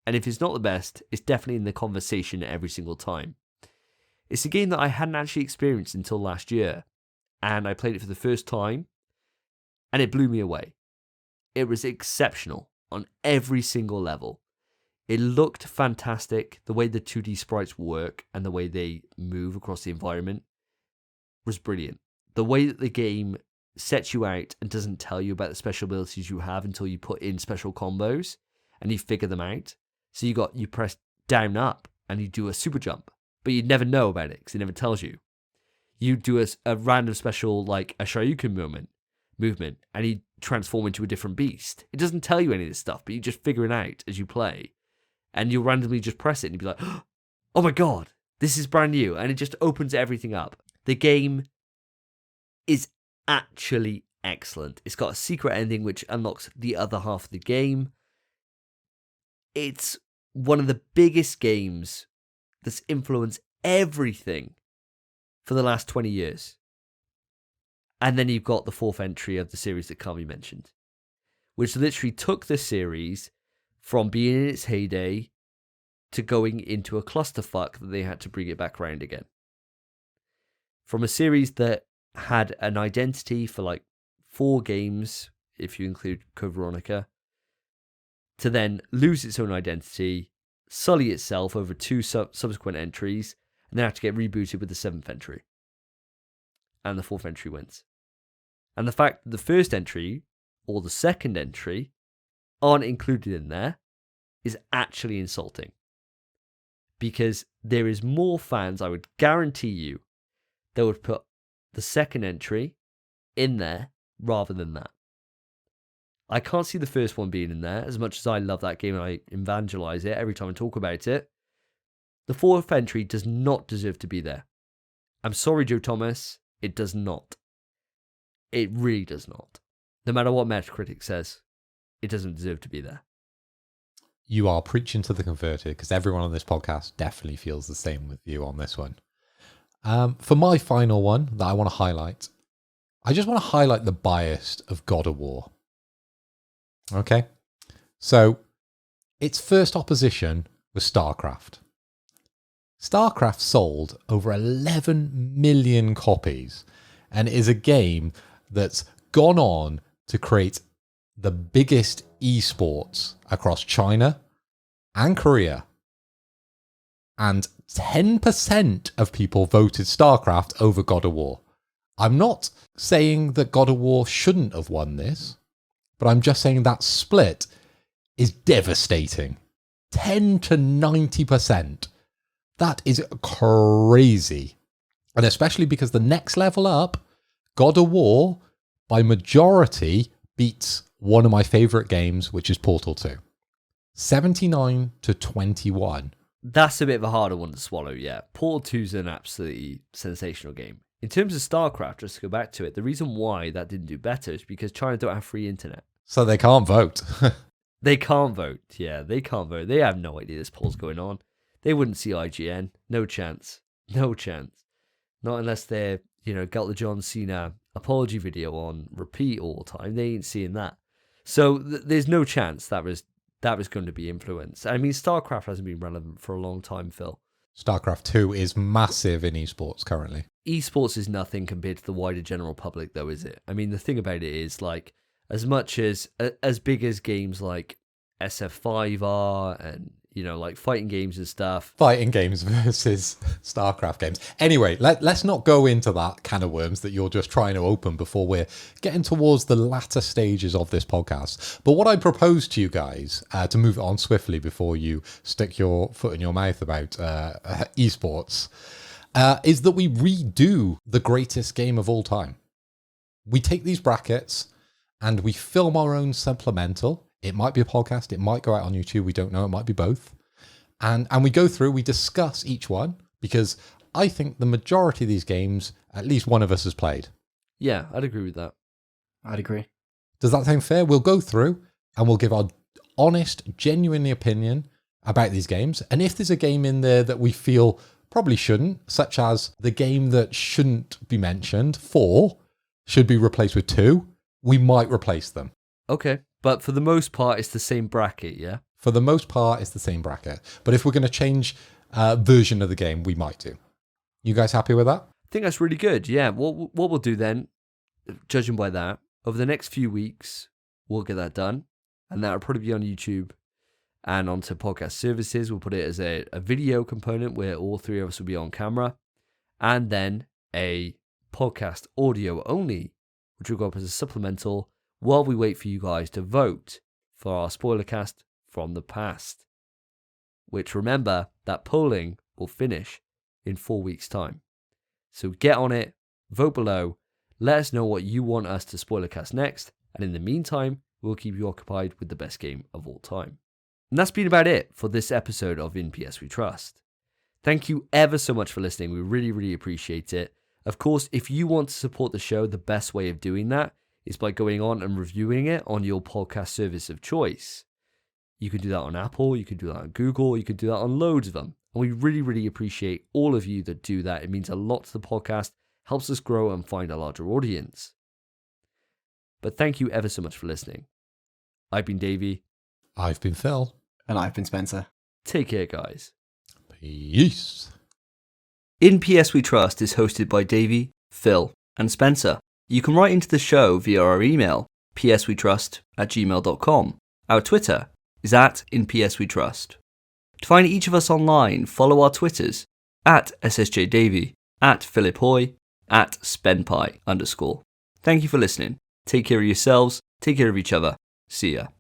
And if it's not the best, it's definitely in the conversation every single time. It's a game that I hadn't actually experienced until last year, and I played it for the first time, and it blew me away. It was exceptional on every single level. It looked fantastic. The way the 2D sprites work and the way they move across the environment was brilliant. The way that the game sets you out and doesn't tell you about the special abilities you have until you put in special combos and you figure them out. So you press down up and you do a super jump, but you'd never know about it because it never tells you. You do a random special, like a Shoryuken movement, and you transform into a different beast. It doesn't tell you any of this stuff, but you just figure it out as you play. And you'll randomly just press it and you'll be like, oh my god, this is brand new. And it just opens everything up. The game is actually excellent. It's got a secret ending which unlocks the other half of the game. It's one of the biggest games that's influenced everything for the last 20 years. And then you've got the fourth entry of the series that Carmi mentioned, which literally took the series from being in its heyday to going into a clusterfuck that they had to bring it back around again. From a series that had an identity for like 4 games, if you include Code Veronica, to then lose its own identity, sully itself over 2 subsequent entries, and then have to get rebooted with the 7th entry. And the 4th entry wins. And the fact that the first entry or the second entry aren't included in there is actually insulting. Because there is more fans, I would guarantee you, that would put the second entry in there rather than that. I can't see the first one being in there, as much as I love that game and I evangelize it every time I talk about it. The 4th entry does not deserve to be there. I'm sorry, Joe Thomas, it does not. It really does not. No matter what Metacritic says, it doesn't deserve to be there. You are preaching to the converted, because everyone on this podcast definitely feels the same with you on this one. For my final one that I want to highlight, I just want to highlight the bias of God of War. Okay? So, its first opposition was StarCraft. StarCraft sold over 11 million copies and is a game that's gone on to create the biggest esports across China and Korea. And 10% of people voted StarCraft over God of War. I'm not saying that God of War shouldn't have won this, but I'm just saying that split is devastating. 10 to 90%. That is crazy. And especially because the next level up, God of War, by majority, beats one of my favourite games, which is Portal 2. 79 to 21. That's a bit of a harder one to swallow, yeah. Portal 2 is an absolutely sensational game. In terms of StarCraft, just to go back to it, the reason why that didn't do better is because China don't have free internet. So they can't vote. They can't vote, yeah, they can't vote. They have no idea this poll's going on. They wouldn't see IGN. No chance. No chance. Not unless they're, got the John Cena apology video on repeat all the time. They ain't seeing that. So there's no chance that was going to be influenced. I mean, StarCraft hasn't been relevant for a long time, Phil. StarCraft 2 is massive in esports currently. Esports is nothing compared to the wider general public, though, is it? I mean, the thing about it is, like, as much as big as games like SF5 are and, like fighting games and stuff. Fighting games versus StarCraft games. Anyway, let's not go into that can of worms that you're just trying to open before we're getting towards the latter stages of this podcast. But what I propose to you guys, to move it on swiftly before you stick your foot in your mouth about esports, is that we redo the greatest game of all time. We take these brackets and we film our own supplemental. It might be a podcast. It might go out on YouTube. We don't know. It might be both. And we go through, we discuss each one, because I think the majority of these games, at least one of us has played. Yeah, I'd agree with that. I'd agree. Does that sound fair? We'll go through and we'll give our honest, genuine opinion about these games. And if there's a game in there that we feel probably shouldn't, such as the game that shouldn't be mentioned, 4, should be replaced with 2, we might replace them. Okay, but for the most part, it's the same bracket, yeah? For the most part, it's the same bracket. But if we're going to change version of the game, we might do. You guys happy with that? I think that's really good, yeah. What we'll do then, judging by that, over the next few weeks, we'll get that done. And that'll probably be on YouTube and onto podcast services. We'll put it as a video component where all 3 of us will be on camera. And then a podcast audio only, which will go up as a supplemental while we wait for you guys to vote for our spoiler cast from the past. Which, remember, that polling will finish in 4 weeks' time. So get on it, vote below, let us know what you want us to spoiler cast next, and in the meantime, we'll keep you occupied with the best game of all time. And that's been about it for this episode of In PS We Trust. Thank you ever so much for listening. We really, really appreciate it. Of course, if you want to support the show, the best way of doing that is by going on and reviewing it on your podcast service of choice. You can do that on Apple, you can do that on Google, you can do that on loads of them. And we really, really appreciate all of you that do that. It means a lot to the podcast, helps us grow and find a larger audience. But thank you ever so much for listening. I've been Davey. I've been Phil. And I've been Spencer. Take care, guys. Peace. In PS We Trust is hosted by Davey, Phil, and Spencer. You can write into the show via our email, pswetrust@gmail.com. Our Twitter is @InPSWeTrust. To find each of us online, follow our Twitters, @SSJDavey, @PhilipHoy, @SpenPie_. Thank you for listening. Take care of yourselves, take care of each other. See ya.